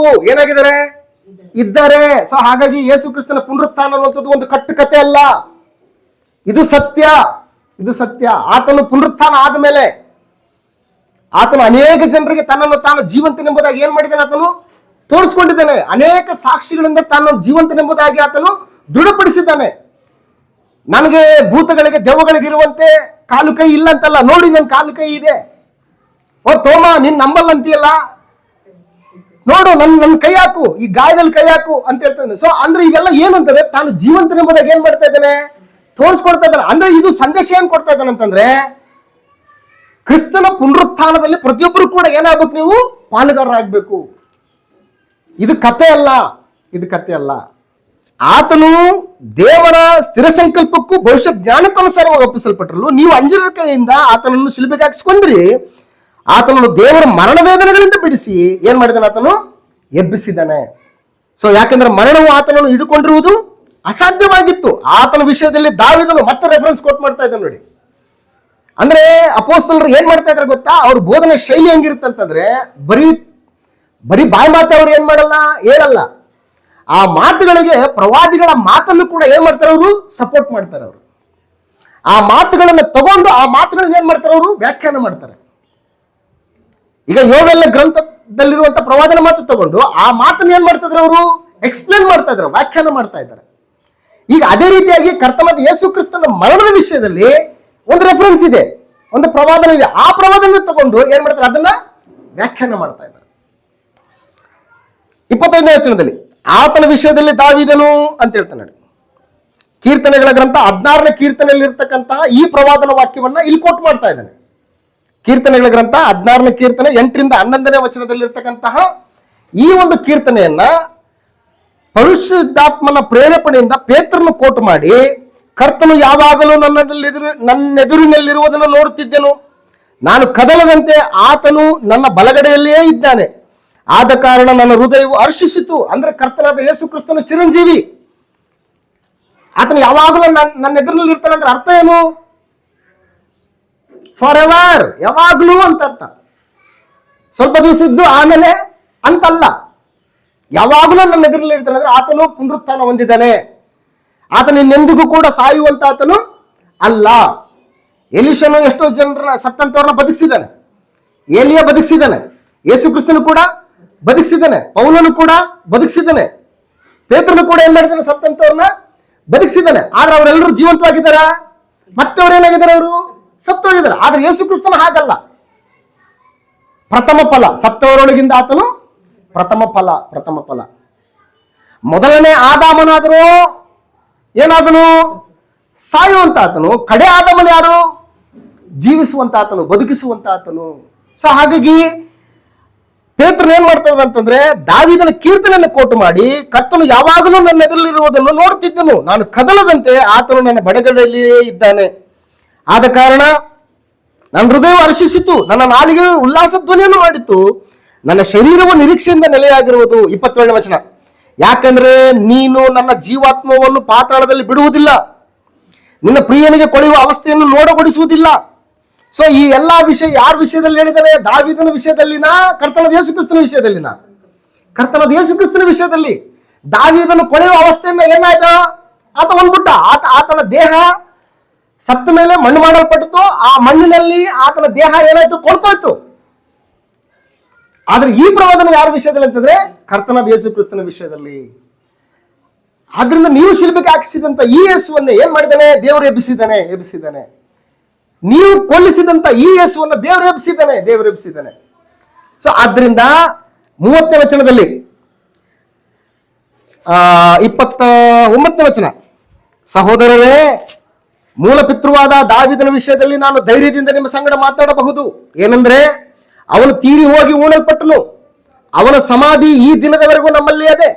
ಇದ್ದಾರೆ. ಸೊ ಹಾಗಾಗಿ ಯೇಸು ಕ್ರಿಸ್ತನ ಪುನರುತ್ಥಾನ ಅನ್ನುವಂಥದ್ದು ಒಂದು ಕಟ್ಟುಕತೆ ಅಲ್ಲ, ಇದು ಸತ್ಯ. ಆತನು ಪುನರುತ್ಥಾನ ಆತನು ಅನೇಕ ಜನರಿಗೆ ತನ್ನನ್ನು ತಾನು ಜೀವಂತನೆಂಬುದಾಗಿ ಏನ್ ಮಾಡಿದ್ದಾನೆ, ಆತನು ತೋರಿಸ್ಕೊಂಡಿದ್ದಾನೆ. ಅನೇಕ ಸಾಕ್ಷಿಗಳಿಂದ ತಾನು ಜೀವಂತನೆಂಬುದಾಗಿ ಆತನು ದೃಢಪಡಿಸಿದ್ದಾನೆ. ನನಗೆ ಭೂತಗಳಿಗೆ ದೆವ್ವಗಳಿಗೆ ಇರುವಂತೆ ಕಾಲು ಕೈ ಇಲ್ಲ ಅಂತಲ್ಲ, ನೋಡಿ ನನ್ನ ಕಾಲು ಕೈ ಇದೆ. ಓ ತೋಮ, ನೀನ್ ನಂಬಲ್ಲ ಅಂತೀಯಲ್ಲ, ನೋಡು ನನ್ನ ಕೈ ಹಾಕು, ಈ ಗಾಯದಲ್ಲಿ ಕೈ ಹಾಕು ಅಂತ ಹೇಳ್ತಾನೆ. ಸೊ ಅಂದ್ರೆ ಇವೆಲ್ಲ ಏನು ಅಂತಂದ್ರೆ ತಾನು ಜೀವಂತನೆಂಬುದಾಗಿ ಏನ್ ಮಾಡ್ತಾ ಇದ್ದಾನೆ, ತೋರಿಸ್ಕೊಡ್ತಾ ಇದ್ದಾನೆ. ಅಂದ್ರೆ ಇದು ಸಂದೇಶ ಏನ್ ಕೊಡ್ತಾ ಇದ್ದಾನೆ ಅಂತಂದ್ರೆ, ಕ್ರಿಸ್ತನ ಪುನರುತ್ಥಾನದಲ್ಲಿ ಪ್ರತಿಯೊಬ್ಬರು ಕೂಡ ಏನಾಗ್ಬೇಕು, ನೀವು ಪಾಲುಗಾರರಾಗಬೇಕು. ಇದು ಕತೆ ಅಲ್ಲ, ಇದು ಕತೆ ಅಲ್ಲ. ಆತನು ದೇವರ ಸ್ಥಿರ ಸಂಕಲ್ಪಕ್ಕೂ ಭವಿಷ್ಯ ಜ್ಞಾನಕ್ಕೂ ಅನುಸಾರವಾಗಿ ಒಪ್ಪಿಸಲ್ಪಟ್ಟರು. ನೀವು ಅಂಜರಿಕೆಯಿಂದ ಆತನನ್ನು ಶಿಲುಬೆಗೆ ಹಾಕಿಸ್ಕೊಂಡ್ರಿ. ಆತನನ್ನು ದೇವರ ಮರಣ ವೇದನೆಗಳಿಂದ ಬಿಡಿಸಿ ಏನ್ ಮಾಡಿದಾನೆ, ಆತನು ಎಬ್ಬಿಸಿದ್ದಾನೆ. ಸೊ ಯಾಕಂದ್ರೆ ಮರಣವು ಆತನನ್ನು ಹಿಡ್ಕೊಂಡಿರುವುದು ಅಸಾಧ್ಯವಾಗಿತ್ತು. ಆತನ ವಿಷಯದಲ್ಲಿ ದಾವೀದನು ಮತ್ತೆ ರೆಫರೆನ್ಸ್ ಕೋಟ್ ಮಾಡ್ತಾ ಇದ್ದಾನೆ ನೋಡಿ. ಅಂದ್ರೆ ಅಪೊಸ್ತಲರು ಏನ್ ಮಾಡ್ತಾ ಇದ್ರೆ ಗೊತ್ತಾ, ಅವ್ರ ಬೋಧನೆ ಶೈಲಿ ಹೆಂಗಿರುತ್ತಂತಂದ್ರೆ ಬರೀ ಬಾಯಿ ಮಾತು ಅವ್ರು ಏನ್ ಮಾಡಲ್ಲ, ಹೇಳಲ್ಲ. ಆ ಮಾತುಗಳಿಗೆ ಪ್ರವಾದಿಗಳ ಮಾತನ್ನು ಕೂಡ ಏನ್ ಮಾಡ್ತಾರೆ, ಅವರು ಸಪೋರ್ಟ್ ಮಾಡ್ತಾರೆ. ಅವರು ಆ ಮಾತುಗಳನ್ನ ತಗೊಂಡು ಆ ಮಾತುಗಳನ್ನ ಏನ್ ಮಾಡ್ತಾರೆ, ಅವರು ವ್ಯಾಖ್ಯಾನ ಮಾಡ್ತಾರೆ. ಈಗ ಯೋವೆಲ್ಲ ಗ್ರಂಥದಲ್ಲಿರುವಂತ ಪ್ರವಾದನ ಮಾತು ತಗೊಂಡು ಆ ಮಾತನ್ನ ಏನ್ ಮಾಡ್ತಿದ್ರು, ಅವರು ಎಕ್ಸ್ಪ್ಲೇನ್ ಮಾಡ್ತಾ ಇದ್ರು, ವ್ಯಾಖ್ಯಾನ ಮಾಡ್ತಾ ಇದ್ದಾರೆ. ಈಗ ಅದೇ ರೀತಿಯಾಗಿ ಕರ್ತನಾದ ಯೇಸು ಕ್ರಿಸ್ತನ ಮರಣದ ವಿಷಯದಲ್ಲಿ ಒಂದು ರೆಫರೆನ್ಸ್ ಇದೆ, ಒಂದು ಪ್ರವಾದನ ಇದೆ. ಆ ಪ್ರವಾದನ ತಗೊಂಡು ಏನ್ ಮಾಡ್ತಾರೆ, ಅದನ್ನ ವ್ಯಾಖ್ಯಾನ ಮಾಡ್ತಾ ಇದ್ದಾರೆ. 25ನೇ ವಚನದಲ್ಲಿ ಆತನ ವಿಷಯದಲ್ಲಿ ದಾವೀದನು ಅಂತ ಹೇಳ್ತಾನೆ ನೋಡಿ. ಕೀರ್ತನೆಗಳ ಗ್ರಂಥ 16ನೇ ಕೀರ್ತನೆಯಲ್ಲಿ ಇರ್ತಕ್ಕಂತಹ ಈ ಪ್ರವಾದನ ವಾಕ್ಯವನ್ನ ಇಲ್ಲಿ ಕೋಟ್ ಮಾಡ್ತಾ ಇದ್ದಾನೆ. ಕೀರ್ತನೆಗಳ ಗ್ರಂಥ 16ನೇ ಕೀರ್ತನೆ 8ರಿಂದ 11ನೇ ವಚನದಲ್ಲಿ ಇರ್ತಕ್ಕಂತಹ ಈ ಒಂದು ಕೀರ್ತನೆಯನ್ನ ಪರಿಶುದ್ಧಾತ್ಮನ ಪ್ರೇರೇಪಣೆಯಿಂದ ಪೇತ್ರನು ಕೋಟ್ ಮಾಡಿ, ಕರ್ತನು ಯಾವಾಗಲೂ ನನ್ನೆದುರಿನಲ್ಲಿರುವುದನ್ನು ನೋಡುತ್ತಿದ್ದೆನು, ನಾನು ಕದಲದಂತೆ ಆತನು ನನ್ನ ಬಲಗಡೆಯಲ್ಲಿಯೇ ಇದ್ದಾನೆ, ಆದ ಕಾರಣ ನನ್ನ ಹೃದಯವು ಹರ್ಷಿಸಿತು. ಅಂದ್ರೆ ಕರ್ತನಾದ ಯೇಸು ಕ್ರಿಸ್ತನು ಚಿರಂಜೀವಿ, ಆತನು ಯಾವಾಗಲೂ ನನ್ನ ಎದುರಿನಲ್ಲಿ ಇರ್ತಾನೆ. ಅಂದ್ರೆ ಅರ್ಥ ಏನು, ಫಾರ್ ಎವರ್, ಯಾವಾಗ್ಲೂ ಅಂತ ಅರ್ಥ. ಸ್ವಲ್ಪ ದಿವಸ ಇದ್ದು ಆಮೇಲೆ ಅಂತಲ್ಲ, ಯಾವಾಗಲೂ ನನ್ನ ಎದುರಲ್ಲಿ ಇರ್ತಾನೆ. ಅಂದ್ರೆ ಆತನು ಪುನರುತ್ಥಾನ ಹೊಂದಿದ್ದಾನೆ. ಆತನು ಇನ್ನೆಂದಿಗೂ ಕೂಡ ಸಾಯುವಂತ ಆತನು ಅಲ್ಲ. ಎಲಿಷನು ಎಷ್ಟೋ ಜನರ ಸತ್ತಂತವ್ರನ್ನ ಬದುಕಿಸಿದ್ದಾನೆ, ಏಲಿಯ ಬದುಕಿಸಿದ್ದಾನೆ, ಯೇಸು ಕ್ರಿಸ್ತನು ಕೂಡ ಬದುಕಿಸಿದ್ದಾನೆ, ಪೌಲನು ಕೂಡ ಬದುಕಿಸಿದ್ದಾನೆ, ಪೇತ್ರನು ಕೂಡ ಏನ್ ಮಾಡಿದ್ದಾನೆ, ಸತ್ತಂತವ್ರನ್ನ ಬದುಕಿಸಿದ್ದಾನೆ. ಆದ್ರೆ ಅವರೆಲ್ಲರೂ ಜೀವಂತವಾಗಿದ್ದಾರ, ಮತ್ತೆ ಅವ್ರು ಏನಾಗಿದ್ದಾರೆ, ಅವರು ಸತ್ತೋಗಿದ್ದಾರೆ. ಆದ್ರೆ ಯೇಸು ಕ್ರಿಸ್ತನ ಹಾಗಲ್ಲ, ಪ್ರಥಮ ಫಲ, ಸತ್ತವರೊಳಗಿಂದ ಆತನು ಪ್ರಥಮ ಫಲ. ಮೊದಲನೇ ಆದಾಮನಾದರೂ ಏನಾದನು, ಸಾಯುವಂತ ಆತನು. ಕಡೆ ಆದಾಮನ ಯಾರು, ಜೀವಿಸುವಂತ ಆತನು, ಬದುಕಿಸುವಂತ ಆತನು. ಸೊ ಹಾಗಾಗಿ ಪೇತ್ರನು ಏನ್ ಮಾಡ್ತಾರೆ ಅಂತಂದ್ರೆ, ದಾವೀದನ ಕೀರ್ತನೆಯನ್ನು ಕೋಟು ಮಾಡಿ, ಕರ್ತನು ಯಾವಾಗಲೂ ನನ್ನ ಎದುರಲ್ಲಿರುವುದನ್ನು ನೋಡುತ್ತಿದ್ದನು, ನಾನು ಕದಲದಂತೆ ಆತನು ನನ್ನ ಬಡಗಡೆಯಲ್ಲಿಯೇ ಇದ್ದಾನೆ, ಆದ ಕಾರಣ ನನ್ನ ಹೃದಯವು ಹರ್ಷಿಸಿತು, ನನ್ನ ನಾಲಿಗೆ ಉಲ್ಲಾಸ ಧ್ವನಿಯನ್ನು ಮಾಡಿತು, ನನ್ನ ಶರೀರವು ನಿರೀಕ್ಷೆಯಿಂದ ನೆಲೆಯಾಗಿರುವುದು. 27ನೇ ವಚನ, ಯಾಕಂದ್ರೆ ನೀನು ನನ್ನ ಜೀವಾತ್ಮವನ್ನು ಪಾತಾಳದಲ್ಲಿ ಬಿಡುವುದಿಲ್ಲ, ನಿನ್ನ ಪ್ರಿಯನಿಗೆ ಕೊಳೆಯುವ ಅವಸ್ಥೆಯನ್ನು ನೋಡಗೊಡಿಸುವುದಿಲ್ಲ. ಸೊ ಈ ಎಲ್ಲಾ ವಿಷಯ ಯಾರ ವಿಷಯದಲ್ಲಿ ಹೇಳಿದಾನೆ, ದಾವೀದನ ವಿಷಯದಲ್ಲಿನ, ಕರ್ತನಾದ ಯೇಸು ಕ್ರಿಸ್ತನ ವಿಷಯದಲ್ಲಿನ? ಕರ್ತನಾದ ಯೇಸು ಕ್ರಿಸ್ತನ ವಿಷಯದಲ್ಲಿ. ದಾವೀದನು ಕೊಳೆಯುವ ಅವಸ್ಥೆಯನ್ನ ಏನಾಯ್ತ, ಆತ ಹೊಂದ್ಬಿಟ್ಟ. ಆತನ ದೇಹ ಸತ್ತ ಮೇಲೆ ಮಣ್ಣು ಮಾಡಲ್ಪಟ್ಟಿತು, ಆ ಮಣ್ಣಿನಲ್ಲಿ ಆತನ ದೇಹ ಏನಾಯ್ತು, ಕೊಳ್ತೋಯ್ತು. ಆದ್ರೆ ಈ ಪ್ರವಾದನ ಯಾರ ವಿಷಯದಲ್ಲಿ ಅಂತಂದ್ರೆ, ಕರ್ತನಾದ ಯೇಸು ಕ್ರಿಸ್ತನ ವಿಷಯದಲ್ಲಿ. ಆದ್ರಿಂದ ನೀವು ಶಿಲ್ಬೆಗೆ ಹಾಕಿಸಿದಂತ ಈ ಯೇಸುವನ್ನೇ ಏನ್ ಮಾಡಿದ್ದಾನೆ, ದೇವರು ಎಬ್ಬಿಸಿದ್ದಾನೆ. ನೀವು ಕೊಲ್ಲಿಸಿದಂತ ಈ ಯೇಸುವನ್ನ ದೇವರು ಎಬ್ಬಿಸಿದ್ದಾನೆ. ಸೊ ಆದ್ರಿಂದ 30ನೇ ವಚನದಲ್ಲಿ 29ನೇ ವಚನ, ಸಹೋದರರೇ, ಮೂಲ ಪಿತೃವಾದ ದಾವೀದನ ವಿಷಯದಲ್ಲಿ ನಾನು ಧೈರ್ಯದಿಂದ ನಿಮ್ಮ ಸಂಗಡ ಮಾತಾಡಬಹುದು. ಏನಂದ್ರೆ, ಅವನು ತೀರಿ ಹೋಗಿ ಉಣಲ್ಪಟ್ಟನು, ಅವನ ಸಮಾಧಿ ಈ ದಿನದವರೆಗೂ ನಮ್ಮಲ್ಲಿ ಅದೇ.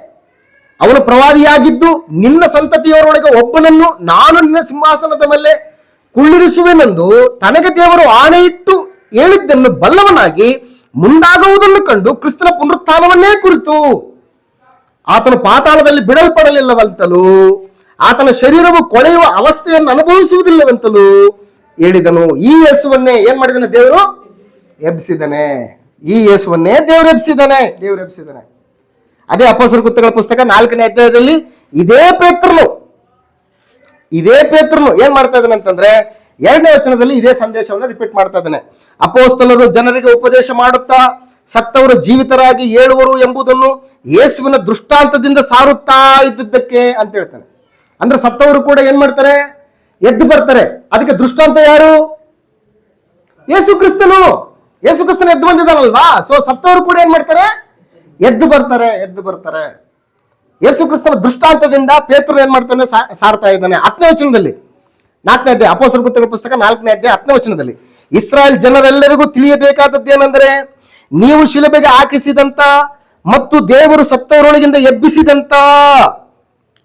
ಅವನು ಪ್ರವಾದಿಯಾಗಿದ್ದು ನಿನ್ನ ಸಂತತಿಯವರೊಳಗೆ ಒಬ್ಬನನ್ನು ನಾನು ನಿನ್ನ ಸಿಂಹಾಸನದ ಮೇಲೆ ಕುಳ್ಳಿರಿಸುವೆನೆಂದು ತನಗೆ ದೇವರು ಆಣೆ ಇಟ್ಟು ಹೇಳಿದ್ದನ್ನು ಬಲ್ಲವನಾಗಿ ಮುಂದಾಗುವುದನ್ನು ಕಂಡು ಕ್ರಿಸ್ತನ ಪುನರುತ್ಥಾನವನ್ನೇ ಕುರಿತು ಆತನು ಪಾತಾಳದಲ್ಲಿ ಬಿಡಲ್ಪಡಲಿಲ್ಲವಂತಲೂ ಆತನ ಶರೀರವು ಕೊಳೆಯುವ ಅವಸ್ಥೆಯನ್ನು ಅನುಭವಿಸುವುದಿಲ್ಲವೆಂತಲೂ ಹೇಳಿದನು. ಈ ಯೇಸುವನ್ನೇ ಏನ್ ಮಾಡಿದಾನೆ, ದೇವರು ಎಬ್ಬಿಸಿದ್ದಾನೆ. ಈ ಯೇಸುವನ್ನೇ ದೇವರು ಎಬ್ಬಿಸಿದ್ದಾನೆ. ಅದೇ ಅಪೊಸ್ತಲರ ಕೃತ್ಯಗಳ ಪುಸ್ತಕ 4ನೇ ಅಧ್ಯಾಯದಲ್ಲಿ ಇದೇ ಪೇತ್ರನು ಏನ್ ಮಾಡ್ತಾ ಇದ್ದಾನೆ ಅಂತಂದ್ರೆ, 2ನೇ ವಚನದಲ್ಲಿ ಇದೇ ಸಂದೇಶವನ್ನು ರಿಪೀಟ್ ಮಾಡ್ತಾ ಇದ್ದಾನೆ. ಅಪೊಸ್ತಲರು ಜನರಿಗೆ ಉಪದೇಶ ಮಾಡುತ್ತಾ ಸತ್ತವರು ಜೀವಿತರಾಗಿ ಏಳುವರು ಎಂಬುದನ್ನು ಯೇಸುವಿನ ದೃಷ್ಟಾಂತದಿಂದ ಸಾರುತ್ತಾ ಇದ್ದದ್ದಕ್ಕೆ ಅಂತ ಹೇಳ್ತಾನೆ. ಅಂದ್ರೆ ಸತ್ತವರು ಕೂಡ ಏನ್ ಮಾಡ್ತಾರೆ? ಎದ್ದು ಬರ್ತಾರೆ. ಅದಕ್ಕೆ ದೃಷ್ಟಾಂತ ಯಾರು? ಯೇಸು ಕ್ರಿಸ್ತನು. ಯೇಸು ಕ್ರಿಸ್ತನ ಎದ್ದು ಬಂದಿದ್ದಾನಲ್ವಾ, ಸೊ ಸತ್ತವರು ಕೂಡ ಏನ್ ಮಾಡ್ತಾರೆ? ಎದ್ದು ಬರ್ತಾರೆ. ಯೇಸು ಕ್ರಿಸ್ತನ ದೃಷ್ಟಾಂತದಿಂದ ಪೇತ್ರನು ಏನ್ ಮಾಡ್ತಾನೆ? ಸಾರ್ತಾ ಇದ್ದಾನೆ. 10ನೇ ವಚನದಲ್ಲಿ, 4ನೇ ಅಧ್ಯಾಯ, ಅಪೊಸ್ತಲರ ಕೃತ್ಯಗಳ ಪುಸ್ತಕ 4ನೇ ಅಧ್ಯಾಯ 10ನೇ ವಚನದಲ್ಲಿ, ಇಸ್ರಾಯೇಲ್ ಜನರೆಲ್ಲರಿಗೂ ತಿಳಿಯಬೇಕಾದದ್ದೇನೆಂದರೆ, ನೀವು ಶಿಲುಬೆಗೆ ಹಾಕಿಸಿದಂತ ಮತ್ತು ದೇವರು ಸತ್ತವರೊಳಗಿಂದ ಎಬ್ಬಿಸಿದಂತ.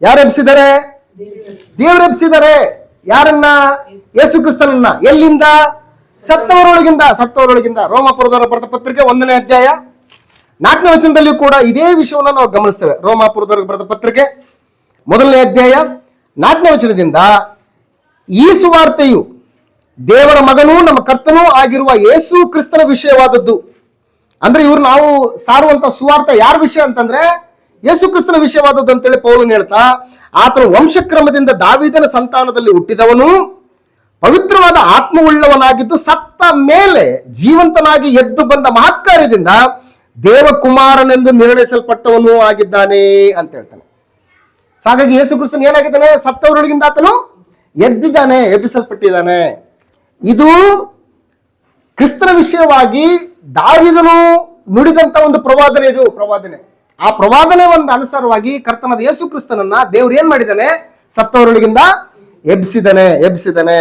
ಯಾರು ಎಬ್ಬಿಸಿದ್ದಾರೆ? ದೇವರು ಎಬ್ಬಿಸಿದ್ದಾರೆ. ಯಾರನ್ನ? ಯೇಸು ಕ್ರಿಸ್ತನನ್ನ. ಎಲ್ಲಿಂದ? ಸತ್ತವರೊಳಗಿಂದ. ರೋಮಾಪುರದವರ ಬರೆದ ಪತ್ರಿಕೆ 1ನೇ ಅಧ್ಯಾಯ 4ನೇ ವಚನದಲ್ಲಿ ಕೂಡ ಇದೇ ವಿಷಯವನ್ನು ನಾವು ಗಮನಿಸ್ತೇವೆ. ರೋಮಾಪುರದವರಿಗೆ ಬರೆದ ಪತ್ರಿಕೆ 1ನೇ ಅಧ್ಯಾಯ 4ನೇ ವಚನದಿಂದ, ಈ ಸುವಾರ್ತೆಯು ದೇವರ ಮಗನೂ ನಮ್ಮ ಕರ್ತನೂ ಆಗಿರುವ ಯೇಸು ಕ್ರಿಸ್ತನ ವಿಷಯವಾದದ್ದು. ಅಂದ್ರೆ ಇವ್ರು ನಾವು ಸಾರುವಂತ ಸುವಾರ್ಥ ಯಾರ ವಿಷಯ ಅಂತಂದ್ರೆ ಯೇಸು ಕ್ರಿಸ್ತನ ವಿಷಯವಾದದ್ದು ಅಂತೇಳಿ ಪೌಲನು ಹೇಳ್ತಾ, ಆತನ ವಂಶಕ್ರಮದಿಂದ ದಾವೀದನ ಸಂತಾನದಲ್ಲಿ ಹುಟ್ಟಿದವನು, ಪವಿತ್ರವಾದ ಆತ್ಮವುಳ್ಳವನಾಗಿದ್ದು ಸತ್ತ ಮೇಲೆ ಜೀವಂತನಾಗಿ ಎದ್ದು ಬಂದ ಮಹತ್ಕಾರ್ಯದಿಂದ ದೇವಕುಮಾರನೆಂದು ನಿರ್ಣಯಿಸಲ್ಪಟ್ಟವನು ಆಗಿದ್ದಾನೆ ಅಂತ ಹೇಳ್ತಾನೆ. ಹಾಗಾಗಿ ಯೇಸು ಕ್ರಿಸ್ತನ್ ಏನಾಗಿದ್ದಾನೆ? ಸತ್ತವರೊಳಗಿಂದ ಆತನು ಎದ್ದಿದ್ದಾನೆ, ಎಬ್ಬಿಸಲ್ಪಟ್ಟಿದ್ದಾನೆ. ಇದು ಕ್ರಿಸ್ತನ ವಿಷಯವಾಗಿ ದಾವೀದನು ನುಡಿದಂತ ಒಂದು ಪ್ರವಾದನೆ. ಇದು ಪ್ರವಾದನೆ. ಆ ಪ್ರವಾದನೆ ಒಂದು ಅನುಸಾರವಾಗಿ ಕರ್ತನಾದ ಯೇಸು ಕ್ರಿಸ್ತನನ್ನ ದೇವ್ರು ಏನ್ ಮಾಡಿದ್ದಾನೆ? ಸತ್ತವರೊಳಗಿಂದ ಎಬ್ಬಿಸಿದ್ದಾನೆ.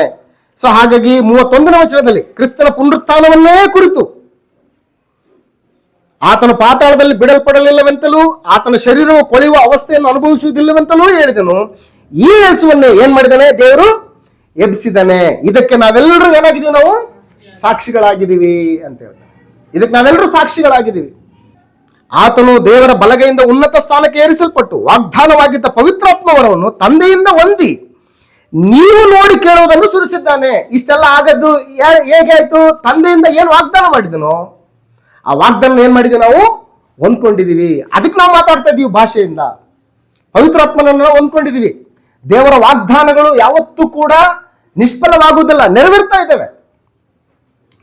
ಸೊ ಹಾಗಾಗಿ 31ನೇ ವಚನದಲ್ಲಿ ಕ್ರಿಸ್ತನ ಪುನರುತ್ಥಾನವನ್ನೇ ಕುರಿತು, ಆತನು ಪಾತಾಳದಲ್ಲಿ ಬಿಡಲ್ಪಡಲಿಲ್ಲವೆಂತಲೂ ಆತನ ಶರೀರವು ಕೊಳೆಯುವ ಅವಸ್ಥೆಯನ್ನು ಅನುಭವಿಸುವುದಿಲ್ಲವೆಂತಲೂ ಹೇಳಿದನು. ಈ ಯೇಸುವನ್ನೇ ಏನ್ ಮಾಡಿದ್ದಾನೆ? ದೇವರು ಎಬ್ಬಿಸಿದ್ದಾನೆ. ಇದಕ್ಕೆ ನಾವೆಲ್ಲರೂ ಏನಾಗಿದ್ದೀವಿ? ನಾವು ಸಾಕ್ಷಿಗಳಾಗಿದ್ದೀವಿ ಅಂತ ಹೇಳ್ತಾರೆ. ಇದಕ್ಕೆ ನಾವೆಲ್ಲರೂ ಸಾಕ್ಷಿಗಳಾಗಿದ್ದೀವಿ. ಆತನು ದೇವರ ಬಲಗೈಯಿಂದ ಉನ್ನತ ಸ್ಥಾನಕ್ಕೆ ಏರಿಸಲ್ಪಟ್ಟು ವಾಗ್ದಾನವಾಗಿದ್ದ ಪವಿತ್ರಾತ್ಮವರವನ್ನು ತಂದೆಯಿಂದ ಹೊಂದಿ ನೀವು ನೋಡಿ ಕೇಳುವುದನ್ನು ಸುರಿಸಿದ್ದಾನೆ. ಇಷ್ಟೆಲ್ಲ ಆಗದ್ದು ಹೇಗೆ ಆಯ್ತು? ತಂದೆಯಿಂದ ಏನು ವಾಗ್ದಾನ ಮಾಡಿದನೋ ಆ ವಾಗ್ದಾನ ಏನ್ ಮಾಡಿದ್ವಿ? ನಾವು ಹೊಂದ್ಕೊಂಡಿದೀವಿ. ಅದಕ್ಕೆ ನಾವು ಮಾತಾಡ್ತಾ ಇದೀವಿ ಭಾಷೆಯಿಂದ. ಪವಿತ್ರಾತ್ಮನನ್ನು ಹೊಂದ್ಕೊಂಡಿದೀವಿ. ದೇವರ ವಾಗ್ದಾನಗಳು ಯಾವತ್ತೂ ಕೂಡ ನಿಷ್ಫಲವಾಗುವುದಿಲ್ಲ, ನೆರವೇರ್ತಾ ಇದ್ದೇವೆ.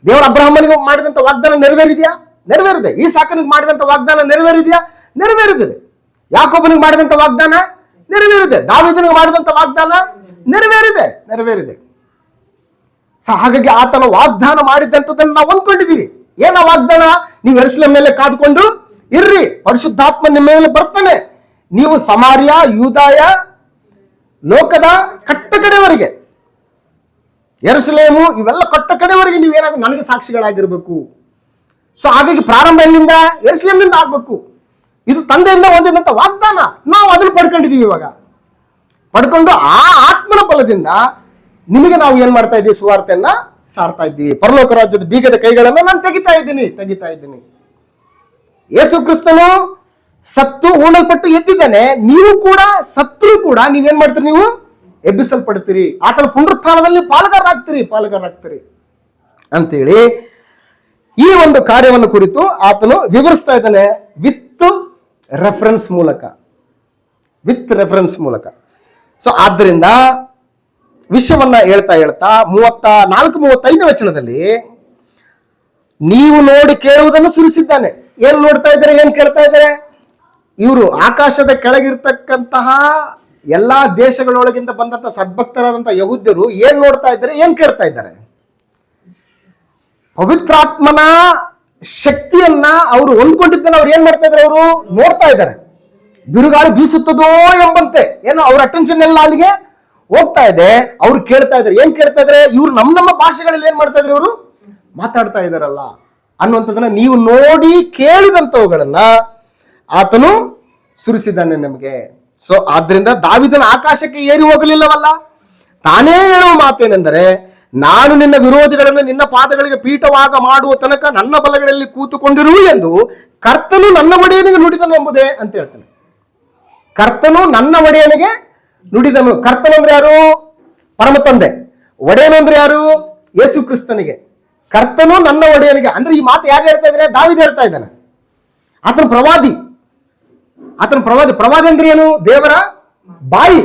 ದೇವರ ಅಬ್ರಹಾಮನಿಗೆ ಮಾಡಿದಂತ ವಾಗ್ದಾನ ನೆರವೇರಿದೆಯಾ? ನೆರವೇರಿದೆ. ಈ ಸಾಕನಿಗೆ ಮಾಡಿದಂತ ವಾಗ್ದಾನ ನೆರವೇರಿದೆಯಾ? ನೆರವೇರಿದೆ. ಯಾಕೋಬನಿಗೆ ಮಾಡಿದಂತ ವಾಗ್ದಾನ ನೆರವೇರಿದೆ. ದಾವೀದನಿಗೆ ಮಾಡಿದಂತ ವಾಗ್ದಾನ ನೆರವೇರಿದೆ. ಹಾಗಾಗಿ ಆತನ ವಾಗ್ದಾನ ಮಾಡಿದಂಥದ್ದನ್ನು ನಾವು ಹೊಂದ್ಕೊಂಡಿದೀವಿ. ಏನ ವಾಗ್ದಾನ? ನೀವು ಯೆರೂಸಲೇಮ್ ಮೇಲೆ ಕಾದುಕೊಂಡು ಇರ್ರಿ, ಪರಿಶುದ್ಧಾತ್ಮ ನಿಮ್ಮ ಮೇಲೆ ಬರ್ತಾನೆ, ನೀವು ಸಮಾರ್ಯ, ಯೂದಾಯ, ಲೋಕದ ಕಟ್ಟ ಕಡೆವರೆಗೆ, ಯೆರೂಸಲೇಮು ಇವೆಲ್ಲ ಕಟ್ಟ ಕಡೆವರೆಗೆ ನೀವೇನಾದ್ರು ನನಗೆ ಸಾಕ್ಷಿಗಳಾಗಿರ್ಬೇಕು. ಸೊ ಹಾಗಾಗಿ ಪ್ರಾರಂಭ ಎಲ್ಲಿಂದ? ಯೆರೂಸಲೇಮಿನಿಂದ ಆಗ್ಬೇಕು. ಇದು ತಂದೆಯಿಂದ ಹೊಂದಿದಂತ ವಾಗ್ದಾನ. ನಾವು ಅದನ್ನು ಪಡ್ಕೊಂಡಿದೀವಿ. ಇವಾಗ ಪಡ್ಕೊಂಡು ಆ ಆತ್ಮನ ಬಲದಿಂದ ನಿಮಗೆ ನಾವು ಏನ್ ಮಾಡ್ತಾ ಇದ್ದೀವಿ? ಸುವಾರ್ತೆಯನ್ನ ಸಾರ್ತಾ ಇದ್ದೀವಿ. ಪರಲೋಕ ರಾಜ್ಯದ ಬೀಗದ ಕೈಗಳನ್ನ ನಾನು ತೆಗಿತಾ ಇದ್ದೀನಿ. ಯೇಸು ಕ್ರಿಸ್ತನು ಸತ್ತು ಹೂಣಲ್ಪಟ್ಟು ಎದ್ದಿದ್ದಾನೆ. ನೀವು ಕೂಡ ಸತ್ರು ಕೂಡ ನೀವೇನ್ ಮಾಡ್ತೀರಿ? ನೀವು ಎಬ್ಬಿಸಲ್ಪಡ್ತೀರಿ. ಆತನ ಪುನರುತ್ಥಾನದಲ್ಲಿ ಪಾಲುಗಾರರಾಗ್ತೀರಿ ಅಂತೇಳಿ ಈ ಒಂದು ಕಾರ್ಯವನ್ನು ಕುರಿತು ಆತನು ವಿವರಿಸ್ತಾ ಇದ್ದಾನೆ ವಿತ್ ರೆಫರೆನ್ಸ್ ಮೂಲಕ. ಸೊ ಆದ್ದರಿಂದ ವಿಷಯವನ್ನ ಹೇಳ್ತಾ 34-35 ವಚನದಲ್ಲಿ ನೀವು ನೋಡಿ ಕೇಳುವುದನ್ನು ಸುರಿಸಿದ್ದಾನೆ. ಏನ್ ನೋಡ್ತಾ ಇದ್ದಾರೆ? ಏನ್ ಕೇಳ್ತಾ ಇದ್ದಾರೆ? ಇವರು ಆಕಾಶದ ಕೆಳಗಿರ್ತಕ್ಕಂತಹ ಎಲ್ಲಾ ದೇಶಗಳೊಳಗಿಂದ ಬಂದಂತ ಸದ್ಭಕ್ತರಾದಂತಹ ಯಹೂದ್ಯರು ಏನ್ ನೋಡ್ತಾ ಇದ್ದಾರೆ? ಏನ್ ಕೇಳ್ತಾ ಇದ್ದಾರೆ? ಪವಿತ್ರಾತ್ಮನ ಶಕ್ತಿಯನ್ನ ಅವರು ಹೊಂದ್ಕೊಂಡಿದ್ದನ್ನ ಅವ್ರು ಏನ್ ಮಾಡ್ತಾ ಇದ್ದಾರೆ? ಅವರು ನೋಡ್ತಾ ಇದ್ದಾರೆ. ಬಿರುಗಾಳಿ ಬೀಸುತ್ತದೋ ಎಂಬಂತೆ ಏನೋ ಅವ್ರ ಅಟೆನ್ಷನ್ ಎಲ್ಲ ಅಲ್ಲಿಗೆ ಹೋಗ್ತಾ ಇದೆ. ಅವ್ರು ಕೇಳ್ತಾ ಇದ್ದಾರೆ. ಏನ್ ಕೇಳ್ತಾ ಇದ್ದಾರೆ? ಇವ್ರು ನಮ್ಮ ಭಾಷೆಗಳಲ್ಲಿ ಏನ್ ಮಾಡ್ತಾ ಇದ್ರು? ಇವರು ಮಾತಾಡ್ತಾ ಇದಾರಲ್ಲ ಅನ್ನುವಂಥದ್ದನ್ನ ನೀವು ನೋಡಿ ಕೇಳಿದಂಥವುಗಳನ್ನ ಆತನು ಸುರಿಸಿದ್ದಾನೆ ನಮಗೆ. ಸೊ ಆದ್ರಿಂದ ದಾವೀದನ ಆಕಾಶಕ್ಕೆ ಏರಿ ಹೋಗಲಿಲ್ಲವಲ್ಲ. ತಾನೇ ಹೇಳುವ ಮಾತೇನೆಂದರೆ, ನಾನು ನಿನ್ನ ವಿರೋಧಿಗಳನ್ನು ನಿನ್ನ ಪಾದಗಳಿಗೆ ಪೀಠವಾಗ ಮಾಡುವ ತನಕ ನನ್ನ ಬಲಗಳಲ್ಲಿ ಕೂತುಕೊಂಡಿರು ಎಂದು ಕರ್ತನು ನನ್ನ ಒಡೆಯನಿಗೆ ನುಡಿದನು ಎಂಬುದೇ ಅಂತ ಹೇಳ್ತಾನೆ. ಕರ್ತನು ನನ್ನ ಒಡೆಯನಿಗೆ ನುಡಿದನು. ಕರ್ತನು ಅಂದ್ರೆ ಯಾರು? ಪರಮ ತಂದೆ. ಒಡೆಯನು ಅಂದ್ರೆ ಯಾರು? ಯೇಸು ಕ್ರಿಸ್ತನಿಗೆ. ಕರ್ತನು ನನ್ನ ಒಡೆಯನಿಗೆ ಅಂದ್ರೆ ಈ ಮಾತು ಯಾರು ಹೇಳ್ತಾ ಇದ್ದಾರೆ? ದಾವೀದ ಹೇಳ್ತಾ ಇದ್ದಾನೆ. ಆತನ ಪ್ರವಾದಿ. ಪ್ರವಾದಿ ಅಂದ್ರೆ ಏನು? ದೇವರ ಬಾಯಿ.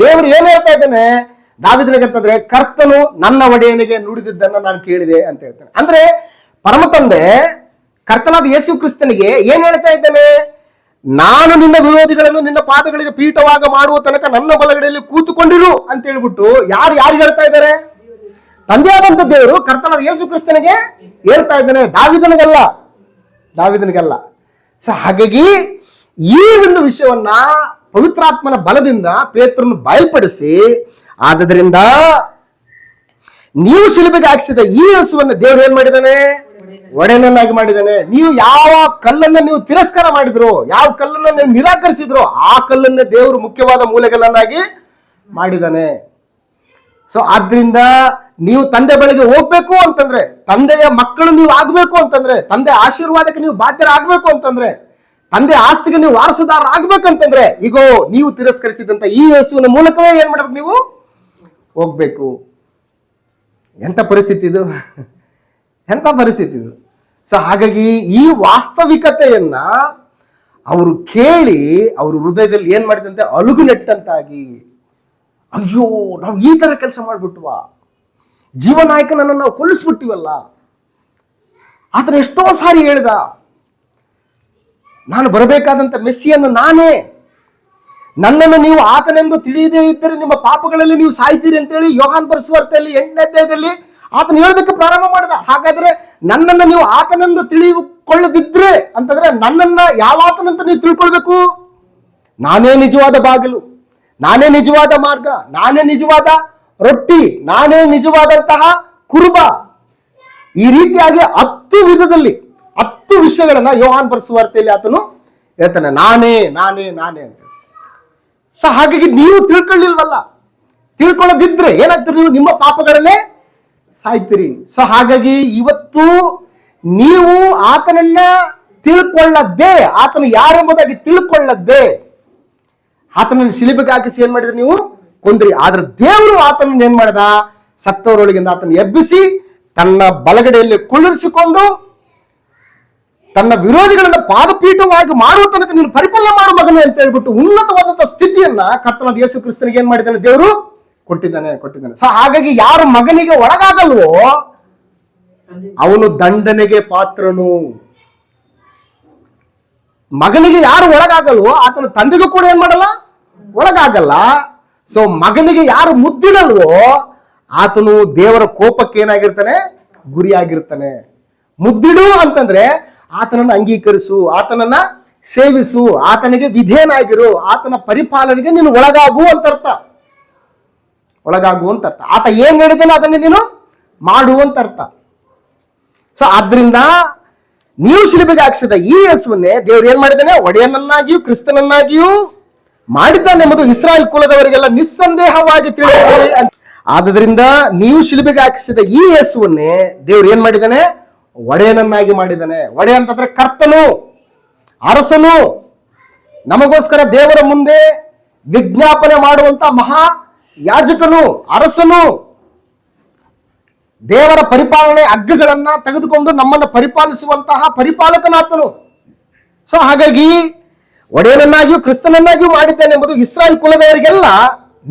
ದೇವರು ಏನ್ ಹೇಳ್ತಾ ಇದ್ದಾನೆ? ದಾವೀದನಿಗೆ ಅಂತಂದ್ರೆ ಕರ್ತನು ನನ್ನ ಒಡೆಯನಿಗೆ ನುಡಿದಿದ್ದನ್ನ ನಾನು ಕೇಳಿದೆ ಅಂತ ಹೇಳ್ತಾನೆ. ಅಂದ್ರೆ ಪರಮ ತಂದೆ ಕರ್ತನಾದ ಯೇಸು ಕ್ರಿಸ್ತನಿಗೆ ಏನ್ ಹೇಳ್ತಾ ಇದ್ದಾನೆ? ನಾನು ನಿನ್ನ ವಿರೋಧಿಗಳನ್ನು ನಿನ್ನ ಪಾದಗಳಿಗೆ ಪೀಠವಾಗ ಮಾಡುವ ತನಕ ನನ್ನ ಬಲಗಡೆಯಲ್ಲಿ ಕೂತುಕೊಂಡಿರು ಅಂತ ಹೇಳ್ಬಿಟ್ಟು ಯಾರಿಗೆ ಹೇಳ್ತಾ ಇದ್ದಾರೆ? ತಂದೆಯಾದಂತ ದೇವರು ಕರ್ತನಾದ ಯೇಸು ಕ್ರಿಸ್ತನಿಗೆ ಹೇಳ್ತಾ ಇದ್ದಾನೆ, ದಾವೀದನಿಗಲ್ಲ. ಸೊ ಹಾಗಾಗಿ ಈ ಒಂದು ವಿಷಯವನ್ನ ಪವಿತ್ರಾತ್ಮನ ಬಲದಿಂದ ಪೇತ್ರನು ಬಯಲ್ಪಡಿಸಿ, ಆದ್ರಿಂದ ನೀವು ಶಿಲುಬೆಗೆ ಹಾಕಿಸಿದ ಈ ಯೇಸುವನ್ನು ದೇವರು ಏನ್ ಮಾಡಿದಾನೆ? ಒಡೆಯನನ್ನಾಗಿ ಮಾಡಿದಾನೆ. ನೀವು ಯಾವ ಕಲ್ಲನ್ನ ನೀವು ತಿರಸ್ಕಾರ ಮಾಡಿದ್ರು, ಯಾವ ಕಲ್ಲನ್ನ ನೀವು ನಿರಾಕರಿಸಿದ್ರು, ಆ ಕಲ್ಲನ್ನ ದೇವರು ಮುಖ್ಯವಾದ ಮೂಲೆಗಲ್ಲನ್ನಾಗಿ ಮಾಡಿದಾನೆ. ಸೊ ಆದ್ರಿಂದ ನೀವು ತಂದೆ ಬಳಿಗೆ ಹೋಗ್ಬೇಕು ಅಂತಂದ್ರೆ, ತಂದೆಯ ಮಕ್ಕಳು ನೀವು ಆಗ್ಬೇಕು ಅಂತಂದ್ರೆ, ತಂದೆ ಆಶೀರ್ವಾದಕ್ಕೆ ನೀವು ಬಾಧ್ಯರಾಗಬೇಕು ಅಂತಂದ್ರೆ, ತಂದೆ ಆಸ್ತಿಗೆ ನೀವು ವಾರಸುದಾರ ಆಗ್ಬೇಕಂತಂದ್ರೆ, ಈಗ ನೀವು ತಿರಸ್ಕರಿಸಿದಂತ ಈ ಯೇಸುವಿನ ಮೂಲಕವೇ ಏನ್ ಮಾಡ್ಬೇಕು? ನೀವು ಹೋಗ್ಬೇಕು. ಎಂತ ಪರಿಸ್ಥಿತಿ ಇದು, ಎಂತ ಪರಿಸ್ಥಿತಿ ಇದು. ಸೊ ಹಾಗಾಗಿ ಈ ವಾಸ್ತವಿಕತೆಯನ್ನ ಅವರು ಕೇಳಿ ಅವರು ಹೃದಯದಲ್ಲಿ ಏನ್ ಮಾಡಿದಂತೆ ಅಲುಗು ನೆಟ್ಟಂತಾಗಿ, ಅಯ್ಯೋ ನಾವು ಈ ತರ ಕೆಲಸ ಮಾಡ್ಬಿಟ್ವಾ, ಜೀವನಾಯಕನನ್ನು ನಾವು ಕೊಲ್ಲಿಸ್ಬಿಟ್ಟಿವಲ್ಲ. ಆತನ ಎಷ್ಟೋ ಸಾರಿ ಹೇಳ್ದ, ನಾನು ಬರಬೇಕಾದಂತ ಮೆಸ್ಸಿಯನ್ನು ನಾನೇ, ನನ್ನನ್ನು ನೀವು ಆತನೆಂದು ತಿಳಿಯದೇ ಇದ್ದರೆ ನಿಮ್ಮ ಪಾಪಗಳಲ್ಲಿ ನೀವು ಸಾಯ್ತೀರಿ ಅಂತೇಳಿ ಯೋಹಾನ್ ಸುವಾರ್ತೆಯಲ್ಲಿ 8ನೇ ಅಧ್ಯಾಯದಲ್ಲಿ ಆತನ ಹೇಳೋದಕ್ಕೆ ಪ್ರಾರಂಭ ಮಾಡಿದ. ಹಾಗಾದ್ರೆ ನನ್ನನ್ನು ನೀವು ಆತನೆಂದು ತಿಳಿದುಕೊಳ್ಳದಿದ್ರೆ ಅಂತಂದ್ರೆ ನನ್ನನ್ನ ಯಾವ ಆತನಂತ ನೀವು ತಿಳ್ಕೊಳ್ಬೇಕು? ನಾನೇ ನಿಜವಾದ ಬಾಗಿಲು, ನಾನೇ ನಿಜವಾದ ಮಾರ್ಗ, ನಾನೇ ನಿಜವಾದ ರೊಟ್ಟಿ, ನಾನೇ ನಿಜವಾದಂತಹ ಕುರುಬ. ಈ ರೀತಿಯಾಗಿ 10 ವಿಧದಲ್ಲಿ 10 ವಿಷಯಗಳನ್ನ ಯೋಹಾನ್ ಸುವಾರ್ತೆಯಲ್ಲಿ ಆತನು ಹೇಳ್ತಾನೆ, ನಾನೇ ನಾನೇ ನಾನೇ ಅಂತ. ಸೊ ಹಾಗಾಗಿ ನೀವು ತಿಳ್ಕೊಳ್ಳಿಲ್ವಲ್ಲ, ತಿಳ್ಕೊಳ್ಳೋದಿದ್ರೆ ಏನಾಗ್ತೀರಿ? ನೀವು ನಿಮ್ಮ ಪಾಪಗಳಲ್ಲೇ ಸಾಯ್ತೀರಿ. ಸೊ ಹಾಗಾಗಿ ಇವತ್ತು ನೀವು ಆತನನ್ನ ತಿಳ್ಕೊಳ್ಳದ್ದೇ, ಆತನು ಯಾರೆಂಬುದಾಗಿ ತಿಳ್ಕೊಳ್ಳದ್ದೇ ಆತನನ್ನು ಶಿಲುಬೆಗೆ ಹಾಕಿಸಿ ಏನ್ ಮಾಡಿದ್ರಿ? ನೀವು ಕೊಂದ್ರಿ. ಆದ್ರೆ ದೇವರು ಆತನನ್ನು ಏನ್ ಮಾಡಿದ? ಸತ್ತವರೊಳಗಿಂದ ಆತನ ಎಬ್ಬಿಸಿ ತನ್ನ ಬಲಗಡೆಯಲ್ಲಿ ಕುಳ್ಳಿರಿಸಿಕೊಂಡು ತನ್ನ ವಿರೋಧಿಗಳನ್ನ ಪಾದಪೀಠವಾಗಿ ಮಾಡುವ ತನಕ ನೀನು ಪರಿಪಾಲನೆ ಮಾಡು ಮಗನೇ ಅಂತ ಹೇಳ್ಬಿಟ್ಟು ಉನ್ನತವಾದಂತಹ ಸ್ಥಿತಿಯನ್ನ ಕರ್ತನಾದ ಯೇಸು ಕ್ರಿಸ್ತನಿಗೆ ಏನ್ ಮಾಡಿದ್ದಾನೆ? ದೇವರು ಕೊಟ್ಟಿದ್ದಾನೆ. ಸೊ ಹಾಗಾಗಿ ಯಾರು ಮಗನಿಗೆ ಒಳಗಾಗಲ್ವೋ ಅವನು ದಂಡನೆಗೆ ಪಾತ್ರನು. ಮಗನಿಗೆ ಯಾರು ಒಳಗಾಗಲ್ವೋ ಆತನ ತಂದೆಗೂ ಕೂಡ ಏನ್ ಮಾಡಲ್ಲ? ಒಳಗಾಗಲ್ಲ. ಸೊ ಮಗನಿಗೆ ಯಾರು ಮುದ್ದಿಡಲ್ವೋ ಆತನು ದೇವರ ಕೋಪಕ್ಕೆ ಏನಾಗಿರ್ತಾನೆ? ಗುರಿಯಾಗಿರ್ತಾನೆ. ಮುದ್ದಿಡು ಅಂತಂದ್ರೆ ಆತನನ್ನ ಅಂಗೀಕರಿಸು, ಆತನನ್ನ ಸೇವಿಸು, ಆತನಿಗೆ ವಿಧೇಯನಾಗಿರು, ಆತನ ಪರಿಪಾಲನೆಗೆ ನೀನು ಒಳಗಾಗು ಅಂತ ಅರ್ಥ. ಆತ ಏನ್ ಹೇಳಿದಾನೆ ಅದನ್ನ ನೀನು ಮಾಡುವಂತ ಅರ್ಥ. ಸೊ ಆದ್ರಿಂದ ನೀವು ಶಿಲುಬೆಗೆ ಹಾಕಿಸಿದ ಈ ಯೇಸುವನ್ನೇ ದೇವರು ಏನ್ ಮಾಡಿದ್ದಾನೆ? ಒಡೆಯನನ್ನಾಗಿಯೂ ಕ್ರಿಸ್ತನನ್ನಾಗಿಯೂ ಮಾಡಿದ್ದಾನೆ ಎಂಬುದು ಇಸ್ರಾಯೇಲ್ ಕುಲದವರಿಗೆಲ್ಲ ನಿಸ್ಸಂದೇಹವಾಗಿ ತಿಳಿದಿದೆ. ಆದ್ರಿಂದ ನೀವು ಶಿಲುಬೆಗೆ ಹಾಕಿಸಿದ ಈ ಯೇಸುವನ್ನೇ ದೇವರು ಏನ್ ಮಾಡಿದ್ದಾನೆ? ಒಡೆಯನನ್ನಾಗಿ ಮಾಡಿದ್ದಾನೆ. ಒಡೆಯ ಅಂತಂದ್ರೆ ಕರ್ತನು, ಅರಸನು, ನಮಗೋಸ್ಕರ ದೇವರ ಮುಂದೆ ವಿಜ್ಞಾಪನೆ ಮಾಡುವಂತ ಮಹಾ ಯಾಜಕನು, ಅರಸನು, ದೇವರ ಪರಿಪಾಲನೆ ಹಗ್ಗಗಳನ್ನ ತೆಗೆದುಕೊಂಡು ನಮ್ಮನ್ನು ಪರಿಪಾಲಿಸುವಂತಹ ಪರಿಪಾಲಕನಾತನು. ಸೊ ಹಾಗಾಗಿ ಒಡೆಯನನ್ನಾಗಿಯೂ ಕ್ರಿಸ್ತನನ್ನಾಗಿಯೂ ಮಾಡಿದ್ದಾನೆ ಎಂಬುದು ಇಸ್ರಾಯೇಲ್ ಕುಲದವರಿಗೆಲ್ಲ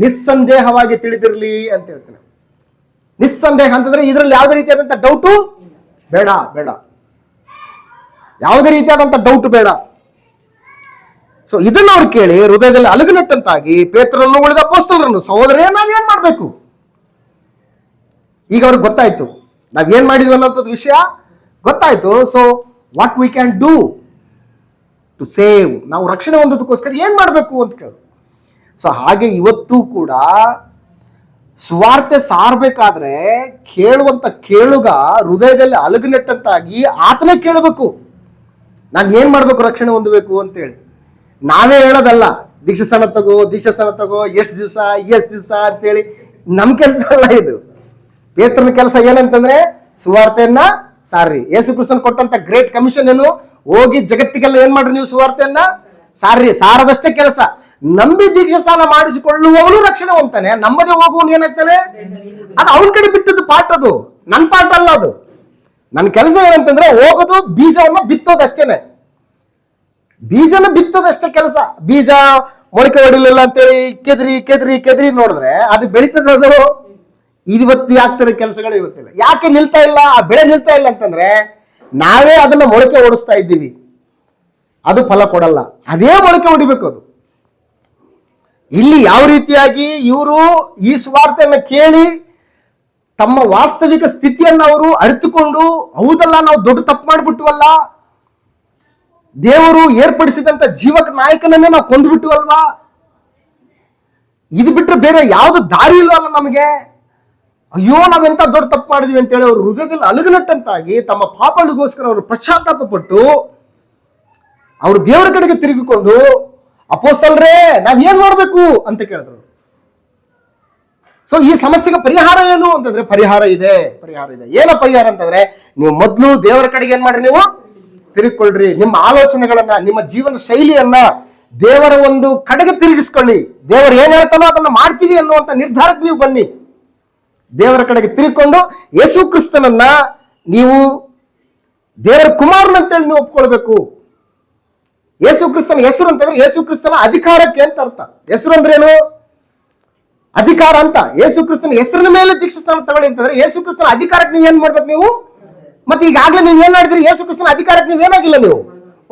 ನಿಸ್ಸಂದೇಹವಾಗಿ ತಿಳಿದಿರಲಿ ಅಂತ ಹೇಳ್ತಾನೆ. ನಿಸ್ಸಂದೇಹ ಅಂತಂದ್ರೆ ಇದರಲ್ಲಿ ಯಾವುದೇ ರೀತಿಯಾದಂತ ಡೌಟು ಬೇಡ, ಯಾವುದೇ ರೀತಿಯಾದಂತ ಡೌಟ್ ಬೇಡ. ಸೊ ಇದನ್ನು ಅವ್ರು ಕೇಳಿ ಹೃದಯದಲ್ಲಿ ಅಲುಗುನಟ್ಟಂತಾಗಿ ಪೇತ್ರನನ್ನು ಉಳಿದ ಅಪೊಸ್ತಲರನ್ನು, ಸಹೋದರೇ ನಾವೇನ್ ಮಾಡ್ಬೇಕು? ಈಗ ಅವ್ರಿಗೆ ಗೊತ್ತಾಯ್ತು ನಾವೇನ್ ಮಾಡಿದ್ವಿ ಅನ್ನೋಂಥದ್ದು ವಿಷಯ ಗೊತ್ತಾಯ್ತು. So what we can do to save, ನಾವು ರಕ್ಷಣೆ ಹೊಂದೋದಕ್ಕೋಸ್ಕರ ಏನ್ ಮಾಡ್ಬೇಕು ಅಂತ ಕೇಳು. ಸೊ ಹಾಗೆ ಇವತ್ತು ಕೂಡ ಸುವಾರ್ತೆ ಸಾರಬೇಕಾದ್ರೆ ಕೇಳುವಂತ ಕೇಳುಗ ಹೃದಯದಲ್ಲಿ ಅಲುಗುನಟ್ಟಂತಾಗಿ ಆತನೇ ಕೇಳಬೇಕು, ನಾನು ಏನ್ ಮಾಡ್ಬೇಕು ರಕ್ಷಣೆ ಹೊಂದಬೇಕು ಅಂತ ಹೇಳಿ. ನಾವೇ ಹೇಳೋದಲ್ಲ, ದೀಕ್ಷಾಸ್ನಾನ ತಗೋ, ಎಷ್ಟು ದಿವಸ ಅಂತೇಳಿ ನಮ್ ಕೆಲಸ ಅಲ್ಲ ಇದು. ಪೇತ್ರನ ಕೆಲಸ ಏನಂತಂದ್ರೆ ಸುವಾರ್ತೆಯನ್ನ ಸಾರ್ರಿ. ಯೇಸು ಕ್ರಿಸ್ತನ್ ಕೊಟ್ಟಂತ ಗ್ರೇಟ್ ಕಮಿಷನ್ ಏನು? ಹೋಗಿ ಜಗತ್ತಿಗೆಲ್ಲ ಏನ್ ಮಾಡ್ರಿ ನೀವು ಸುವಾರ್ತೆಯನ್ನ ಸಾರ್ರಿ. ಸಾರದಷ್ಟೇ ಕೆಲಸ. ನಂಬಿ ದೀಕ್ಷಾಸ್ನಾನ ಮಾಡಿಸಿಕೊಳ್ಳುವವನು ರಕ್ಷಣೆ ಹೊಂತಾನೆ, ನಂಬದೇ ಹೋಗುವವನು ಏನಾಗ್ತಾನೆ? ಅದು ಅವನ ಕಡೆ ಬಿಟ್ಟದ್ದು ಪಾಠ, ಅದು ನನ್ನ ಪಾಠ ಅಲ್ಲ. ಅದು ನನ್ನ ಕೆಲಸ ಏನಂತಂದ್ರೆ ಹೋಗೋದು, ಬೀಜವನ್ನ ಬಿತ್ತೋದಷ್ಟೇನೆ, ಬೀಜನ ಬಿತ್ತೋದಷ್ಟೇ ಕೆಲಸ. ಬೀಜ ಮೊಳಕೆ ಹೊಡಿಲಿಲ್ಲ ಅಂತೇಳಿ ಕೆದ್ರಿ ಕೆದ್ರಿ ಕೆದ್ರಿ ನೋಡಿದ್ರೆ ಅದು ಬೆಳೀತದ, ಅದು ಇವತ್ತಿ ಆಗ್ತದೆ ಕೆಲಸಗಳು ಇವತ್ತಿಲ್ಲ. ಯಾಕೆ ನಿಲ್ತಾ ಇಲ್ಲ, ಆ ಬೆಳೆ ನಿಲ್ತಾ ಇಲ್ಲ ಅಂತಂದ್ರೆ ನಾವೇ ಅದನ್ನ ಮೊಳಕೆ ಓಡಿಸ್ತಾ ಇದ್ದೀವಿ, ಅದು ಫಲ ಕೊಡಲ್ಲ. ಅದೇ ಮೊಳಕೆ ಹೊಡಿಬೇಕು. ಅದು ಇಲ್ಲಿ ಯಾವ ರೀತಿಯಾಗಿ ಇವರು ಈ ಸುವಾರ್ತೆಯನ್ನು ಕೇಳಿ ತಮ್ಮ ವಾಸ್ತವಿಕ ಸ್ಥಿತಿಯನ್ನು ಅವರು ಅರಿತುಕೊಂಡು, ಹೌದಲ್ಲ ನಾವು ದೊಡ್ಡ ತಪ್ಪು ಮಾಡಿಬಿಟ್ವಲ್ಲ, ದೇವರು ಏರ್ಪಡಿಸಿದಂತ ಜೀವಕ ನಾಯಕನನ್ನೇ ನಾವು ಕೊಂದ್ಬಿಟ್ವಲ್ವಾ, ಇದು ಬಿಟ್ಟರೆ ಬೇರೆ ಯಾವ್ದು ದಾರಿ ಇಲ್ವಲ್ಲ ನಮಗೆ, ಅಯ್ಯೋ ನಾವೆಂತ ದೊಡ್ಡ ತಪ್ಪು ಮಾಡಿದ್ವಿ ಅಂತೇಳಿ ಅವರು ಹೃದಯದಲ್ಲಿ ಅಲುಗನಟ್ಟಂತಾಗಿ ತಮ್ಮ ಪಾಪಗಳಿಗೋಸ್ಕರ ಅವರು ಪಶ್ಚಾತ್ತಾಪ ಪಟ್ಟು ಅವರು ದೇವರ ಕಡೆಗೆ ತಿರುಗಿಕೊಂಡು, ಅಪೊಸ್ತಲರೇ ನಾವೇನ್ ಮಾಡ್ಬೇಕು ಅಂತ ಕೇಳಿದ್ರು. ಸೊ ಈ ಸಮಸ್ಯೆಗೆ ಪರಿಹಾರ ಏನು ಅಂತಂದ್ರೆ ಪರಿಹಾರ ಇದೆ. ಏನ ಪರಿಹಾರ ಅಂತಂದ್ರೆ, ನೀವು ಮೊದಲು ದೇವರ ಕಡೆಗೆ ಏನ್ ಮಾಡ್ರಿ, ನೀವು ತಿರುಗಿಕೊಳ್ಳ್ರಿ. ನಿಮ್ಮ ಆಲೋಚನೆಗಳನ್ನ, ನಿಮ್ಮ ಜೀವನ ಶೈಲಿಯನ್ನ ದೇವರ ಒಂದು ಕಡೆಗೆ ತಿರುಗಿಸ್ಕೊಳ್ಳಿ. ದೇವರು ಏನ್ ಹೇಳ್ತಾನೋ ಅದನ್ನ ಮಾಡ್ತೀವಿ ಅನ್ನುವಂತ ನಿರ್ಧಾರಕ್ಕೆ ನೀವು ಬನ್ನಿ. ದೇವರ ಕಡೆಗೆ ತಿರುಗಿಕೊಂಡು ಯೇಸು ಕ್ರಿಸ್ತನನ್ನ ನೀವು ದೇವರ ಕುಮಾರನಂತೇಳಿ ನೀವು ಒಪ್ಕೊಳ್ಬೇಕು. ಯೇಸು ಕ್ರಿಸ್ತನ ಹೆಸರು ಅಂತಂದ್ರೆ ಯೇಸು ಕ್ರಿಸ್ತನ ಅಧಿಕಾರಕ್ಕೆ ಅಂತ ಅರ್ಥ. ಹೆಸರು ಅಂದ್ರೆ ಏನು? ಅಧಿಕಾರ ಅಂತ. ಯೇಸು ಕ್ರಿಸ್ತನ ಹೆಸರಿನ ಮೇಲೆ ದೀಕ್ಷಾಸ್ನಾನ ತಗೊಳ್ಳಿ ಅಂತಂದ್ರೆ ಯೇಸು ಕ್ರಿಸ್ತನ ಅಧಿಕಾರಕ್ಕೆ ನೀವು ಏನ್ ಮಾಡ್ಬೇಕು ನೀವು? ಮತ್ತೆ ಈಗಾಗಲೇ ನೀವು ಏನ್ ಮಾಡಿದ್ರಿ? ಯೇಸು ಕ್ರಿಸ್ತನ ಅಧಿಕಾರಕ್ಕೆ ನೀವು ಏನಾಗಿಲ್ಲ, ನೀವು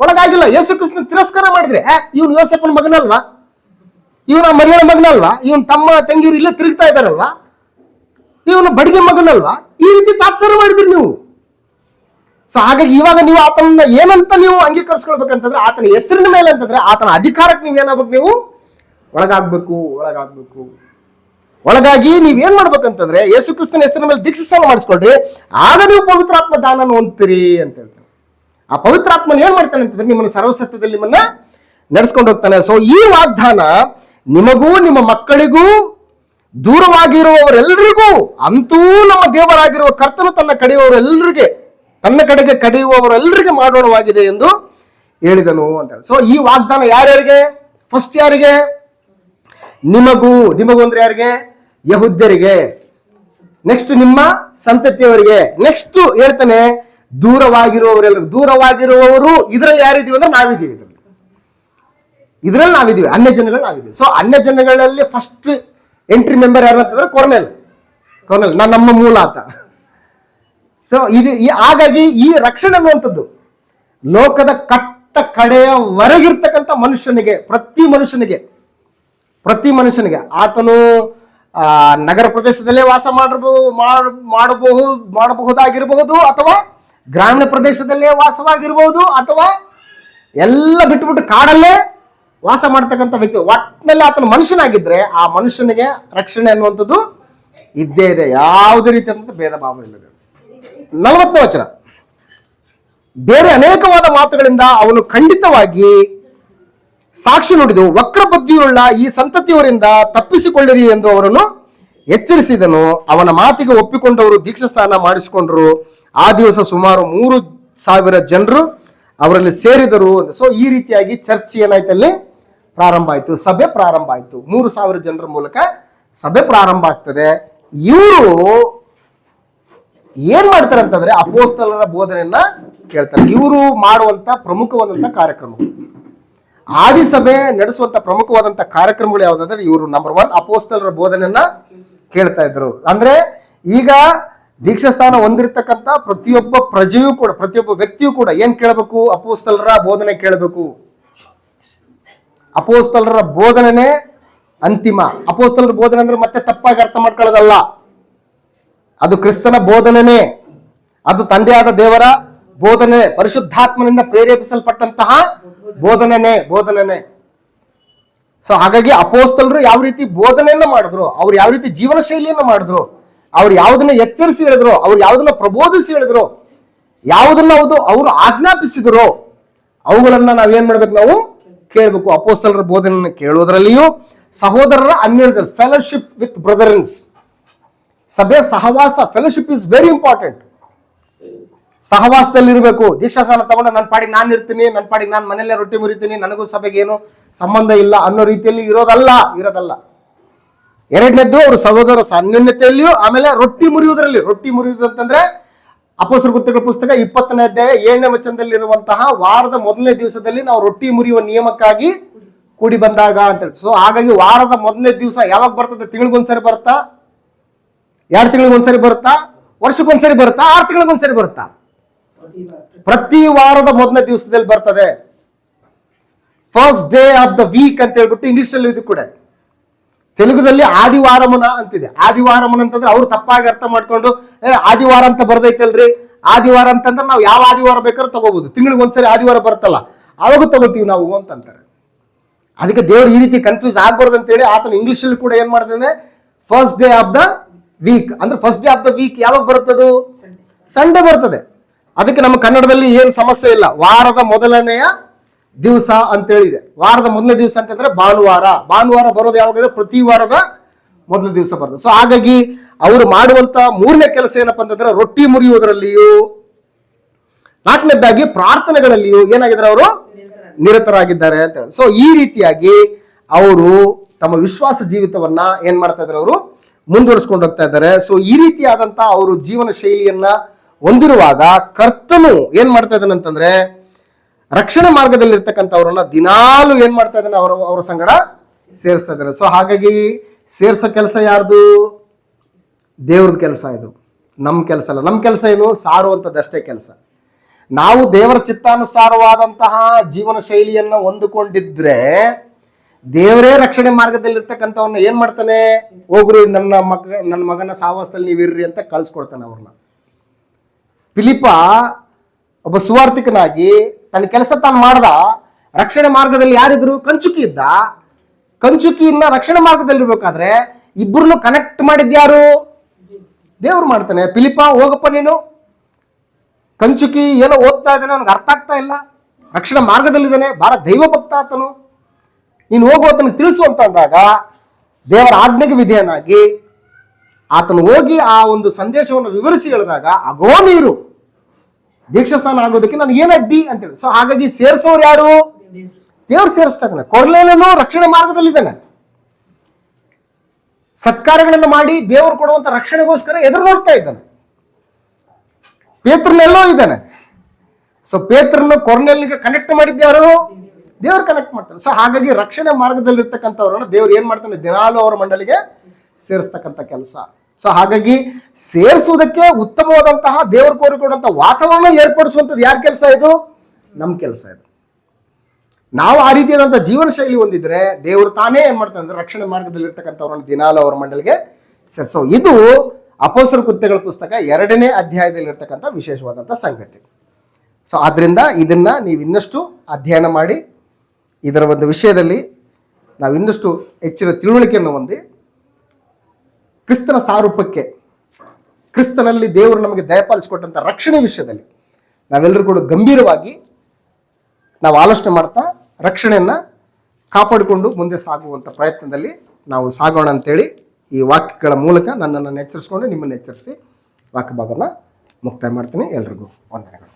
ಒಳಗಾಗಿಲ್ಲ. ಯೇಸು ಕ್ರಿಸ್ತನ ತಿರಸ್ಕಾರ ಮಾಡಿದ್ರೆ, ಇವನು ಯೋಸೇಫನ ಮಗನಲ್ವಾ, ಇವನ ಮರಿಯಳ ಮಗನಲ್ವಾ, ಇವನ್ ತಮ್ಮ ತಂಗಿಯರು ಇಲ್ಲೇ ತಿರುಗ್ತಾ ಇದಾರಲ್ವಾ, ಇವನು ಬಡಿಗೆ ಮಗನಲ್ವಾ, ಈ ರೀತಿ ತಾತ್ಸಾರ ಮಾಡಿದ್ರಿ ನೀವು. ಸೊ ಹಾಗಾಗಿ ಇವಾಗ ನೀವು ಆತನ ಏನಂತ ನೀವು ಅಂಗೀಕರಿಸ್ಕೊಳ್ಬೇಕಂತಂದ್ರೆ, ಆತನ ಹೆಸರಿನ ಮೇಲೆ ಅಂತಂದ್ರೆ ಆತನ ಅಧಿಕಾರಕ್ಕೆ ನೀವು ಏನಾಗ್ಬೇಕು, ನೀವು ಒಳಗಾಗ್ಬೇಕು. ಒಳಗಾಗಿ ನೀವೇನ್ ಮಾಡ್ಬೇಕಂತಂದ್ರೆ ಯೇಸು ಕ್ರಿಸ್ತನ ಹೆಸರಿನ ಮೇಲೆ ದೀಕ್ಷಾಸ್ನಾನ ಮಾಡಿಸ್ಕೊಳ್ರಿ, ಆಗ ನೀವು ಪವಿತ್ರಾತ್ಮ ದಾನನ ಹೊಂದ್ತೀರಿ ಅಂತ ಹೇಳ್ತಾರೆ. ಆ ಪವಿತ್ರಾತ್ಮನ ಏನ್ ಮಾಡ್ತಾನೆ ಅಂತಂದ್ರೆ ನಿಮ್ಮನ್ನ ಸರ್ವಸತ್ಯದಲ್ಲಿ ನಿಮ್ಮನ್ನ ನಡೆಸ್ಕೊಂಡು ಹೋಗ್ತಾನೆ. ಸೊ ಈ ವಾಗ್ದಾನ ನಿಮಗೂ ನಿಮ್ಮ ಮಕ್ಕಳಿಗೂ ದೂರವಾಗಿರುವವರೆಲ್ಲರಿಗೂ, ಅಂತೂ ನಮ್ಮ ದೇವರಾಗಿರುವ ಕರ್ತನು ತನ್ನ ಕಡೆಗೆ ಕಡೆಯುವವರೆಲ್ಲರಿಗೆ ಮಾಡೋಣವಾಗಿದೆ ಎಂದು ಹೇಳಿದನು ಅಂತ ಹೇಳಿ. ಸೊ ಈ ವಾಗ್ದಾನ ಯಾರ್ಯಾರಿಗೆ? ಫಸ್ಟ್ ಯಾರಿಗೆ? ನಿಮಗೂ ಅಂದ್ರೆ ಯಾರಿಗೆ? ಯಹೂದ್ಯರಿಗೆ. ನೆಕ್ಸ್ಟ್ ನಿಮ್ಮ ಸಂತತಿಯವರಿಗೆ. ನೆಕ್ಸ್ಟ್ ಹೇಳ್ತಾನೆ ದೂರವಾಗಿರುವವರೆಲ್ಲರಿಗೂ. ದೂರವಾಗಿರುವವರು ಇದ್ರಲ್ಲಿ ಯಾರಿದ್ದೀವಿ ಅಂದ್ರೆ ನಾವಿದ್ದೀವಿ, ಇದ್ರಲ್ಲಿ ನಾವಿದ್ದೀವಿ, ಅನ್ಯ ಜನಗಳು ನಾವಿದ್ದೀವಿ. ಸೊ ಅನ್ಯ ಜನಗಳಲ್ಲಿ ಫಸ್ಟ್ ಎಂಟ್ರಿ ಮೆಂಬರ್ ಯಾರು ಅಂತಂದ್ರೆ ಕೊರ್ನೆಲ್. ನಮ್ಮ ಮೂಲ ಆತ. ಸೊ ಇದು ಹಾಗಾಗಿ ಈ ರಕ್ಷಣೆ ಅನ್ನುವಂಥದ್ದು ಲೋಕದ ಕಡೆಯವರೆಗಿರ್ತಕ್ಕಂಥ ಮನುಷ್ಯನಿಗೆ, ಪ್ರತಿ ಮನುಷ್ಯನಿಗೆ ಆತನು ನಗರ ಪ್ರದೇಶದಲ್ಲೇ ವಾಸ ಮಾಡಬಹುದಾಗಿರಬಹುದು, ಅಥವಾ ಗ್ರಾಮೀಣ ಪ್ರದೇಶದಲ್ಲೇ ವಾಸವಾಗಿರಬಹುದು, ಅಥವಾ ಎಲ್ಲ ಬಿಟ್ಟುಬಿಟ್ಟು ಕಾಡಲ್ಲೇ ವಾಸ ಮಾಡ್ತಕ್ಕಂಥ ವ್ಯಕ್ತಿ. ಒಟ್ಟಿನಲ್ಲಿ ಆತನ ಮನುಷ್ಯನಾಗಿದ್ರೆ ಆ ಮನುಷ್ಯನಿಗೆ ರಕ್ಷಣೆ ಅನ್ನುವಂಥದ್ದು ಇದ್ದೇ ಇದೆ. ಯಾವುದೇ ರೀತಿಯಾದಂಥ ಭೇದ ಭಾವ ಇಲ್ಲದೆ. 40ನೇ ವಚನ, ಬೇರೆ ಅನೇಕವಾದ ಮಾತುಗಳಿಂದ ಅವನು ಖಂಡಿತವಾಗಿ ಸಾಕ್ಷಿ ನುಡಿದು ವಕ್ರ ಬುದ್ಧಿಯುಳ್ಳ ಈ ಸಂತತಿಯವರಿಂದ ತಪ್ಪಿಸಿಕೊಳ್ಳಿರಿ ಎಂದು ಅವರನ್ನು ಎಚ್ಚರಿಸಿದನು. ಅವನ ಮಾತಿಗೆ ಒಪ್ಪಿಕೊಂಡವರು ದೀಕ್ಷಾಸ್ನಾನ ಮಾಡಿಸಿಕೊಂಡರು. ಆ ದಿವಸ ಸುಮಾರು 3,000 ಜನರು ಅವರಲ್ಲಿ ಸೇರಿದರು. ಸೊ ಈ ರೀತಿಯಾಗಿ ಚರ್ಚ್ ಏನಾಯ್ತು, ಅಲ್ಲಿ ಪ್ರಾರಂಭ ಆಯ್ತು, ಸಭೆ ಪ್ರಾರಂಭ ಆಯ್ತು. 3,000 ಜನರ ಮೂಲಕ ಸಭೆ ಪ್ರಾರಂಭ ಆಗ್ತದೆ. ಇವರು ಏನ್ ಮಾಡ್ತಾರೆ ಅಂತಂದ್ರೆ ಅಪೊಸ್ತಲರ ಬೋಧನೆಯನ್ನ ಕೇಳ್ತಾರೆ. ಇವರು ಮಾಡುವಂತ ಪ್ರಮುಖವಾದಂತ ಕಾರ್ಯಕ್ರಮಗಳು, ಆದಿಸಭೆ ನಡೆಸುವಂತ ಪ್ರಮುಖವಾದಂತ ಕಾರ್ಯಕ್ರಮಗಳು ಯಾವ್ದಾದ್ರೆ ಇವರು ನಂಬರ್ 1 ಅಪೊಸ್ತಲರ ಬೋಧನೆಯನ್ನ ಕೇಳ್ತಾ ಇದ್ರು. ಅಂದ್ರೆ ಈಗ ದೀಕ್ಷಾಸ್ನಾನ ಹೊಂದಿರತಕ್ಕಂತ ಪ್ರತಿಯೊಬ್ಬ ಪ್ರಜೆಯೂ ಕೂಡ, ಪ್ರತಿಯೊಬ್ಬ ವ್ಯಕ್ತಿಯೂ ಕೂಡ ಏನ್ ಕೇಳಬೇಕು? ಅಪೊಸ್ತಲರ ಬೋಧನೆ ಕೇಳಬೇಕು. ಅಪೊಸ್ತಲರ ಬೋಧನೆನೇ ಅಂತಿಮ. ಅಪೊಸ್ತಲರ ಬೋಧನೆ ಅಂದ್ರೆ ಮತ್ತೆ ತಪ್ಪಾಗಿ ಅರ್ಥ ಮಾಡ್ಕೊಳ್ಳೋದಲ್ಲ, ಅದು ಕ್ರಿಸ್ತನ ಬೋಧನೆನೇ, ಅದು ತಂದೆಯಾದ ದೇವರ ಬೋಧನೆ, ಪರಿಶುದ್ಧಾತ್ಮನಿಂದ ಪ್ರೇರೇಪಿಸಲ್ಪಟ್ಟಂತಹ ಬೋಧನೆನೇ. ಸೊ ಹಾಗಾಗಿ ಅಪೊಸ್ತಲರು ಯಾವ ರೀತಿ ಬೋಧನೆಯನ್ನ ಮಾಡಿದ್ರು, ಅವ್ರು ಯಾವ ರೀತಿ ಜೀವನ ಶೈಲಿಯನ್ನ ಮಾಡಿದ್ರು, ಅವ್ರು ಯಾವುದನ್ನ ಎಚ್ಚರಿಸಿ ಹೇಳಿದ್ರು, ಅವ್ರು ಯಾವುದನ್ನ ಪ್ರಬೋಧಿಸಿ ಹೇಳಿದ್ರು, ಯಾವುದನ್ನ ಅವರು ಆಜ್ಞಾಪಿಸಿದ್ರು, ಅವುಗಳನ್ನ ನಾವೇನ್ ಮಾಡ್ಬೇಕು? ನಾವು ಕೇಳಬೇಕು. ಅಪೊಸ್ತಲರ ಬೋಧನೆಯನ್ನು ಕೇಳುವುದರಲ್ಲಿಯೂ ಸಹೋದರರ ಅನ್ಯೋನ್ಯದಲ್ಲಿ, ಫೆಲೋಶಿಪ್ ವಿತ್ ಬ್ರದರ್ಸ್, ಸಭೆ ಸಹವಾಸ, ಫೆಲೋಶಿಪ್ ಇಸ್ ವೆರಿ ಇಂಪಾರ್ಟೆಂಟ್. ಸಹವಾಸದಲ್ಲಿ ಇರಬೇಕು. ದೀಕ್ಷಾಸ್ನಾನ ತಗೊಂಡು ನನ್ನ ಪಾಡಿಗೆ ನಾನು ಇರ್ತೀನಿ, ನನ್ನ ಪಾಡಿಗೆ ನಾನು ಮನೆಯಲ್ಲೇ ರೊಟ್ಟಿ ಮುರಿತೀನಿ, ನನಗೂ ಸಭೆಗೆ ಏನು ಸಂಬಂಧ ಇಲ್ಲ ಅನ್ನೋ ರೀತಿಯಲ್ಲಿ ಇರೋದಲ್ಲ. ಎರಡನೇದ್ದು ಅವರು ಸಹೋದರ ಅನ್ಯೋನ್ಯತೆಯಲ್ಲಿಯೂ, ಆಮೇಲೆ ರೊಟ್ಟಿ ಮುರಿಯುವುದು ಅಂತಂದ್ರೆ ಅಪೊಸ್ತಲರ ಕೃತ್ಯಗಳ ಪುಸ್ತಕ 20ನೇ ಅಧ್ಯಾಯ 7ನೇ ವಚನದಲ್ಲಿರುವಂತಹ ವಾರದ ಮೊದಲನೇ ದಿವಸದಲ್ಲಿ ನಾವು ರೊಟ್ಟಿ ಮುರಿಯುವ ನಿಯಮಕ್ಕಾಗಿ ಕೂಡಿ ಬಂದಾಗ ಅಂತ ಹೇಳಿ. ಸೊ ಹಾಗಾಗಿ ವಾರದ ಮೊದಲನೇ ದಿವಸ ಯಾವಾಗ ಬರ್ತದೆ? ತಿಂಗಳಿಗೊಂದ್ಸರಿ ಬರುತ್ತಾ? 2 ತಿಂಗಳಿಗೊಂದ್ಸರಿ ಬರುತ್ತಾ? ವರ್ಷಕ್ಕೊಂದ್ಸರಿ ಬರುತ್ತಾ? 6 ತಿಂಗಳಿಗೊಂದ್ಸರಿ ಬರುತ್ತಾ? ಪ್ರತಿ ವಾರದ ಮೊದಲನೇ ದಿವಸದಲ್ಲಿ ಬರ್ತದೆ. First day of the week ಅಂತ ಹೇಳ್ಬಿಟ್ಟು ಇಂಗ್ಲಿಷ್ ಅಲ್ಲಿ ಇದು ಕೂಡ. ತೆಲುಗುದಲ್ಲಿ ಆದಿವಾರಮನ ಅಂತಿದೆ. ಆದಿವಾರಮನ ಅಂತಂದ್ರೆ ಅವ್ರು ತಪ್ಪಾಗಿ ಅರ್ಥ ಮಾಡ್ಕೊಂಡು ಆದಿವಾರ ಅಂತ ಬರ್ದೈತಲ್ರಿ, ಆದಿವಾರ ಅಂತಂದ್ರೆ ನಾವು ಯಾವ ಆದಿವಾರ ಬೇಕಾದ್ರೂ ತಗೋಬಹುದು, ತಿಂಗಳಿಗೊಂದ್ಸರಿ ಆದಿವಾರ ಬರುತ್ತಲ್ಲ ಅವಾಗ ತಗೋತೀವಿ ನಾವು ಅಂತಾರೆ. ಅದಕ್ಕೆ ದೇವ್ರು ಈ ರೀತಿ ಕನ್ಫ್ಯೂಸ್ ಆಗ್ಬಾರ್ದು ಅಂತೇಳಿ ಆತನ ಇಂಗ್ಲಿಷ್ ಅಲ್ಲಿ ಕೂಡ ಏನ್ ಮಾಡ್ತಾನೆ, first day of the week ಅಂದ್ರೆ first day of the week ಯಾವಾಗ ಬರುತ್ತದು? ಸಂಡೇ ಬರ್ತದೆ. ಅದಕ್ಕೆ ನಮ್ಮ ಕನ್ನಡದಲ್ಲಿ ಏನ್ ಸಮಸ್ಯೆ ಇಲ್ಲ, ವಾರದ ಮೊದಲನೆಯ ದಿವಸ ಅಂತ ಹೇಳಿದೆ. ವಾರದ ಮೊದಲನೇ ದಿವಸ ಅಂತಂದ್ರೆ ಭಾನುವಾರ. ಭಾನುವಾರ ಬರೋದು ಯಾವಾಗ? ಪ್ರತಿ ವಾರದ ಮೊದಲ ದಿವಸ ಬರ್ತದೆ. ಸೊ ಹಾಗಾಗಿ ಅವರು ಮಾಡುವಂತ 3ನೇ ಕೆಲಸ ಏನಪ್ಪಾ ಅಂತಂದ್ರೆ ರೊಟ್ಟಿ ಮುರಿಯುವುದರಲ್ಲಿಯೂ, 4ನೇದಾಗಿ ಪ್ರಾರ್ಥನೆಗಳಲ್ಲಿಯೂ ಏನಾಗಿದ್ದಾರೆ? ಅವರು ನಿರತರಾಗಿದ್ದಾರೆ ಅಂತ ಹೇಳಿ. ಸೊ ಈ ರೀತಿಯಾಗಿ ಅವರು ತಮ್ಮ ವಿಶ್ವಾಸ ಜೀವಿತವನ್ನ ಏನ್ ಮಾಡ್ತಾ ಇದ್ದಾರೆ? ಅವರು ಮುಂದುವರಿಸ್ಕೊಂಡು ಹೋಗ್ತಾ ಇದ್ದಾರೆ. ಸೊ ಈ ರೀತಿಯಾದಂತ ಅವರು ಜೀವನ ಶೈಲಿಯನ್ನ ಹೊಂದಿರುವಾಗ ಕರ್ತನು ಏನ್ ಮಾಡ್ತಾ ಇದ್ದಾನೆ ಅಂತಂದ್ರೆ ರಕ್ಷಣೆ ಮಾರ್ಗದಲ್ಲಿ ಇರ್ತಕ್ಕಂಥವ್ರನ್ನ ದಿನಾಲು ಏನ್ ಮಾಡ್ತಾ ಇದ್ದಾನೆ? ಅವರ ಸಂಗಡ ಸೇರಿಸ್ತಾ ಇದ್ದಾರೆ. ಸೊ ಹಾಗಾಗಿ ಸೇರ್ಸೋ ಕೆಲಸ ಯಾರ್ದು? ದೇವ್ರದ್ದು ಕೆಲಸ. ಇದು ನಮ್ಮ ಕೆಲಸ ಅಲ್ಲ. ನಮ್ಮ ಕೆಲಸ ಏನು? ಸಾರುವಂಥದ್ದಷ್ಟೇ ಕೆಲಸ. ನಾವು ದೇವರ ಚಿತ್ತಾನುಸಾರವಾದಂತಹ ಜೀವನ ಶೈಲಿಯನ್ನ ಹೊಂದಿಕೊಂಡಿದ್ರೆ ದೇವರೇ ರಕ್ಷಣೆ ಮಾರ್ಗದಲ್ಲಿ ಇರ್ತಕ್ಕಂಥವ್ರನ್ನ ಏನ್ ಮಾಡ್ತಾನೆ? ಹೋಗ್ರಿ, ನನ್ನ ಮಗನ ಸಹವಾಸದಲ್ಲಿ ನೀವಿರ್ರಿ ಅಂತ ಕಳಿಸ್ಕೊಡ್ತಾನೆ ಅವ್ರನ್ನ. ಫಿಲಿಪ ಒಬ್ಬ ಸುವಾರ್ತಿಕನಾಗಿ ತನ್ನ ಕೆಲಸ ತಾನು ಮಾಡ್ದ. ರಕ್ಷಣೆ ಮಾರ್ಗದಲ್ಲಿ ಯಾರಿದ್ರು? ಕಂಚುಕಿ ಇದ್ದ. ಕಂಚುಕಿಯನ್ನ ರಕ್ಷಣೆ ಮಾರ್ಗದಲ್ಲಿ ಇರ್ಬೇಕಾದ್ರೆ ಇಬ್ಬರನ್ನು ಕನೆಕ್ಟ್ ಮಾಡಿದ್ಯಾರು? ದೇವ್ರು ಮಾಡ್ತಾನೆ. ಫಿಲಿಪ, ಹೋಗಪ್ಪ ನೀನು, ಕಂಚುಕಿ ಏನೋ ಓದ್ತಾ ಇದ್ದಾನೆ, ಅವ್ನಿಗೆ ಅರ್ಥ ಆಗ್ತಾ ಇಲ್ಲ, ರಕ್ಷಣೆ ಮಾರ್ಗದಲ್ಲಿದ್ದಾನೆ, ಭಾಳ ದೈವ ಭಕ್ತ ಆತನು, ನೀನು ಹೋಗು ಆತನಿಗೆ ತಿಳಿಸು ಅಂತ ಅಂದಾಗ ದೇವರ ಆಜ್ಞೆಗೆ ವಿಧೇಯನಾಗಿ ಆತನು ಹೋಗಿ ಆ ಒಂದು ಸಂದೇಶವನ್ನು ವಿವರಿಸಿ ಹೇಳಿದಾಗ ಅಗೋ ನೀರು ದೀಕ್ಷಾಸ್ನಾನ ಆಗೋದಕ್ಕೆ ನನಗೆ ಏನು ಅಡ್ಡಿ ಅಂತೇಳಿ. ಸೊ ಹಾಗಾಗಿ ಸೇರಿಸೋರು ಯಾರು? ದೇವ್ರು ಸೇರಿಸ್ತಾ ಇದ್ದಾನೆ. ಕೊರ್ನೇಲನು ರಕ್ಷಣೆ ಮಾರ್ಗದಲ್ಲಿದ್ದಾನೆ. ಸತ್ಕಾರ್ಯಗಳನ್ನು ಮಾಡಿ ದೇವರು ಕೊಡುವಂತ ರಕ್ಷಣೆಗೋಸ್ಕರ ಎದುರು ನೋಡ್ತಾ ಇದ್ದಾನೆ. ಪೇತ್ರನೆಲ್ಲೋ ಇದ್ದಾನೆ. ಸೊ ಪೇತ್ರನ್ನು ಕೊರ್ನೇಲಿಗೆ ಕನೆಕ್ಟ್ ಮಾಡಿದ್ಯಾರು? ದೇವ್ರು ಕನೆಕ್ಟ್ ಮಾಡ್ತಾನೆ. ಸೊ ಹಾಗಾಗಿ ರಕ್ಷಣೆ ಮಾರ್ಗದಲ್ಲಿ ಇರ್ತಕ್ಕಂಥವ್ರನ್ನ ದೇವ್ರು ಏನ್ ಮಾಡ್ತಾನೆ? ದಿನಾಲು ಅವರ ಮಂಡಲಿಗೆ ಸೇರಿಸ್ತಕ್ಕಂಥ ಕೆಲಸ. ಸೊ ಹಾಗಾಗಿ ಸೇರಿಸುವುದಕ್ಕೆ ಉತ್ತಮವಾದಂತಹ ದೇವರು ಕೋರಿಕೊಡುವಂತಹ ವಾತಾವರಣ ಏರ್ಪಡಿಸುವಂಥದ್ದು ಯಾರ ಕೆಲಸ? ಇದು ನಮ್ಮ ಕೆಲಸ. ಇದು ನಾವು ಆ ರೀತಿಯಾದಂತಹ ಜೀವನ ಶೈಲಿ ಹೊಂದಿದ್ರೆ ದೇವರು ತಾನೇ ಏನ್ ಮಾಡ್ತಾನೆ ಅಂದ್ರೆ ರಕ್ಷಣೆ ಮಾರ್ಗದಲ್ಲಿ ಇರ್ತಕ್ಕಂಥವ್ರನ್ನ ದಿನಾಲು ಅವರ ಮಂಡಲಿಗೆ ಸೇರಿಸೋ. ಇದು ಅಪೊಸ್ತಲರ ಕೃತ್ಯಗಳ ಪುಸ್ತಕ 2ನೇ ಅಧ್ಯಾಯದಲ್ಲಿ ಇರ್ತಕ್ಕಂಥ ವಿಶೇಷವಾದಂಥ ಸಂಗತಿ. ಸೊ ಆದ್ರಿಂದ ಇದನ್ನ ನೀವು ಇನ್ನಷ್ಟು ಅಧ್ಯಯನ ಮಾಡಿ ಇದರ ಒಂದು ವಿಷಯದಲ್ಲಿ ನಾವು ಇನ್ನಷ್ಟು ಹೆಚ್ಚಿನ ತಿಳುವಳಿಕೆಯನ್ನು ಹೊಂದಿ ಕ್ರಿಸ್ತನ ಸಾರೂಪಕ್ಕೆ, ಕ್ರಿಸ್ತನಲ್ಲಿ ದೇವರು ನಮಗೆ ದಯಪಾಲಿಸಿಕೊಟ್ಟಂಥ ರಕ್ಷಣೆ ವಿಷಯದಲ್ಲಿ ನಾವೆಲ್ಲರೂ ಕೂಡ ಗಂಭೀರವಾಗಿ ನಾವು ಆಲೋಚನೆ ಮಾಡ್ತಾ ರಕ್ಷಣೆಯನ್ನ ಕಾಪಾಡಿಕೊಂಡು ಮುಂದೆ ಸಾಗುವಂಥ ಪ್ರಯತ್ನದಲ್ಲಿ ನಾವು ಸಾಗೋಣ ಅಂತೇಳಿ ಈ ವಾಕ್ಯಗಳ ಮೂಲಕ ನನ್ನನ್ನು ಎಚ್ಚರಿಸ್ಕೊಂಡು ನಿಮ್ಮನ್ನು ಎಚ್ಚರಿಸಿ ವಾಕ್ಯ ಭಾಗನ ಮುಕ್ತಾಯ ಮಾಡ್ತೀನಿ. ಎಲ್ರಿಗೂ ವಂದನೆಗಳು.